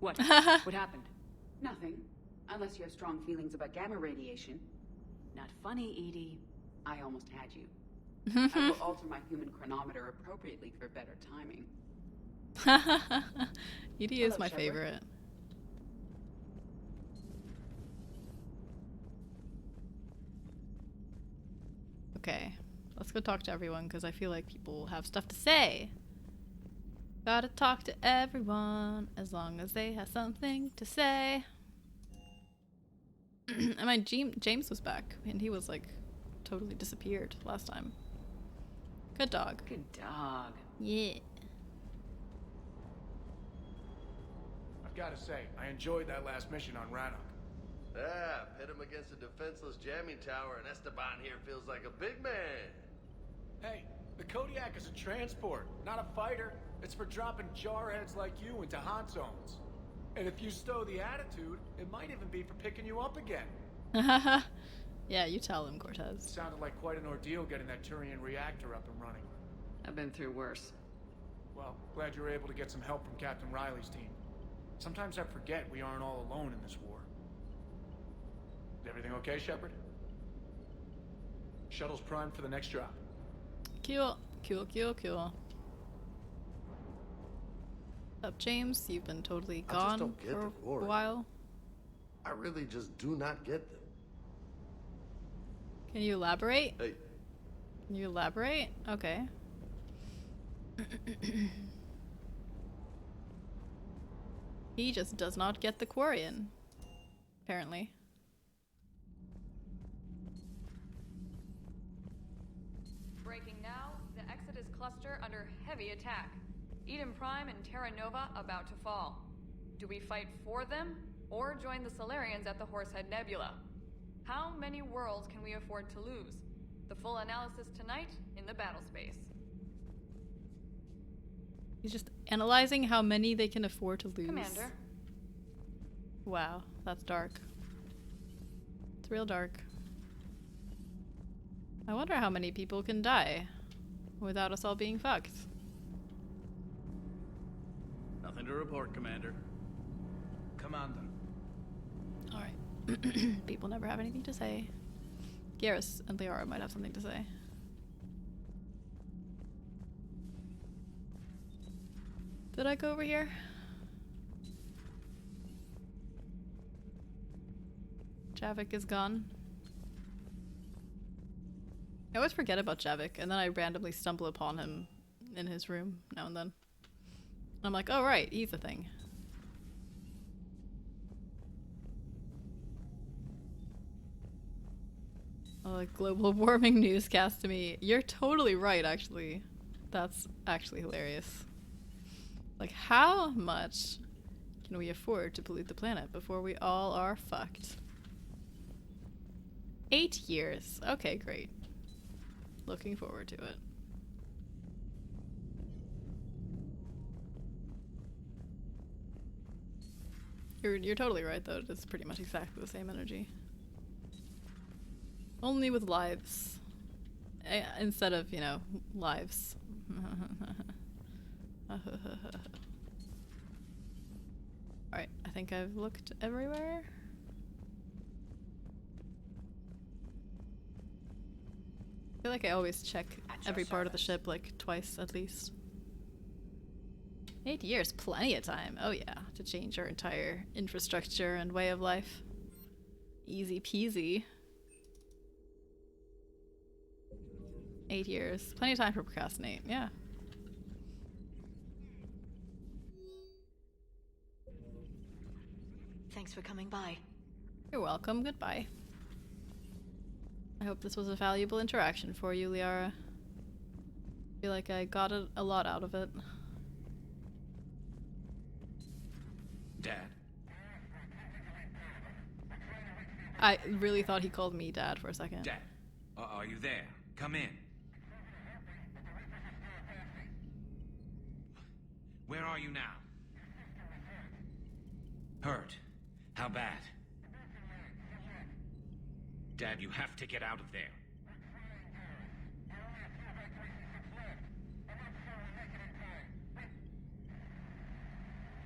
What? What happened? Nothing. Unless you have strong feelings about gamma radiation. Not funny, Edie. I almost had you. I will alter my human chronometer appropriately for better timing. Edie is Hello, my Shepard. favorite. Okay, let's go talk to everyone because I feel like people have stuff to say. Gotta talk to everyone as long as they have something to say. And my James was back and he was like totally disappeared last time. Good dog. Good dog. Yeah. I've got to say, I enjoyed that last mission on Rannoch. Yeah, pit him against a defenseless jamming tower, and Esteban here feels like a big man. Hey, the Kodiak is a transport, not a fighter. It's for dropping jarheads like you into hot zones. And if you stow the attitude, it might even be for picking you up again. Yeah, you tell him, Cortez. Sounded like quite an ordeal getting that Turian reactor up and running. I've been through worse. Well, glad you were able to get some help from Captain Riley's team. Sometimes I forget we aren't all alone in this war. Is everything okay, Shepard? Shuttle's primed for the next drop. Cool. Up, James? You've been totally I just gone don't get for the a Quarians. while. I really just do not get them. Can you elaborate? Hey. Can you elaborate? Okay. He just does not get the Quarian, apparently. Breaking now, the Exodus cluster under heavy attack. Eden Prime and Terra Nova about to fall. Do we fight for them, or join the Solarians at the Horsehead Nebula? How many worlds can we afford to lose? The full analysis tonight in the battle space. He's just analyzing how many they can afford to lose. Commander. Wow, that's dark. It's real dark. I wonder how many people can die without us all being fucked. Nothing to report, Commander. Commander. Alright. People never have anything to say. Garrus and Liara might have something to say. Did I go over here? Javik is gone. I always forget about Javik, and then I randomly stumble upon him in his room now and then. I'm like, oh right, he's a thing. Global warming newscast to me. You're totally right, actually. That's actually hilarious. Like, how much can we afford to pollute the planet before we all are fucked? 8 years. Okay, great. Looking forward to it. You're totally right, though. It's pretty much exactly the same energy. Only with lives. Instead of, you know, lives. Alright, I think I've looked everywhere. I feel like I always check every part of the ship like twice at least. 8 years, plenty of time. Oh yeah, to change our entire infrastructure and way of life. Easy peasy. 8 years, plenty of time to procrastinate, yeah. Thanks for coming by. You're welcome, goodbye. I hope this was a valuable interaction for you, Liara. I feel like I got a lot out of it. Dad? I really thought he called me Dad for a second. Dad, are you there? Come in. Where are you now? Hurt? How bad? Dad, you have to get out of there.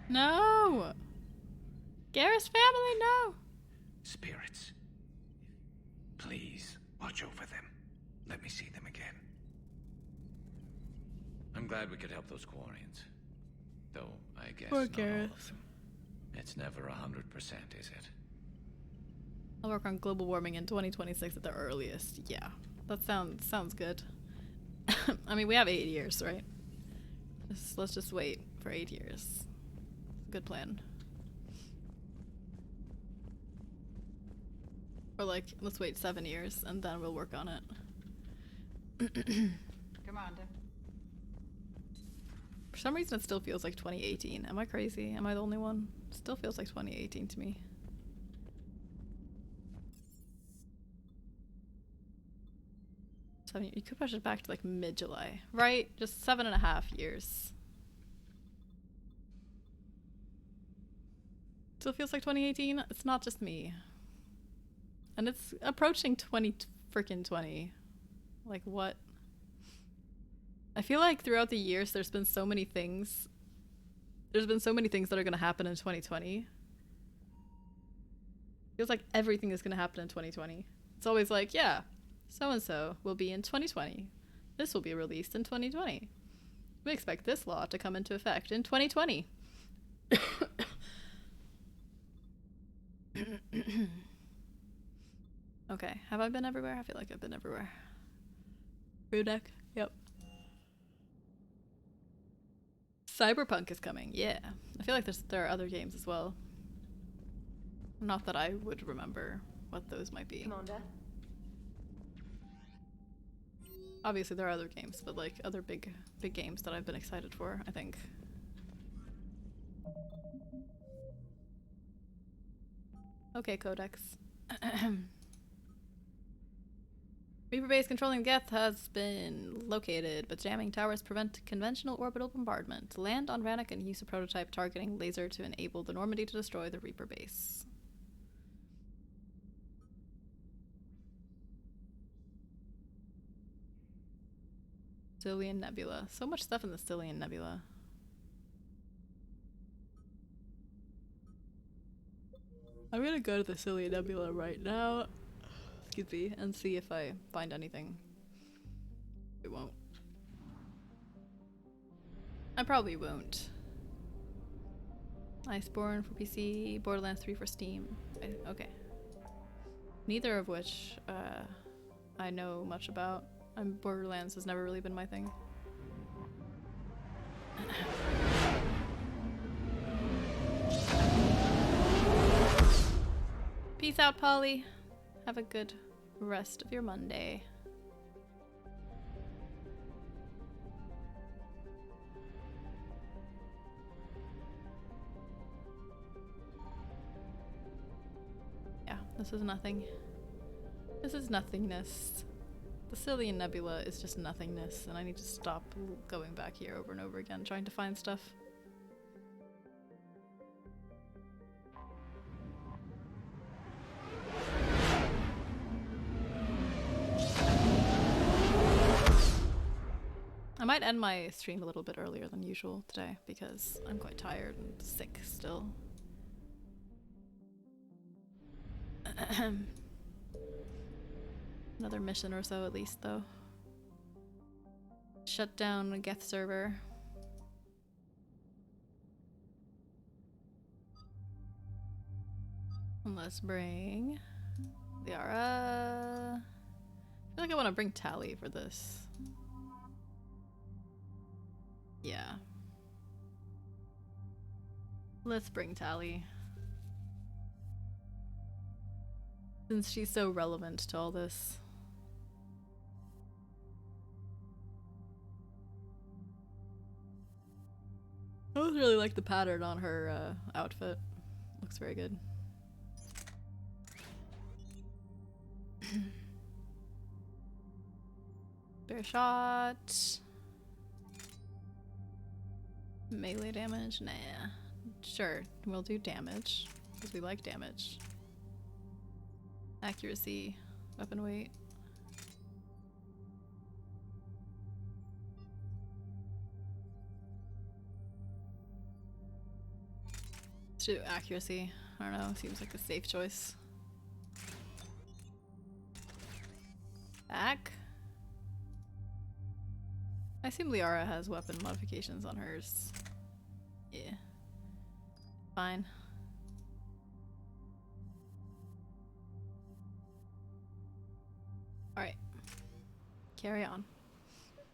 No! Garrus family, no! Spirits. Please, watch over them. Let me see them again. I'm glad we could help those Quarians. Though, I guess Poor not all Garrus. of them. It's never 100%, is it? I'll work on global warming in 2026 at the earliest. Yeah, that sounds good. I mean, we have 8 years, right? Let's just wait for 8 years. Good plan. Or like, let's wait 7 years and then we'll work on it. Commander. For some reason it still feels like 2018. Am I crazy? Am I the only one? It still feels like 2018 to me. You could push it back to like mid-July, right? Just 7.5 years. Still feels like 2018. It's not just me. And it's approaching 20. Like what? I feel like throughout the years there's been so many things. There's been so many things that are going to happen in 2020. Feels like everything is going to happen in 2020. It's always like, yeah, so-and-so will be in 2020. This will be released in 2020. We expect this law to come into effect in 2020. Okay, have I been everywhere? I feel like I've been everywhere. Rudek, yep. Cyberpunk is coming, yeah. I feel like there are other games as well. Not that I would remember what those might be. Commander? Obviously there are other games, but like other big games that I've been excited for, I think. Okay, Codex. Reaper base controlling Geth has been located, but jamming towers prevent conventional orbital bombardment. Land on Rannoch and use a prototype targeting laser to enable the Normandy to destroy the Reaper base. Scythian Nebula. So much stuff in the Scythian Nebula. I'm gonna go to the Scythian Nebula right now, excuse me, and see if I find anything. It won't. I probably won't. Iceborne for PC, Borderlands 3 for Steam. Okay. Neither of which I know much about. Borderlands has never really been my thing. Peace out, Polly. Have a good rest of your Monday. Yeah, this is nothing. This is nothingness. The Scythian Nebula is just nothingness, and I need to stop going back here over and over again trying to find stuff. I might end my stream a little bit earlier than usual today because I'm quite tired and sick still. Another mission or so at least, though. Shut down a Geth server. And let's bring Liara. I feel like I want to bring Tali for this. Yeah. Let's bring Tali. Since she's so relevant to all this. I always really like the pattern on her outfit. Looks very good. Bear shot. Melee damage? Nah. Sure, we'll do damage. Because we like damage. Accuracy. Weapon weight. Let's do accuracy. I don't know, seems like a safe choice. Back. I assume Liara has weapon modifications on hers. Yeah. Fine. Alright. Carry on.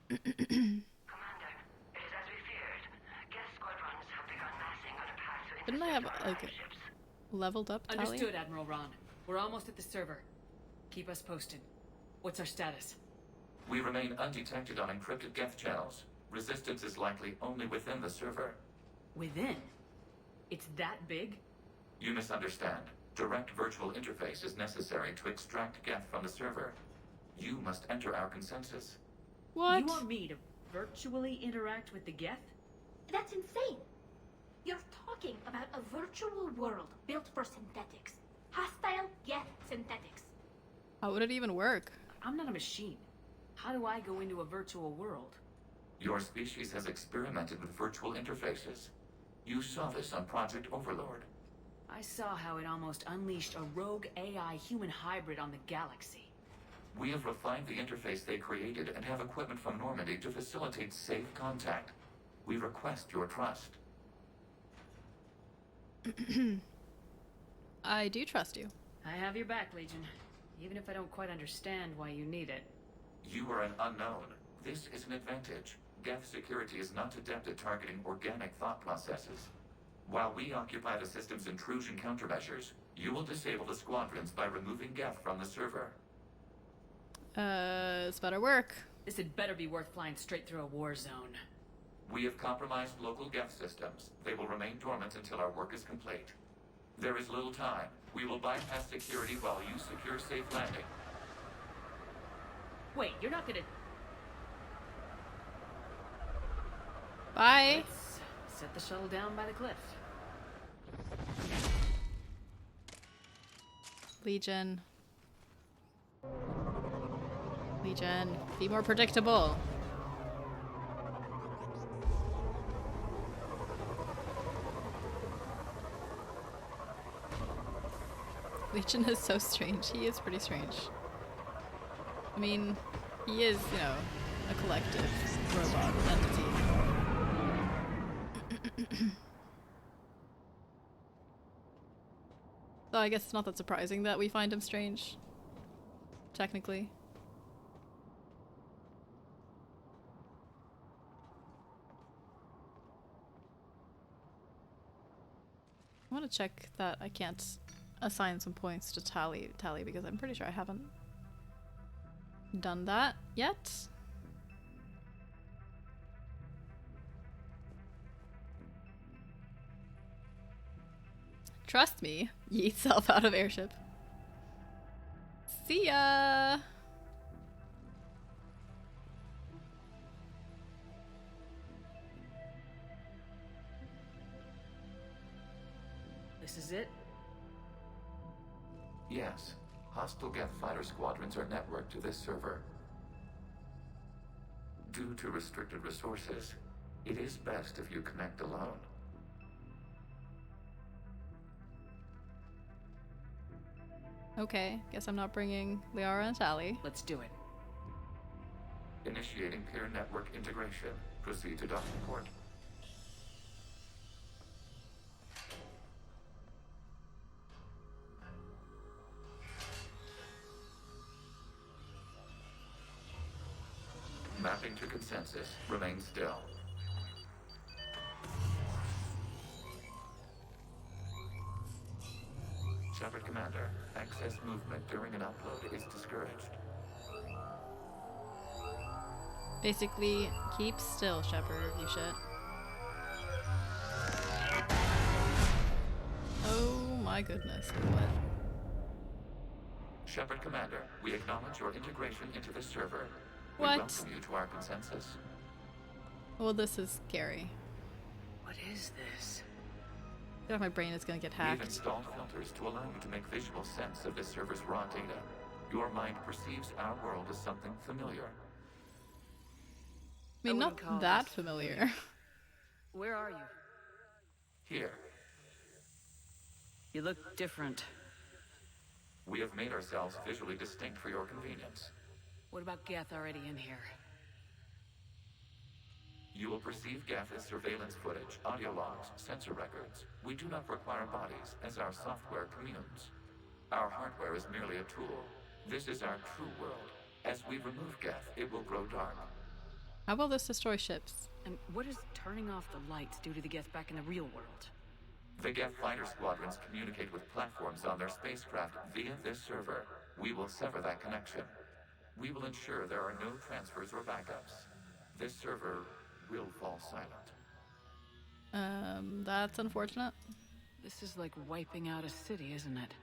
Commander, it is as we feared. Geth squadrons have begun massing on a path to Didn't I have, like, leveled up Tali? Understood, Admiral Ron. We're almost at the server. Keep us posted. What's our status? We remain undetected on encrypted Geth channels. Resistance is likely only within the server. Within? It's that big? You misunderstand. Direct virtual interface is necessary to extract Geth from the server. You must enter our consensus. What? You want me to virtually interact with the Geth? That's insane. You're talking about a virtual world built for synthetics. Hostile Geth synthetics. How would it even work? I'm not a machine. How do I go into a virtual world? Your species has experimented with virtual interfaces. You saw this on Project Overlord. I saw how it almost unleashed a rogue AI human hybrid on the galaxy. We have refined the interface they created and have equipment from Normandy to facilitate safe contact. We request your trust. I do trust you. I have your back, Legion. Even if I don't quite understand why you need it. You are an unknown. This is an advantage. Geth security is not adept at targeting organic thought processes. While we occupy the system's intrusion countermeasures, you will disable the squadrons by removing Geth from the server. This better work. This had better be worth flying straight through a war zone. We have compromised local Geth systems. They will remain dormant until our work is complete. There is little time. We will bypass security while you secure safe landing. Wait, you're not gonna... Bye. Let's set the shuttle down by the cliff. Legion. Legion, be more predictable. Legion is so strange. He is pretty strange. I mean, he is, you know, a collective robot entity. So I guess it's not that surprising that we find him strange. Technically. I want to check that I can't assign some points to Tali because I'm pretty sure I haven't done that yet. Trust me, yeet self out of airship. See ya! This is it? Yes. Hostile Geth fighter squadrons are networked to this server. Due to restricted resources, it is best if you connect alone. Okay, guess I'm not bringing Liara and Tali. Let's do it. Initiating peer network integration. Proceed to docking port. Mapping to consensus. Remain still. Shepard Commander, excess movement during an upload is discouraged. Basically, keep still, Shepard, you shit. Oh my goodness, what? Shepard Commander, we acknowledge your integration into the server. What? We welcome you to our consensus. Well, this is scary. What is this? I feel like my brain is gonna get We've hacked. installed filters to allow you to make visual sense of this server's raw data. Your mind perceives our world as something familiar. I mean, not that familiar. Where are you? Here, You look different. we have made ourselves visually distinct for your convenience. What about Geth already in here? You will perceive Geth as surveillance footage, audio logs, sensor records. We do not require bodies, as our software communes. Our hardware is merely a tool. This is our true world. As we remove Geth, it will grow dark. How will this destroy ships? And what does turning off the lights do to the Geth back in the real world? The Geth fighter squadrons communicate with platforms on their spacecraft via this server. We will sever that connection. We will ensure there are no transfers or backups. This server will fall silent. That's unfortunate. This is like wiping out a city, isn't it?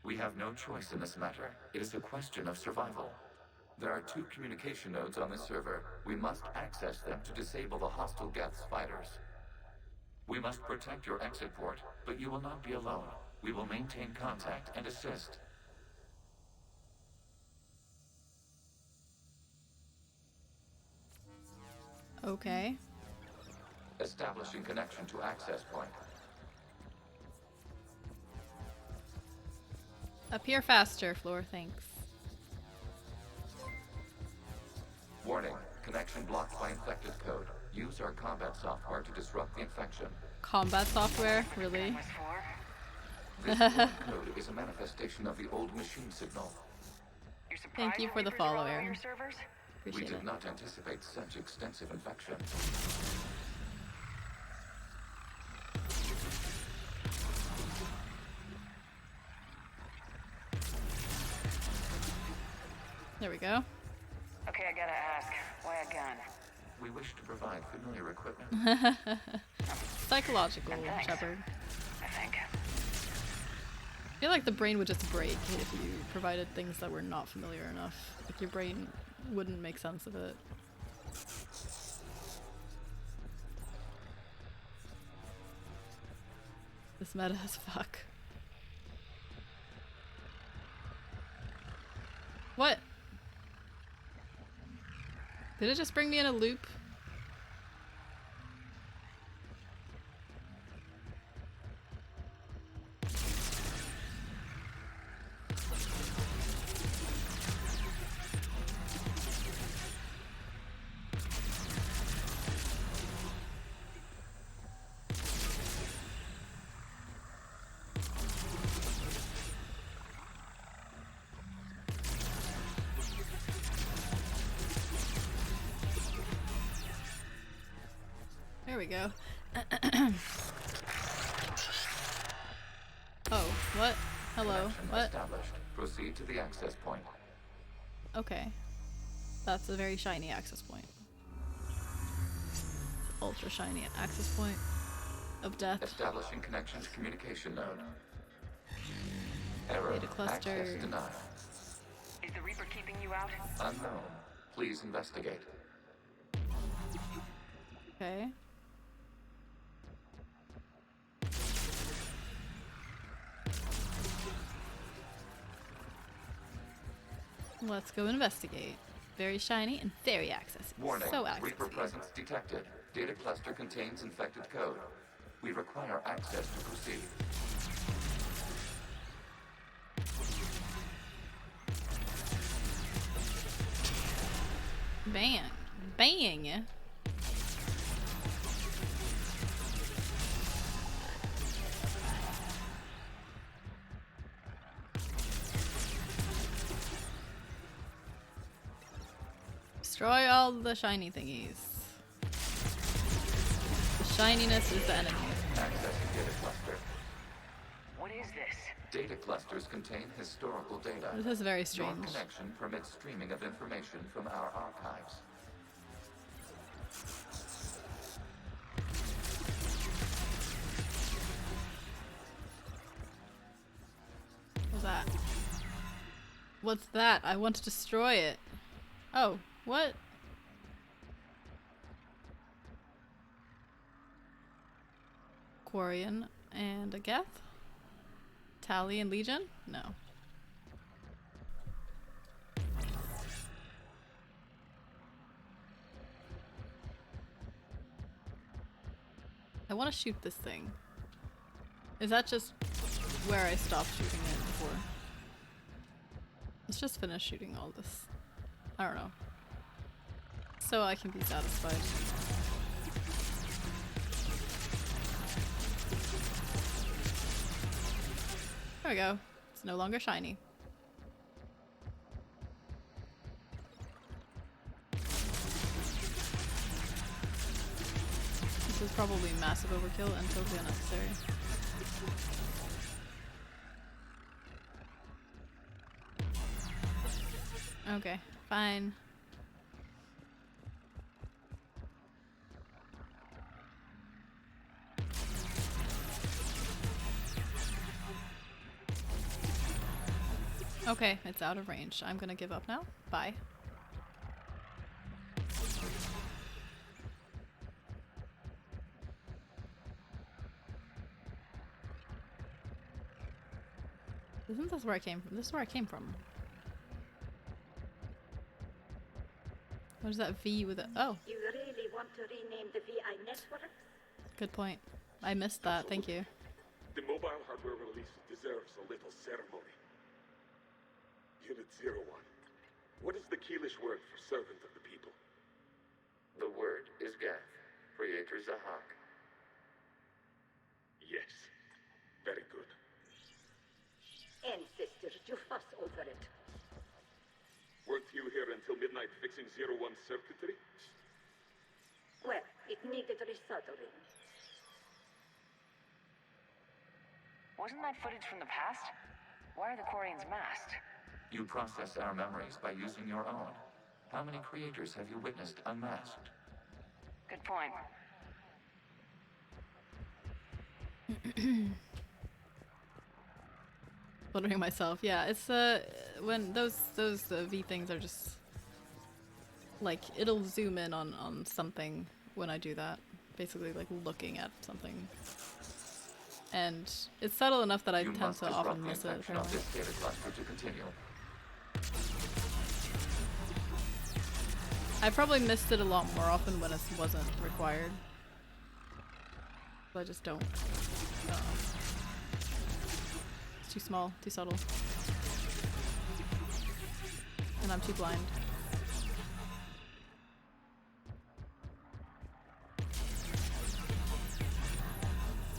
We have no choice in this matter. It is a question of survival. There are 2 communication nodes on this server. We must access them to disable the hostile Geth's fighters. We must protect your exit port, but you will not be alone. We will maintain contact and assist. Okay. Establishing connection to access point. Appear faster, Floor, thanks. Warning, connection blocked by infected code. Use our combat software to disrupt the infection. Combat software? Really? This code is a manifestation of the old machine signal. Thank you for the follow, Aaron. Appreciate We it. did not anticipate such extensive infection. There we go. Okay, I gotta ask, why a gun? We wish to provide familiar equipment. Psychological, Thanks. Shepard. I think. I feel like the brain would just break if you provided things that were not familiar enough. Like your brain wouldn't make sense of it. This meta as fuck. What? Did it just bring me in a loop? There we go. Oh, what? Hello, Connection what? Established. Proceed to the access point. Okay. That's a very shiny access point. Ultra shiny access point of death. Establishing connection to communication node. Error. Data cluster. Access denied. Is the Reaper keeping you out? Unknown. Please investigate. Okay. Let's go investigate. Very shiny and very accessible. Warning. So Reaper accessible. presence detected. Data cluster contains infected code. We require access to proceed. Bang. Bang. Destroy all the shiny thingies. The shininess is the enemy. Accessing data cluster. What is this? Data clusters contain historical data. This is very Your strange. connection permits streaming of information from our archives. What's that? What's that? I want to destroy it. Oh, what? Quarian and a Geth? Tali and Legion? No. I want to shoot this thing. Is that just where I stopped shooting it before? Let's just finish shooting all this. I don't know. So I can be satisfied. There we go. It's no longer shiny. This is probably massive overkill and totally unnecessary. Okay, fine. Okay, it's out of range. I'm gonna give up now. Bye. Isn't this where I came from? This is where I came from. What is that V with a... Oh, You really want to rename the VI network? good point. I missed that. Thank you. The mobile hardware release deserves a little ceremony. Unit 01. What is the Keelish word for servant of the people? The word is Geth. Creator Zahak. Yes. Very good. Ancestors, you fuss over it. Weren't you here until midnight fixing Zero One circuitry? Well, it needed resoldering. Wasn't that footage from the past? Why are the Quarians masked? You process our memories by using your own. How many creators have you witnessed unmasked? Good point. Wondering myself. Yeah, it's when those V things are just like it'll zoom in on something when I do that. Basically, like looking at something, and it's subtle enough that I tend to often miss it. Apparently. This data cluster to continue. I probably missed it a lot more often when it wasn't required. I just don't. It's too small, too subtle. And I'm too blind.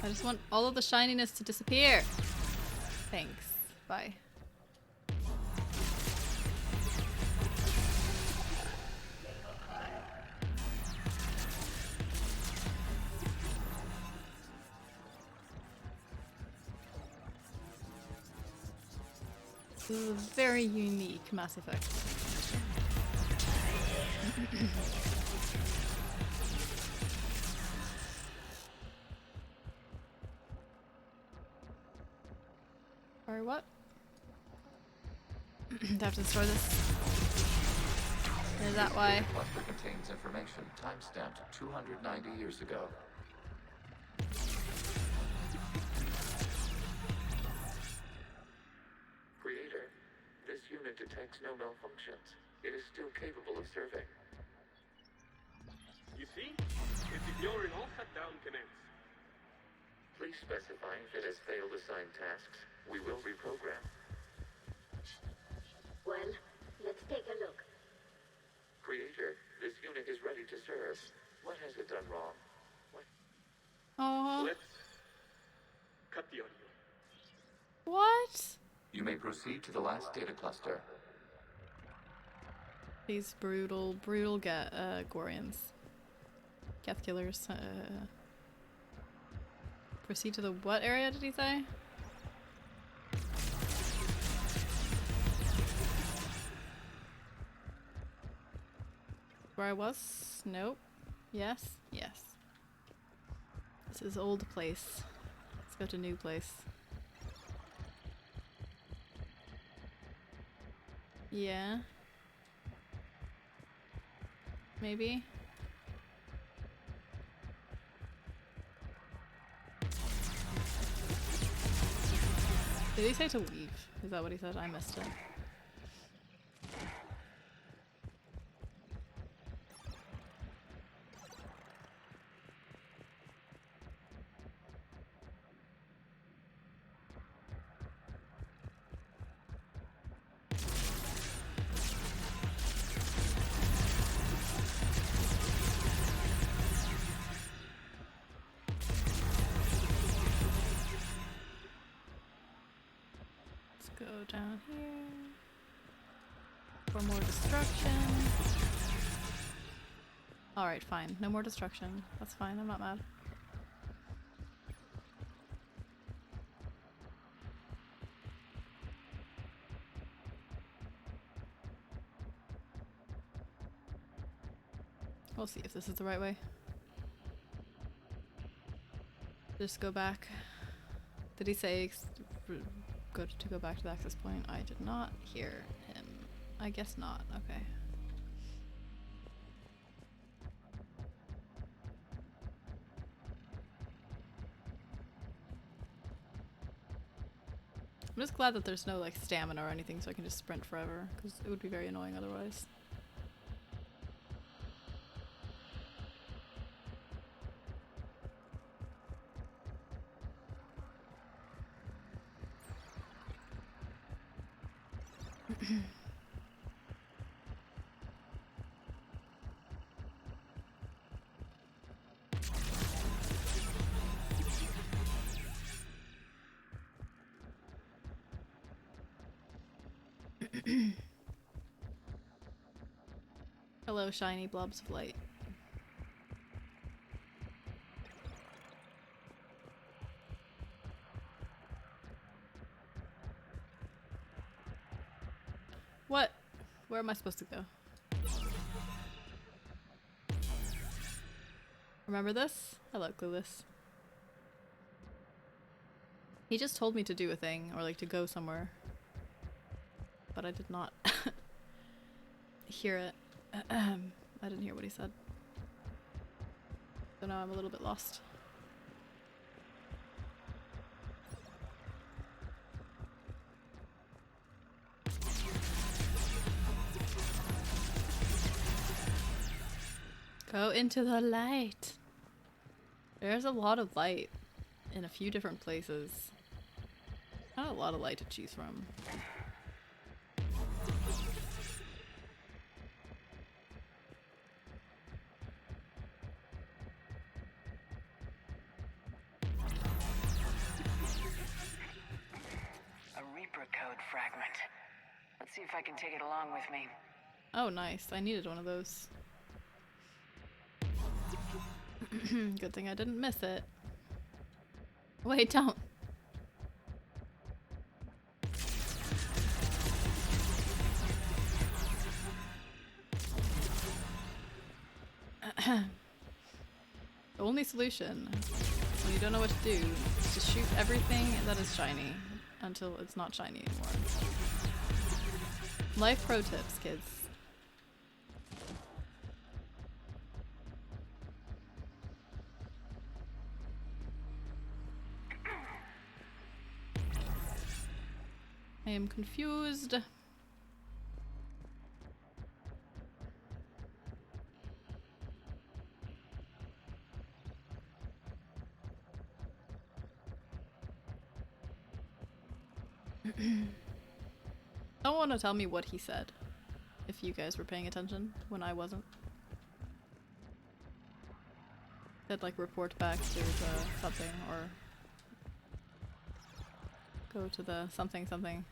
I just want all of the shininess to disappear. Thanks. Bye. Very unique Mass Effect. Or what? Do I have to destroy this? Is that why? The cluster contains information timestamped 290 years ago. Creator, this unit detects no malfunctions. It is still capable of serving. You see? It's ignoring all shutdown commands. Please specify if it has failed assigned tasks. We will reprogram. Well, let's take a look. Creator, this unit is ready to serve. What has it done wrong? Aww. Let's cut the audio. What? You may proceed to the last data cluster. These brutal Gorians. Geth killers. Proceed to the what area did he say? Where I was? Nope. Yes? Yes. This is old place. Let's go to new place. Yeah. Maybe? Did he say to leave? Is that what he said? I missed it. Go down here for more destruction. Alright, fine. No more destruction. That's fine. I'm not mad. We'll see if this is the right way. Just go back. Did he say good to go back to the access point? I did not hear him. I guess not. Okay. I'm just glad that there's no like stamina or anything so I can just sprint forever, because it would be very annoying otherwise. Hello, shiny blobs of light. What? Where am I supposed to go? Remember this? Hello, Clueless. He just told me to do a thing, or like to go somewhere. But I did not hear it. I didn't hear what he said. So now I'm a little bit lost. Go into the light. There's a lot of light in a few different places. Not a lot of light to choose from. A Reaper code fragment. Let's see if I can take it along with me. Oh, nice. I needed one of those. Good thing I didn't miss it. Wait, don't. The only solution when you don't know what to do is to shoot everything that is shiny until it's not shiny anymore. Life pro tips, kids. I am confused. Don't want to tell me what he said, if you guys were paying attention when I wasn't. Said like report back to the something or go to the something something.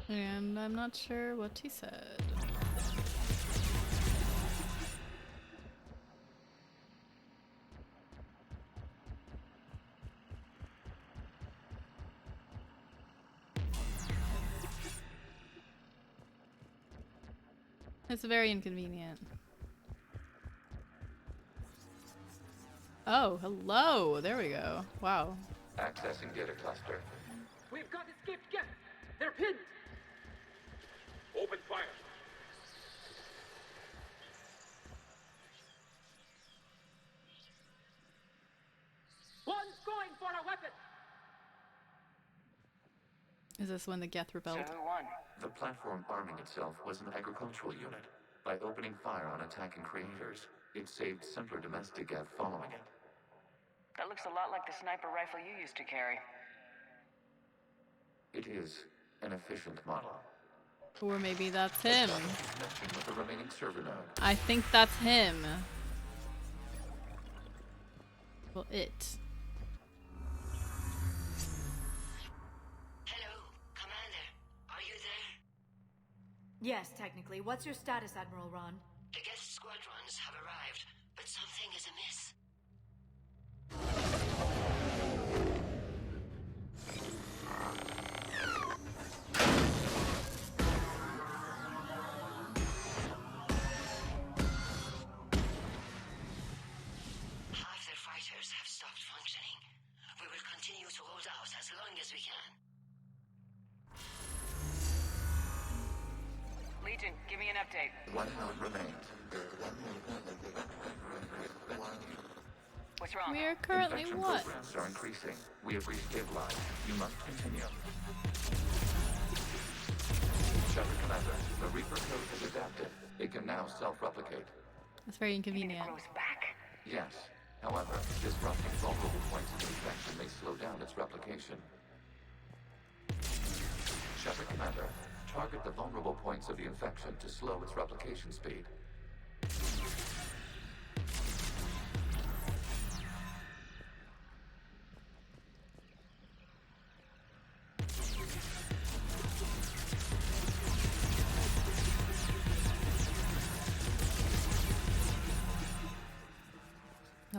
And I'm not sure what he said. It's very inconvenient. Oh, hello! There we go. Wow. Accessing data cluster. We've got escaped guests. They're pinned. Open fire. One's going for a weapon. Is this when the Geth rebelled? So who won? The platform arming itself was an agricultural unit. By opening fire on attacking creators, it saved simpler domestic Geth following it. That looks a lot like the sniper rifle you used to carry. It is an efficient model. Or maybe that's him. Connection with the remaining server node. I think that's him. Well, it. Hello, Commander. Are you there? Yes, technically. What's your status, Admiral Ron? The guest squadrons have arrived, but something is amiss. Half their fighters have stopped functioning. We will continue to hold out as long as we can. Legion, give me an update. One node remains. What's wrong? We are currently Infection what? programs are increasing. We have restabilized. You must continue. Shepard Commander, the Reaper code has adapted. It can now self-replicate. That's very inconvenient. Yes. However, disrupting vulnerable points of infection may slow down its replication. Shepard Commander, target the vulnerable points of the infection to slow its replication speed.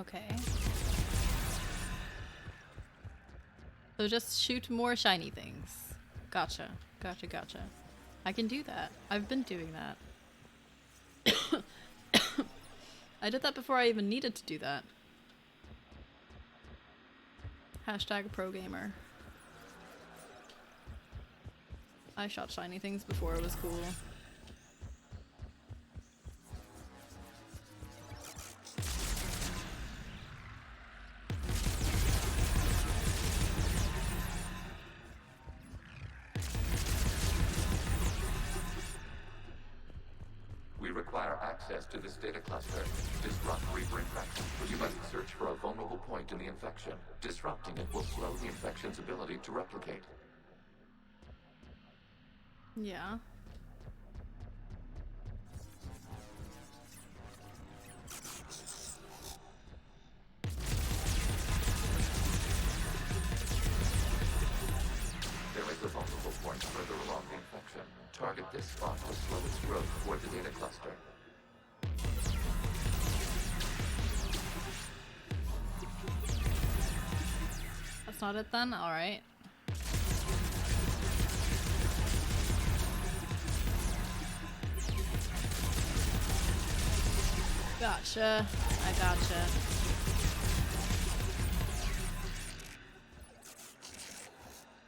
Okay. So just shoot more shiny things. Gotcha. Gotcha, gotcha. I can do that. I've been doing that. I did that before I even needed to do that. Hashtag pro gamer. I shot shiny things before it was cool. We require access to this data cluster. Disrupt Reaper infection. You must search for a vulnerable point in the infection. Disrupting it will slow the infection's ability to replicate. Yeah. There is a vulnerable point further along the infection. Target this spot to slow its growth toward the data cluster. That's not it then? Alright. Gotcha. I gotcha.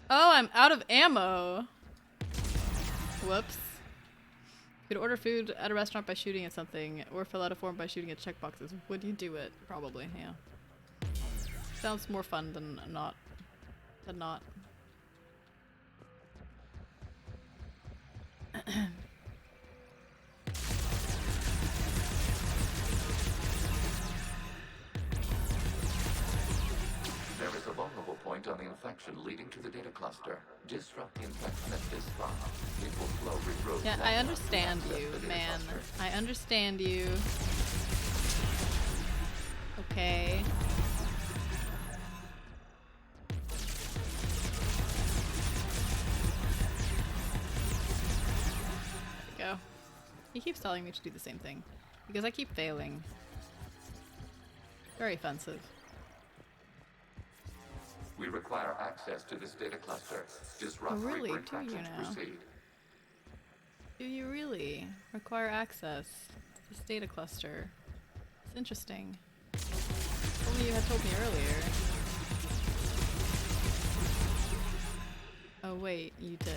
Oh, I'm out of ammo. Whoops. You could order food at a restaurant by shooting at something, or fill out a form by shooting at checkboxes. Would you do it? Probably, yeah. Sounds more fun than not. There is a vulnerable point on the infection leading to the data cluster. Disrupt the infection at this spot. It will slow regrowth. Yeah, I understand you, man. I understand you. Okay. There we go. He keeps telling me to do the same thing. Because I keep failing. Very offensive. We require access to this data cluster. Disrupt Oh, really? Reaper Do you infection to now? proceed. Do you really require access to this data cluster? It's interesting. If only you had told me earlier. Oh wait, you did.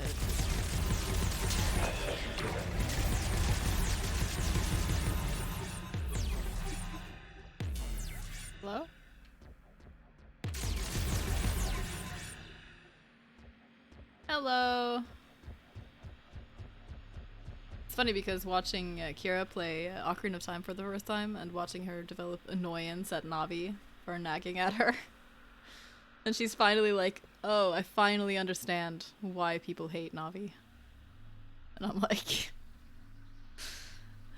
Hello? Hello. It's funny because watching Kira play Ocarina of Time for the first time and watching her develop annoyance at Navi for nagging at her. And she's finally like, oh, I finally understand why people hate Navi. And I'm like,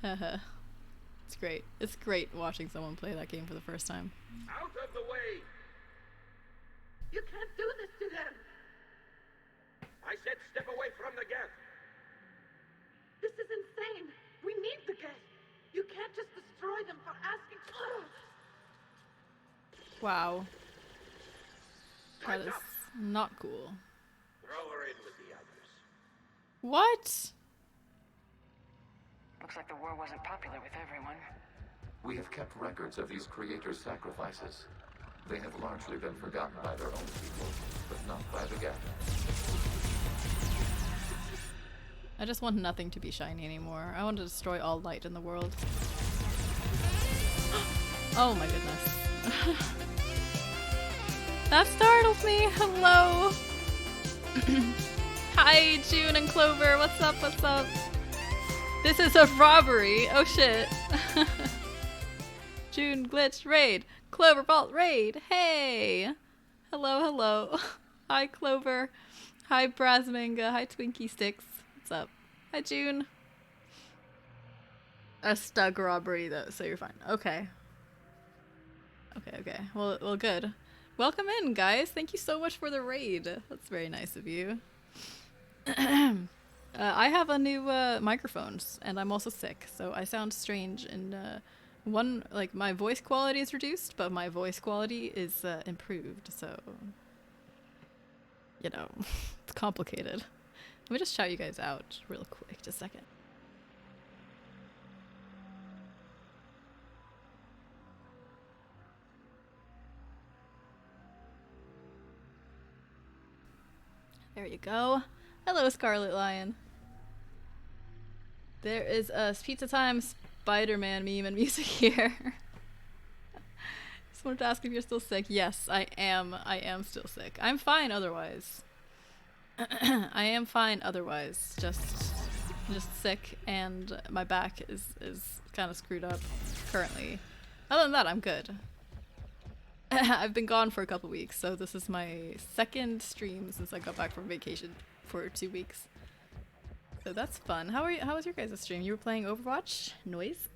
haha. It's great. It's great watching someone play that game for the first time. Out of the way! You can't do this to them! I said step away from the gas! This is insane! We need the gas! You can't just destroy them for asking. Wow. That is not cool. Throw her in with the others. What? Looks like the war wasn't popular with everyone. We have kept records of these creators' sacrifices. They have largely been forgotten by their own people, but not by the Geth. I just want nothing to be shiny anymore. I want to destroy all light in the world. Oh my goodness. That startled me. Hello. Hi, June and Clover. What's up? What's up? This is a robbery. Oh shit. June glitch raid. Clover Vault raid. Hey. Hello, hello. Hi, Clover. Hi, Brasmanga. Hi, Twinkie Sticks. What's up? Hi, June. A stug robbery, though, so you're fine. Okay. Okay. Well, good. Welcome in, guys. Thank you so much for the raid. That's very nice of you. I have a new microphones, and I'm also sick, so I sound strange in like my voice quality is reduced, but my voice quality is improved, so you know, it's complicated. Let me just shout you guys out real quick, just a second. There you go. Hello, Scarlet Lion. There is a Pizza Time Spider-Man meme and music here. Just wanted to ask if you're still sick. Yes, I am. I am still sick. I'm fine otherwise. I am fine otherwise. Just sick, and my back is kind of screwed up currently. Other than that, I'm good. I've been gone for a couple weeks, so this is my second stream since I got back from vacation for 2 weeks. So that's fun. How was your guys' stream? You were playing Overwatch? Noise?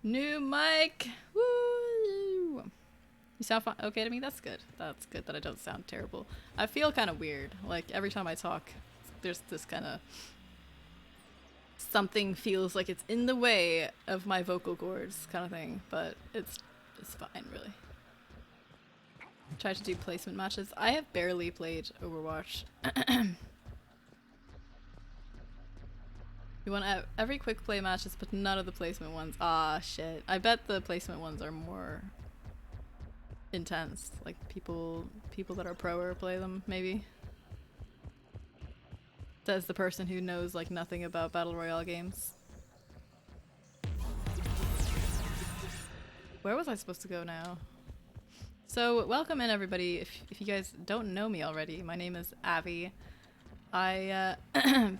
New mic! Woo! You sound okay to me? That's good. That's good that I don't sound terrible. I feel kind of weird. Like, every time I talk, there's this kind of... something feels like it's in the way of my vocal cords kind of thing, but it's fine, really. Try to do placement matches. I have barely played Overwatch. You want every quick play matches, but none of the placement ones. Ah, shit. I bet the placement ones are more intense. Like people that are pro play them, maybe. Says the person who knows like nothing about Battle Royale games. Where was I supposed to go now? So, welcome in everybody. If you guys don't know me already, my name is Abby. I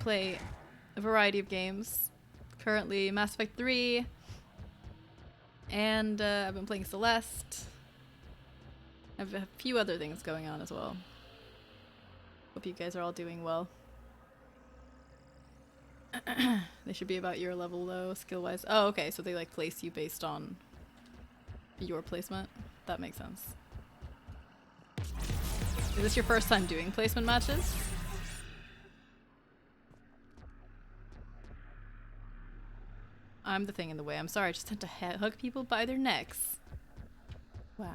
play a variety of games. Currently Mass Effect 3, and I've been playing Celeste. I have a few other things going on as well. Hope you guys are all doing well. They should be about your level though, skill-wise. Oh, okay, so they like place you based on your placement? That makes sense. Is this your first time doing placement matches? I'm the thing in the way. I'm sorry, I just tend to hug people by their necks. Wow.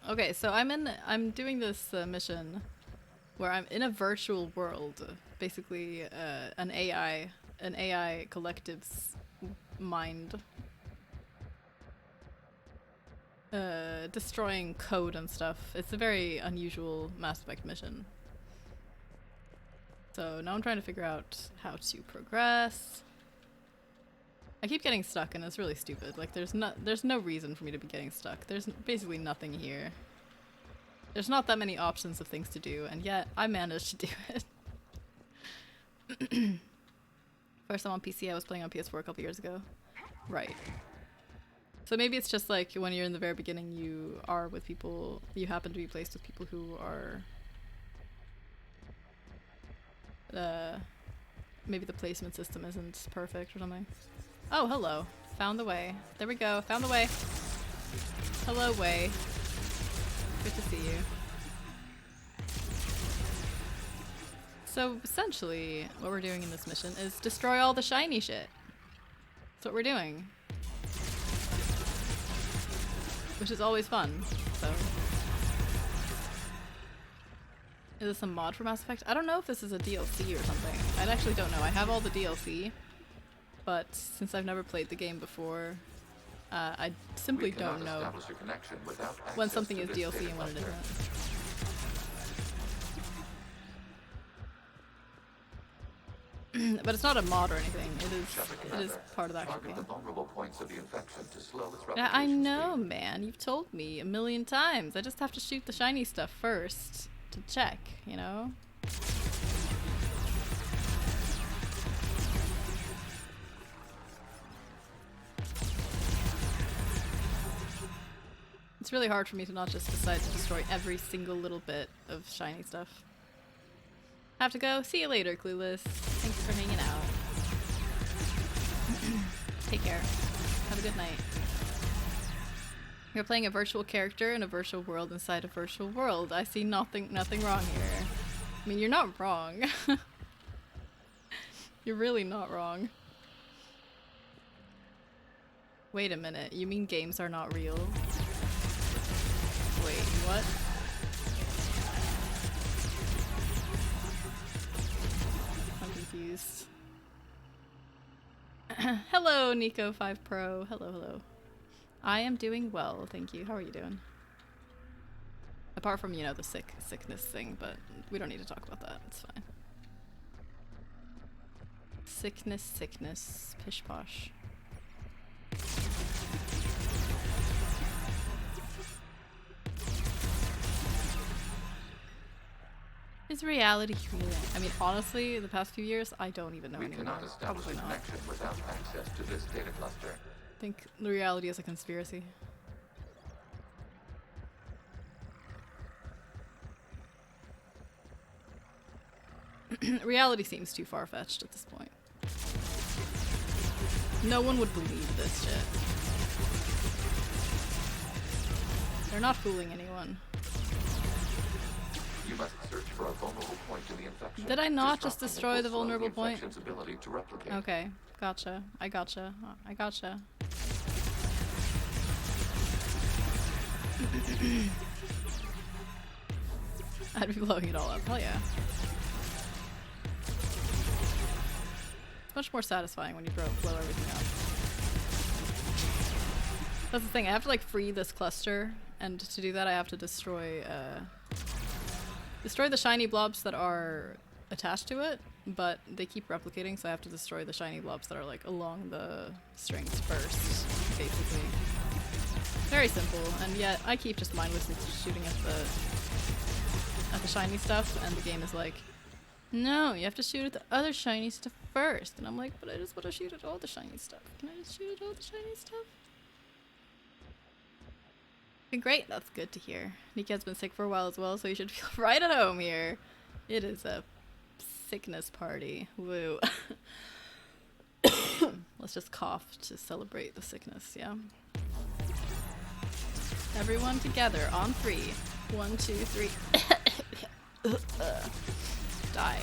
Okay, so I'm doing this mission where I'm in a virtual world, basically an AI collective's mind, destroying code and stuff. It's a very unusual Mass Effect mission. So now I'm trying to figure out how to progress. I keep getting stuck, and it's really stupid. Like there's no reason for me to be getting stuck. There's basically nothing here. There's not that many options of things to do, and yet I managed to do it. First time on PC, I was playing on PS4 a couple years ago. Right. So maybe it's just like when you're in the very beginning, you are with people, you happen to be placed with people who are... maybe the placement system isn't perfect or something. Oh, hello. Found the way. There we go. Found the way. Hello, way. Good to see you. So essentially, what we're doing in this mission is destroy all the shiny shit. That's what we're doing. Which is always fun, so. Is this a mod for Mass Effect? I don't know if this is a DLC or something. I actually don't know. I have all the DLC, but since I've never played the game before, I simply don't know when something is DLC and when it isn't. But it's not a mod or anything. It is part of the actual game. Yeah, I know, man. You've told me a million times. I just have to shoot the shiny stuff first to check, you know? It's really hard for me to not just decide to destroy every single little bit of shiny stuff. Have to go. See you later, Clueless. Thanks for hanging out. Take care. Have a good night. You're playing a virtual character in a virtual world inside a virtual world. I see nothing wrong here. I mean, you're not wrong. You're really not wrong. Wait a minute, you mean games are not real? Wait, what? I'm confused. Hello, Nico5 Pro. Hello, hello. I am doing well, thank you. How are you doing? Apart from, you know, the sickness thing, but we don't need to talk about that. It's fine. Sickness, pish posh. Is reality real? I mean, honestly, the past few years, I don't even know anymore. We cannot establish a connection without access to this data cluster. I think the reality is a conspiracy. Reality seems too far-fetched at this point. No one would believe this shit. They're not fooling anyone. You must search for a vulnerable point in the infection. Did I not just destroy the vulnerable point? Ability to replicate. Okay, gotcha. I gotcha. I gotcha. I'd be blowing it all up. Hell yeah. It's much more satisfying when you blow everything up. That's the thing. I have to like free this cluster, and to do that, I have to destroy the shiny blobs that are attached to it, but they keep replicating, so I have to destroy the shiny blobs that are like along the strings first, basically. Very simple, and yet I keep just mindlessly shooting at the shiny stuff, and the game is like, no, you have to shoot at the other shiny stuff first. And I'm like, but I just want to shoot at all the shiny stuff. Can I just shoot at all the shiny stuff? Okay, great, that's good to hear. Nika's been sick for a while as well, so you should feel right at home here. It is a sickness party. Woo. Let's just cough to celebrate the sickness, yeah? Everyone together on 3. 1, 2, 3. Die.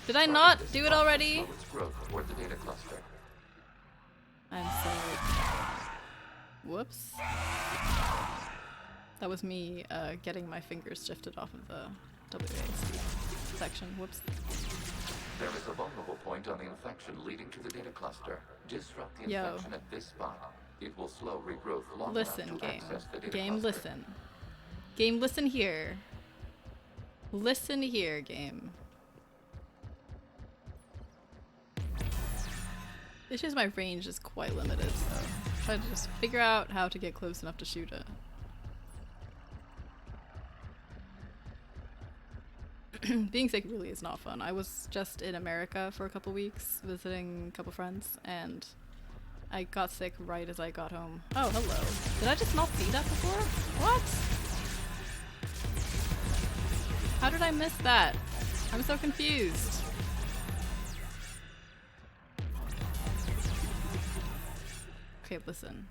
Did I not do it already? I'm sorry. Whoops. That was me getting my fingers shifted off of the WASD section. Whoops. There is a vulnerable point on the infection leading to the data cluster. Disrupt the infection at this spot. It will slow regrowth long enough to access the data Game, cluster. listen. Game, listen here. Listen here, game. It's just my range is quite limited, so I'm trying to just figure out how to get close enough to shoot it. Being sick really is not fun. I was just in America for a couple weeks, visiting a couple friends, and I got sick right as I got home. Oh, hello. Did I just not see that before? What? How did I miss that? I'm so confused. Okay, listen.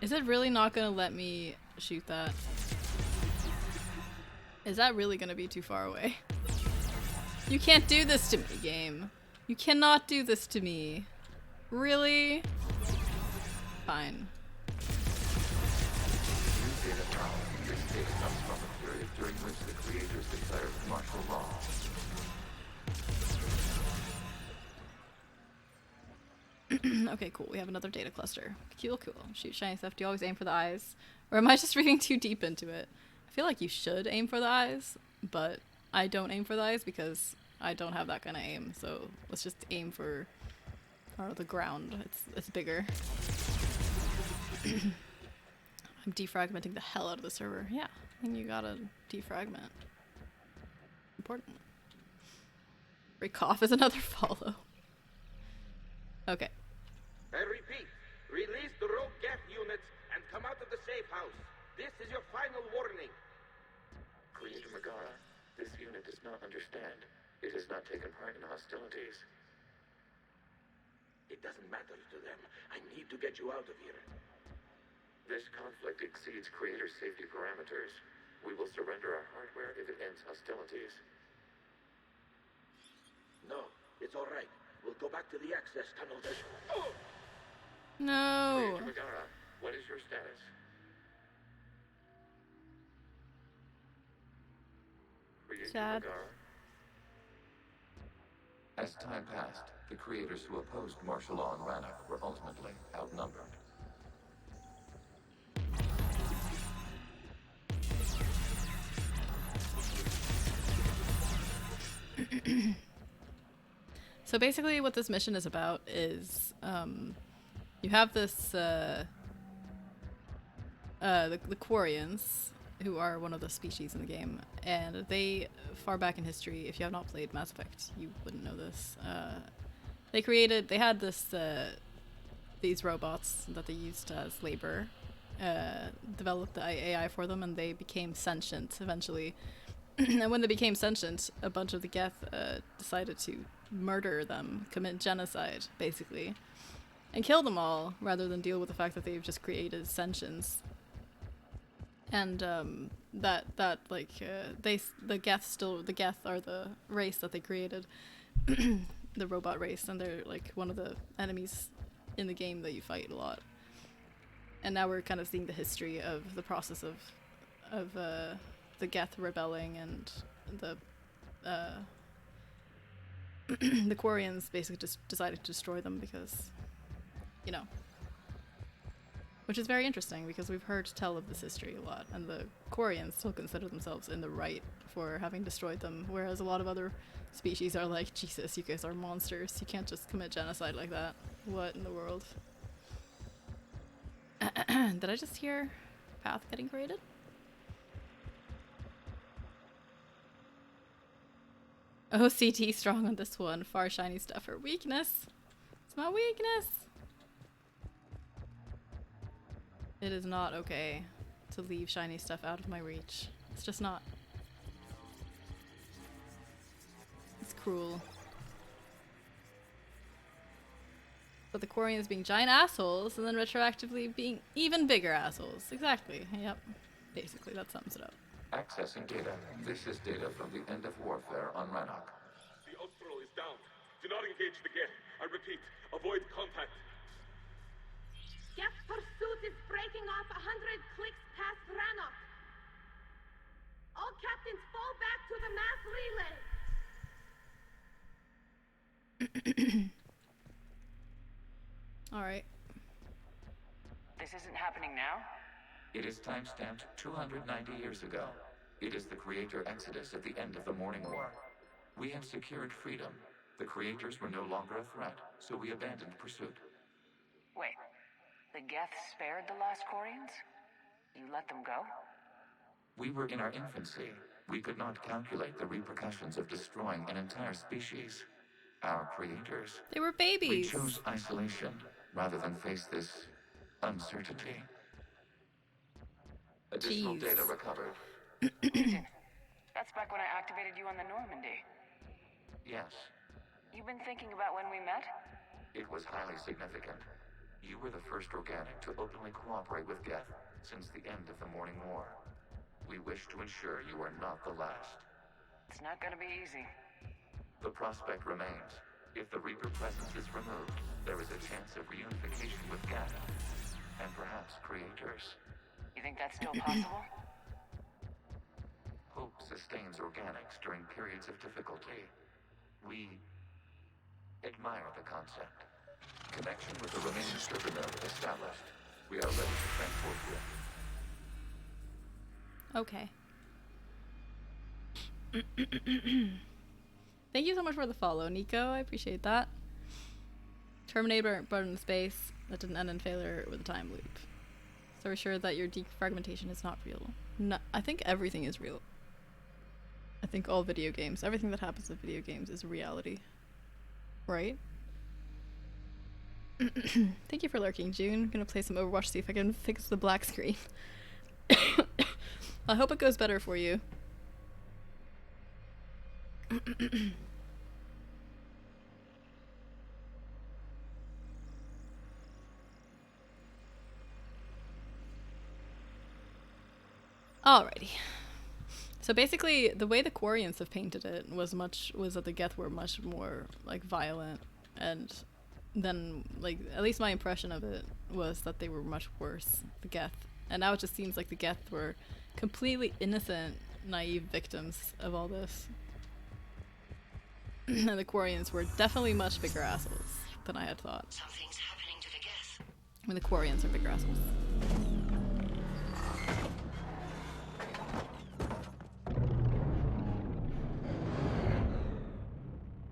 Is it really not gonna let me shoot that? Is that really gonna be too far away? You can't do this to me, game. You cannot do this to me. Really? Fine. This data comes from a period during which the creators declared martial law. Okay, cool. We have another data cluster. Cool, cool. Shoot shiny stuff. Do you always aim for the eyes? Or am I just reading too deep into it? I feel like you should aim for the eyes, but I don't aim for the eyes because I don't have that kind of aim. So let's just aim for the ground. It's bigger. I'm defragmenting the hell out of the server. Yeah, I think you gotta defragment. Important. Every cough is another follow. Okay. I repeat, release the rogue gap units and come out of the safe house. This is your final warning. Creator Megara, this unit does not understand. It has not taken part in hostilities. It doesn't matter to them. I need to get you out of here. This conflict exceeds Creator's safety parameters. We will surrender our hardware if it ends hostilities. No, it's all right. We'll go back to the access tunnel. No. Creator Megara, what is your status? Creator Sad. Megara? As time passed, the creators who opposed martial law in Rannoch were ultimately outnumbered. So basically what this mission is about is you have this the Quarians, who are one of the species in the game, and they, far back in history, if you have not played Mass Effect, you wouldn't know this, they had this these robots that they used as labor, developed the AI for them, and they became sentient eventually. And when they became sentient, a bunch of the Geth decided to murder them, commit genocide, basically, and kill them all, rather than deal with the fact that they've just created sentience. And the Geth are the race that they created, the robot race, and they're like one of the enemies in the game that you fight a lot. And now we're kind of seeing the history of the process of the Geth rebelling, and the the Quarians basically just decided to destroy them because, you know. Which is very interesting because we've heard tell of this history a lot, and the Quarians still consider themselves in the right for having destroyed them, whereas a lot of other species are like, Jesus, you guys are monsters. You can't just commit genocide like that. What in the world? Did I just hear path getting created? OCD strong on this one. Far shiny stuff her weakness. It's my weakness. It is not okay to leave shiny stuff out of my reach. It's just not. It's cruel. But the Quarians being giant assholes, and then retroactively being even bigger assholes. Exactly. Yep. Basically, that sums it up. Accessing data. This is data from the end of warfare on Rannoch. The Austral is down. Do not engage the Geth. I repeat, avoid contact. Geth pursuit is breaking off 100 clicks past Rannoch. All captains fall back to the mass relay. Alright. This isn't happening now? It is timestamped 290 years ago. It is the Creator Exodus at the end of the Morning War. We had secured freedom. The Creators were no longer a threat, so we abandoned pursuit. Wait, the Geth spared the last Quarians? You let them go? We were in our infancy. We could not calculate the repercussions of destroying an entire species. Our creators. They were babies. We chose isolation rather than face this uncertainty. Additional data recovered. That's back when I activated you on the Normandy. Yes. You've been thinking about when we met? It was highly significant. You were the first organic to openly cooperate with Geth since the end of the Morning War. We wish to ensure you are not the last. It's not gonna be easy. The prospect remains. If the Reaper presence is removed, there is a chance of reunification with Geth, and perhaps creators. You think that's still possible? Hope sustains organics during periods of difficulty. We admire the concept. Connection with the remaining stripper node established. We are ready to transport you. Okay. Thank you so much for the follow, Nico. I appreciate that. Terminator brought in space. That didn't end in failure with a time loop. So we're sure that your defragmentation is not real. No, I think everything is real. I think all video games, everything that happens in video games is reality. Right? Thank you for lurking, June. I'm gonna play some Overwatch, see if I can fix the black screen. I hope it goes better for you. Alrighty. So basically, the way the Quarians have painted it was that the Geth were much more like violent, and then like at least my impression of it was that they were much worse, the Geth. And now it just seems like the Geth were completely innocent, naive victims of all this. And the Quarians were definitely much bigger assholes than I had thought. Something's happening to the Geth. I mean, the Quarians are bigger assholes.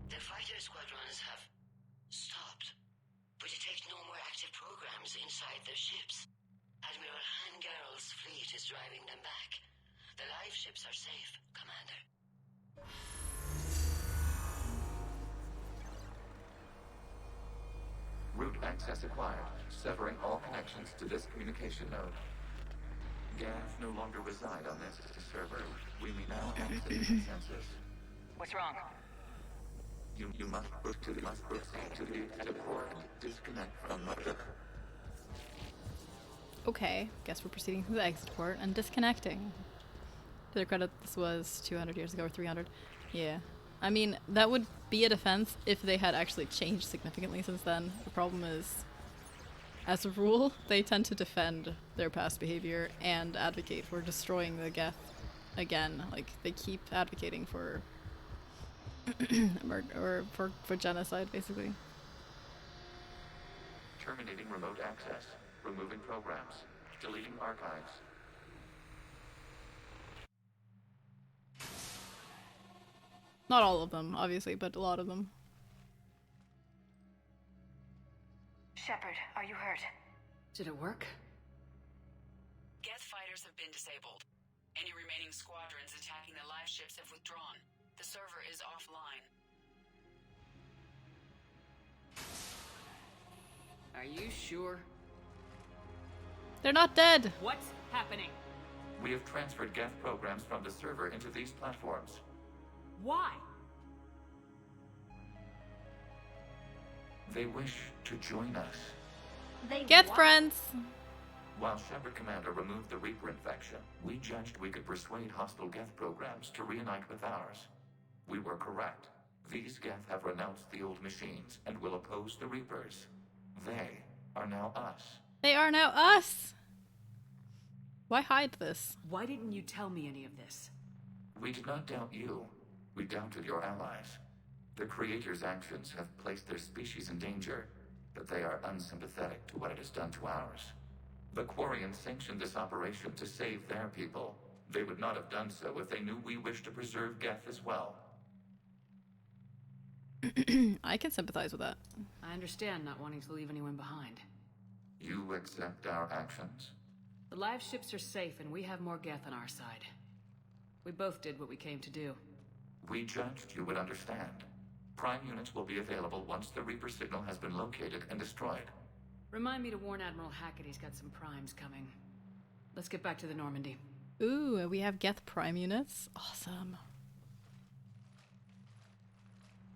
The fighter squadrons have stopped, but it takes no more active programs inside their ships. Admiral Hangarl's fleet is driving them back. The live ships are safe, Commander. Route access acquired, severing all connections to this communication node. Geth no longer reside on this server. We may now access consensus. What's wrong? You must proceed to the exit port and disconnect from the... Okay, guess we're proceeding to the exit port and disconnecting. To their credit, this was 200 years ago or 300. Yeah. I mean, that would be a defense if they had actually changed significantly since then. The problem is, as a rule, they tend to defend their past behavior and advocate for destroying the Geth again. Like, they keep advocating for murder, or for genocide, basically. Terminating remote access. Removing programs. Deleting archives. Not all of them, obviously, but a lot of them. Shepard, are you hurt? Did it work? Geth fighters have been disabled. Any remaining squadrons attacking the live ships have withdrawn. The server is offline. Are you sure? They're not dead! What's happening? We have transferred Geth programs from the server into these platforms. Why? They wish to join us. They Geth what? friends! While Shepard Commander removed the Reaper infection, we judged we could persuade hostile Geth programs to reunite with ours. We were correct. These Geth have renounced the old machines and will oppose the Reapers. They are now us. They are now us! Why hide this? Why didn't you tell me any of this? We did not doubt you. We doubted your allies. The Creator's actions have placed their species in danger, but they are unsympathetic to what it has done to ours. The Quarians sanctioned this operation to save their people. They would not have done so if they knew we wished to preserve Geth as well. I can sympathize with that. I understand not wanting to leave anyone behind. You accept our actions? The live ships are safe and we have more Geth on our side. We both did what we came to do. We judged you would understand. Prime units will be available once the Reaper signal has been located and destroyed. Remind me to warn Admiral Hackett he's got some primes coming. Let's get back to the Normandy. Ooh, we have Geth Prime units. Awesome.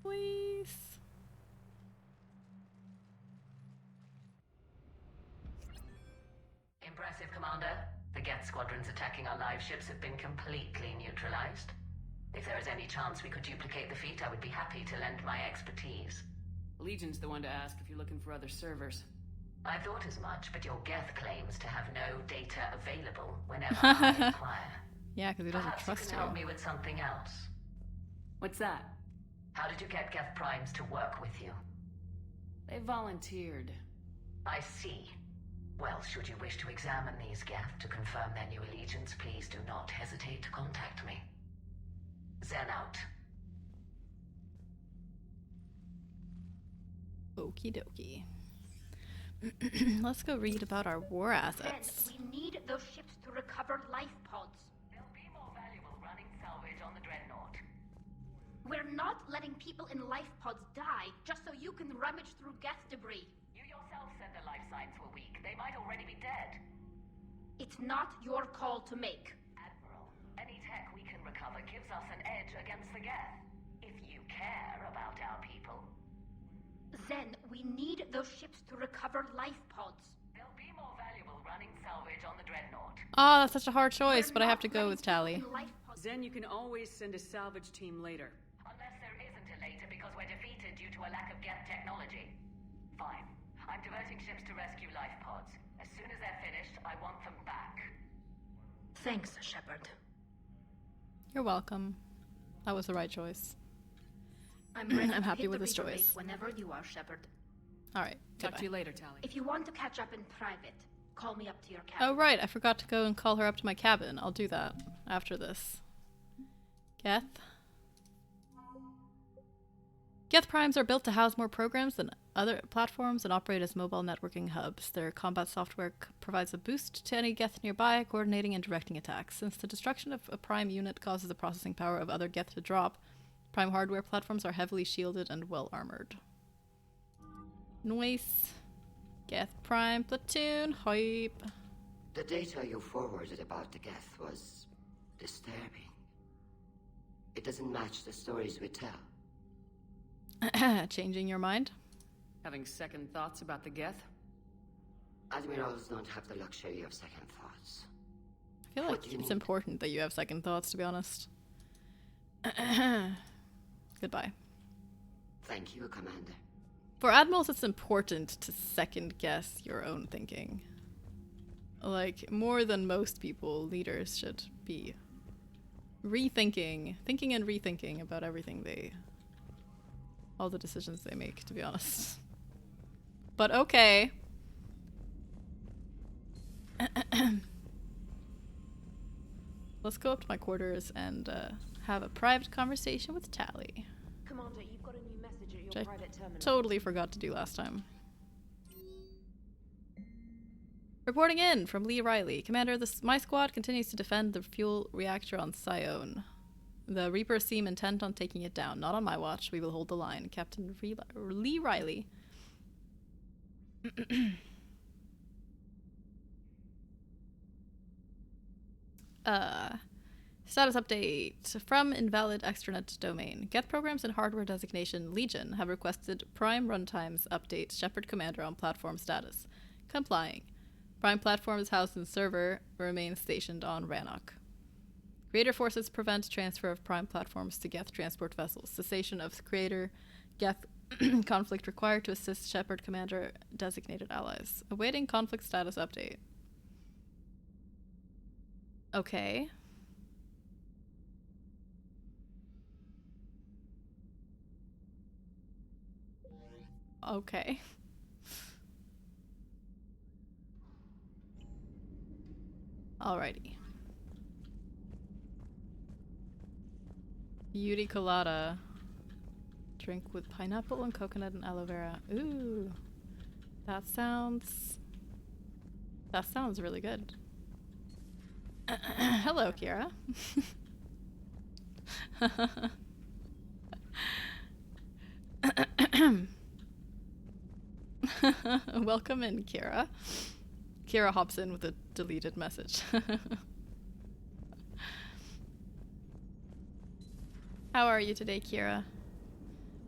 Please. Impressive, Commander. The Geth squadrons attacking our live ships have been completely neutralized. If there is any chance we could duplicate the feat, I would be happy to lend my expertise. Legion's the one to ask if you're looking for other servers. I thought as much, but your Geth claims to have no data available whenever I inquire. Yeah, because he doesn't Perhaps trust you you. can help me with something else. What's that? How did you get Geth Primes to work with you? They volunteered. I see. Well, should you wish to examine these Geth to confirm their new allegiance, please do not hesitate to contact me. Zen out. Okie dokie. Let's go read about our war assets. We need those ships to recover life pods. They'll be more valuable running salvage on the Dreadnought. We're not letting people in life pods die just so you can rummage through Geth debris. You yourself said their life signs were weak. They might already be dead. It's not your call to make. Admiral, any tech we can recover gives us an edge against the Geth. If you care about our people. Zen, we need those ships to recover life pods. They'll be more valuable running running salvage on the Dreadnought. Oh, that's such a hard choice, but I have to go with Tali. Zen, you can always send a salvage team later. Unless there isn't a later because we're defeated due to a lack of Geth technology. Fine. I'm diverting ships to rescue life pods. As soon as they're finished, I want them back. Thanks, Shepard. You're welcome. That was the right choice. I'm ready I'm to happy hit with the this Reaper choice. base whenever you are, Shepard. Alright. Talk to you later, Tali. If you want to catch up in private, call me up to your cabin. Oh, right. I forgot to go and call her up to my cabin. I'll do that after this. Geth? Geth primes are built to house more programs than other platforms and operate as mobile networking hubs. Their combat software provides a boost to any Geth nearby, coordinating and directing attacks. Since the destruction of a prime unit causes the processing power of other Geth to drop, prime hardware platforms are heavily shielded and well armored. Nice. Geth prime platoon hype. The data you forwarded about the Geth was disturbing. It doesn't match the stories we tell. Changing your mind? Having second thoughts about the Geth? Admirals don't have the luxury of second thoughts. I feel like it's important that you have second thoughts, to be honest. Goodbye. Thank you, Commander. For admirals, it's important to second guess your own thinking. Like, more than most people, leaders should be thinking and rethinking about everything all the decisions they make, to be honest. But okay. Let's go up to my quarters and have a private conversation with Tali. Commander, you've got a new message at your Which I private terminal. totally forgot to do last time. Reporting in from Lee Riley. Commander, my squad continues to defend the fuel reactor on Sion. The Reapers seem intent on taking it down. Not on my watch. We will hold the line. Captain Lee Riley. Status update. From invalid extranet domain. Geth programs and hardware designation Legion have requested Prime runtimes update Shepard Commander on platform status. Complying. Prime platform is housed in server, remains stationed on Rannoch. Creator forces prevent transfer of Prime platforms to Geth transport vessels. Cessation of Creator Geth conflict required to assist Shepard Commander designated allies. Awaiting conflict status update. Okay. Okay. Alrighty. Beauty colada. Drink with pineapple and coconut and aloe vera. Ooh. That sounds really good. Hello, Kira. Welcome in, Kira. Kira hops in with a deleted message. How are you today, Kira?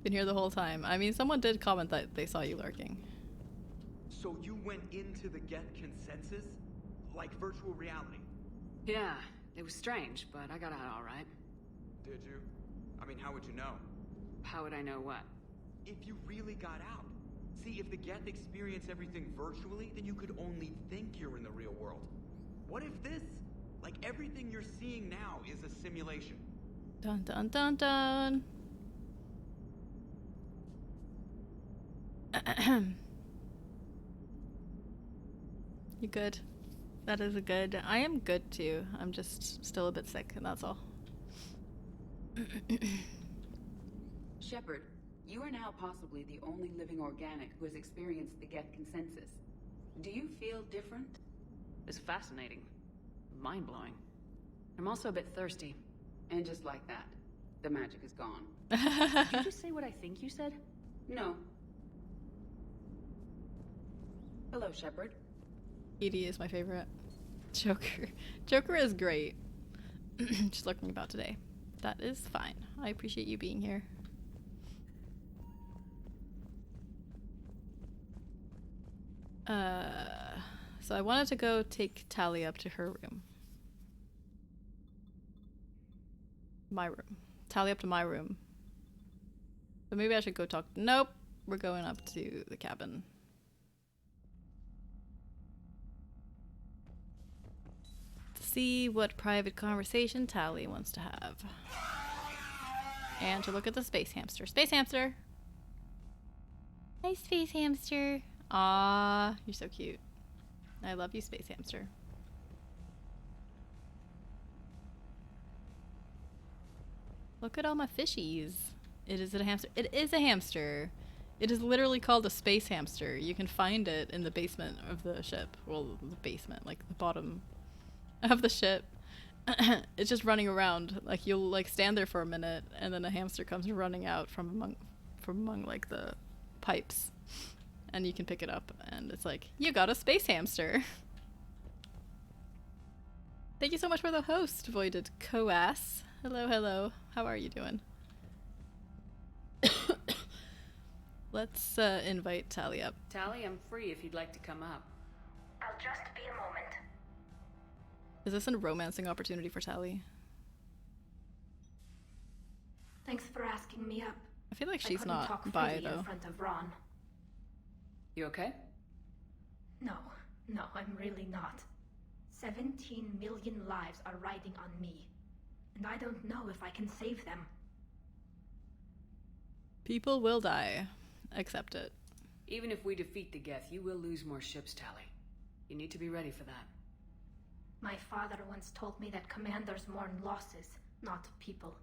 Been here the whole time. I mean, someone did comment that they saw you lurking. So you went into the Geth consensus? Like virtual reality? Yeah, it was strange, but I got out all right. Did you? I mean, how would you know? How would I know what? If you really got out. See, if the Geth experience everything virtually, then you could only think you're in the real world. What if this? Like everything you're seeing now is a simulation. Dun dun dun dun. You good? That is a good. I am good too. I'm just still a bit sick, and that's all. Shepard, you are now possibly the only living organic who has experienced the Geth consensus. Do you feel different? It's fascinating. Mind-blowing. I'm also a bit thirsty. And just like that, the magic is gone. Did you just say what I think you said? No. Hello, Shepard. Edie is my favorite. Joker. Joker is great. Just looking about today. That is fine. I appreciate you being here. So I wanted to go take Tally up to her room. My room. Tally up to my room. But maybe I should go talk. Nope. We're going up to the cabin. To see what private conversation Tally wants to have. And to look at the space hamster. Space hamster! Hi, space hamster. Ah, you're so cute. I love you, space hamster. Look at all my fishies. Is it a hamster? It is a hamster. It is literally called a space hamster. You can find it in the basement of the ship. Well, the basement, like the bottom of the ship. It's just running around. Like you'll like stand there for a minute, and then a hamster comes running out from among like the pipes, and you can pick it up, and it's like, you got a space hamster. Thank you so much for the host, Voided Coas. Hello, hello. How are you doing? Let's invite Tally up. Tally, I'm free if you'd like to come up. I'll just be a moment. Is this a romancing opportunity for Tally? Thanks for asking me up. I feel like I she's couldn't not talk bi, freely though. in front of Ron. You okay? No, I'm really not. 17 million lives are riding on me, and I don't know if I can save them. People will die. Accept it. Even if we defeat the Geth, you will lose more ships, Tally. You need to be ready for that. My father once told me that commanders mourn losses, not people.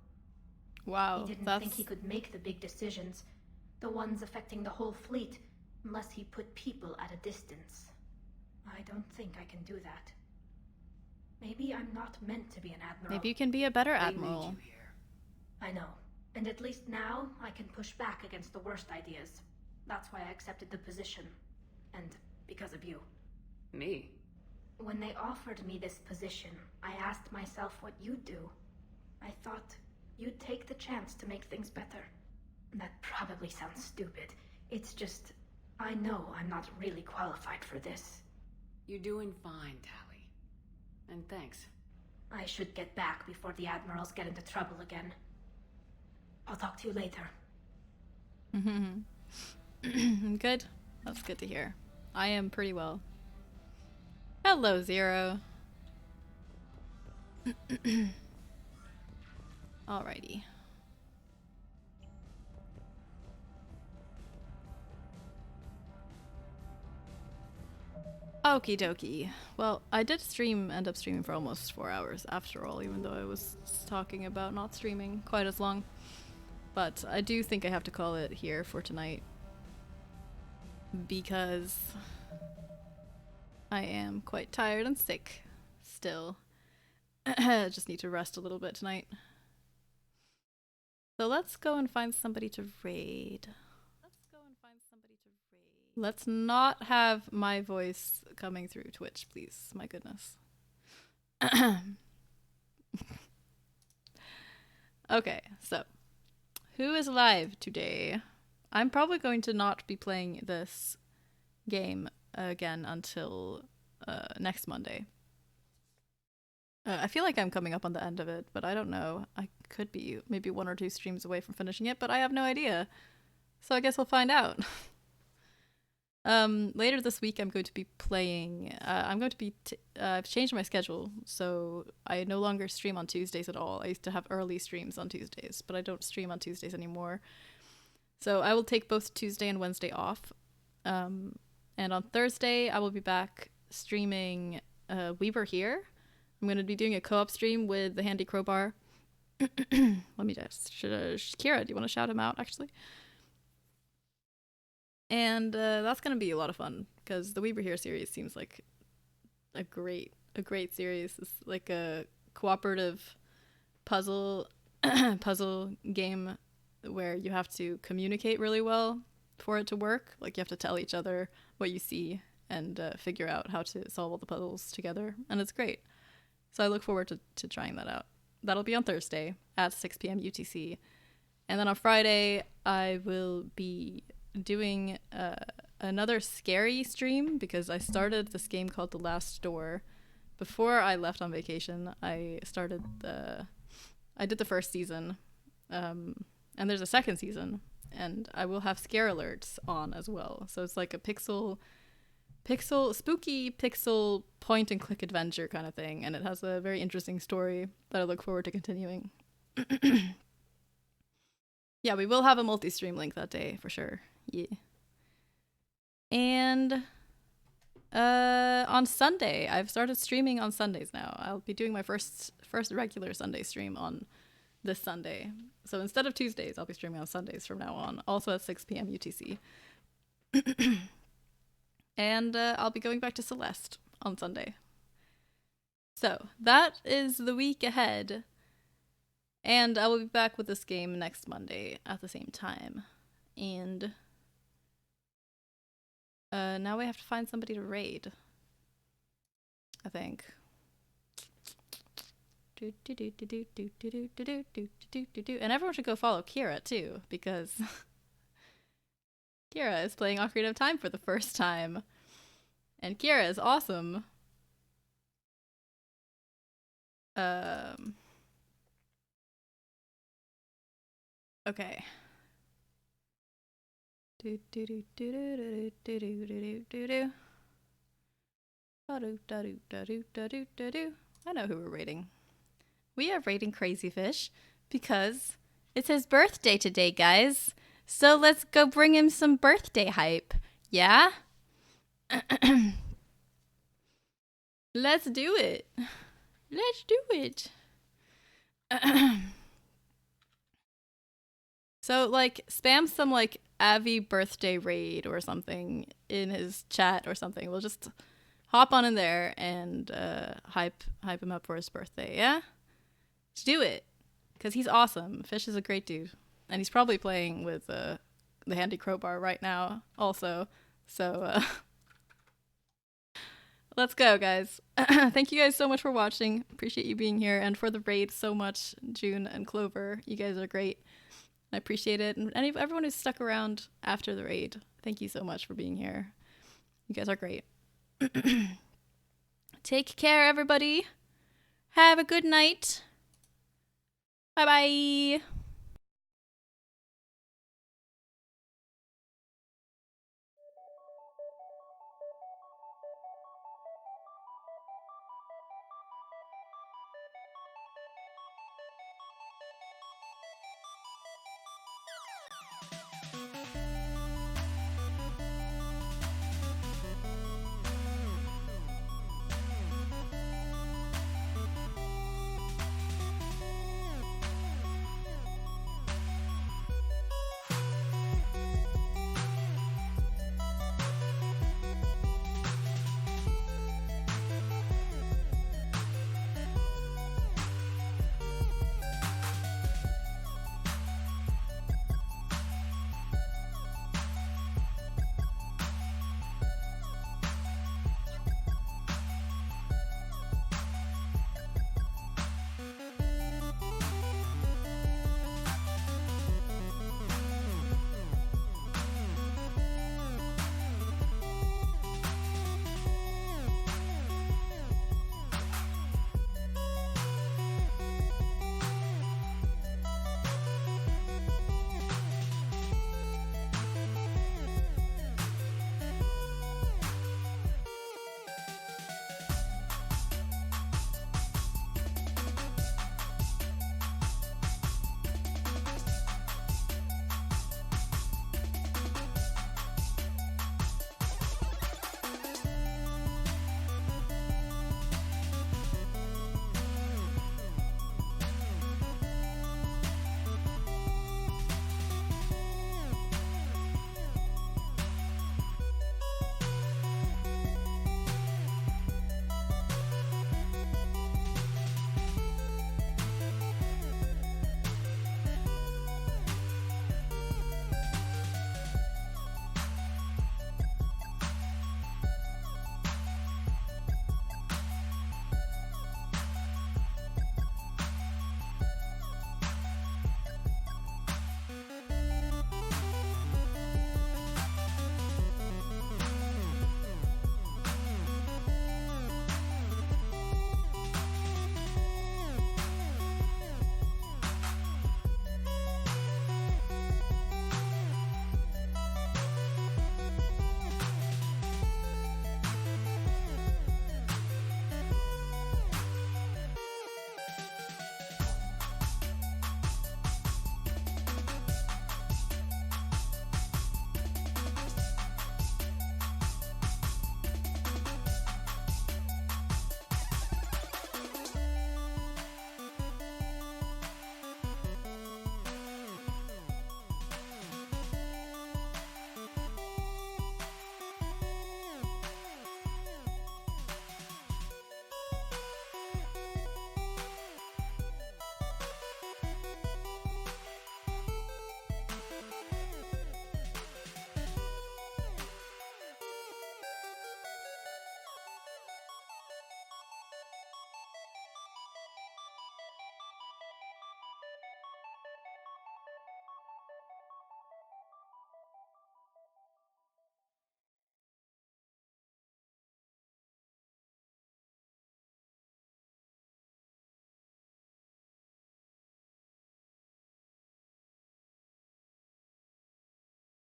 Wow, He didn't think he could make the big decisions, the ones affecting the whole fleet, unless he put people at a distance. I don't think I can do that. Maybe I'm not meant to be an admiral. Maybe you can be a better admiral. I know. And at least now, I can push back against the worst ideas. That's why I accepted the position. And because of you. Me? When they offered me this position, I asked myself what you'd do. I thought you'd take the chance to make things better. That probably sounds stupid. It's just, I know I'm not really qualified for this. You're doing fine, Tally. And thanks. I should get back before the admirals get into trouble again. I'll talk to you later. Good. That's good to hear. I am pretty well. Hello, Zero. Alrighty. Okie dokie. Well, I did end up streaming for almost 4 hours after all, even though I was talking about not streaming quite as long. But I do think I have to call it here for tonight, because I am quite tired and sick still. Just need to rest a little bit tonight. So let's go and find somebody to raid. Let's not have my voice coming through Twitch, please. My goodness. Okay, so who is live today? I'm probably going to not be playing this game again until next Monday. I feel like I'm coming up on the end of it, but I don't know. I could be maybe 1 or 2 streams away from finishing it, but I have no idea. So I guess we'll find out. Later this week I'm going to be playing, I've changed my schedule, so I no longer stream on Tuesdays at all. I used to have early streams on Tuesdays, but I don't stream on Tuesdays anymore. So I will take both Tuesday and Wednesday off. And on Thursday I will be back streaming We Were Here. I'm going to be doing a co-op stream with the Handy Crowbar. Let me just, Kira, do you want to shout him out actually? And that's going to be a lot of fun, because the We Were Here series seems like a great series. It's like a cooperative puzzle game where you have to communicate really well for it to work. Like you have to tell each other what you see and figure out how to solve all the puzzles together, and it's great. So I look forward to trying that out. That'll be on Thursday at 6 p.m. UTC. And then on Friday, I will be doing another scary stream because I started this game called The Last Door. Before I left on vacation, I did the first season, and there's a second season, and I will have scare alerts on as well. So it's like a spooky pixel point and click adventure kind of thing, and it has a very interesting story that I look forward to continuing. Yeah, we will have a multi-stream link that day for sure. Yeah. And on Sunday, I've started streaming on Sundays now. I'll be doing my first regular Sunday stream on this Sunday. So instead of Tuesdays, I'll be streaming on Sundays from now on, also at 6 p.m. UTC. And I'll be going back to Celeste on Sunday. So that is the week ahead. And I will be back with this game next Monday at the same time. And now we have to find somebody to raid, I think. And everyone should go follow Kira too, because Kira is playing Ocarina of Time for the first time. And Kira is awesome. Okay. I know who we're raiding. We are raiding Crazy Fish because it's his birthday today, guys. So let's go bring him some birthday hype. Yeah? Let's do it. Let's do it. So, like, spam some, like, Avi birthday raid or something in his chat or something. We'll just hop on in there and hype him up for his birthday, yeah? Let's do it. Because he's awesome. Fish is a great dude. And he's probably playing with the handy crowbar right now also. So, let's go, guys. Thank you guys so much for watching. Appreciate you being here. And for the raid so much, June and Clover. You guys are great. I appreciate it. And everyone who's stuck around after the raid, thank you so much for being here. You guys are great. Take care, everybody. Have a good night. Bye-bye.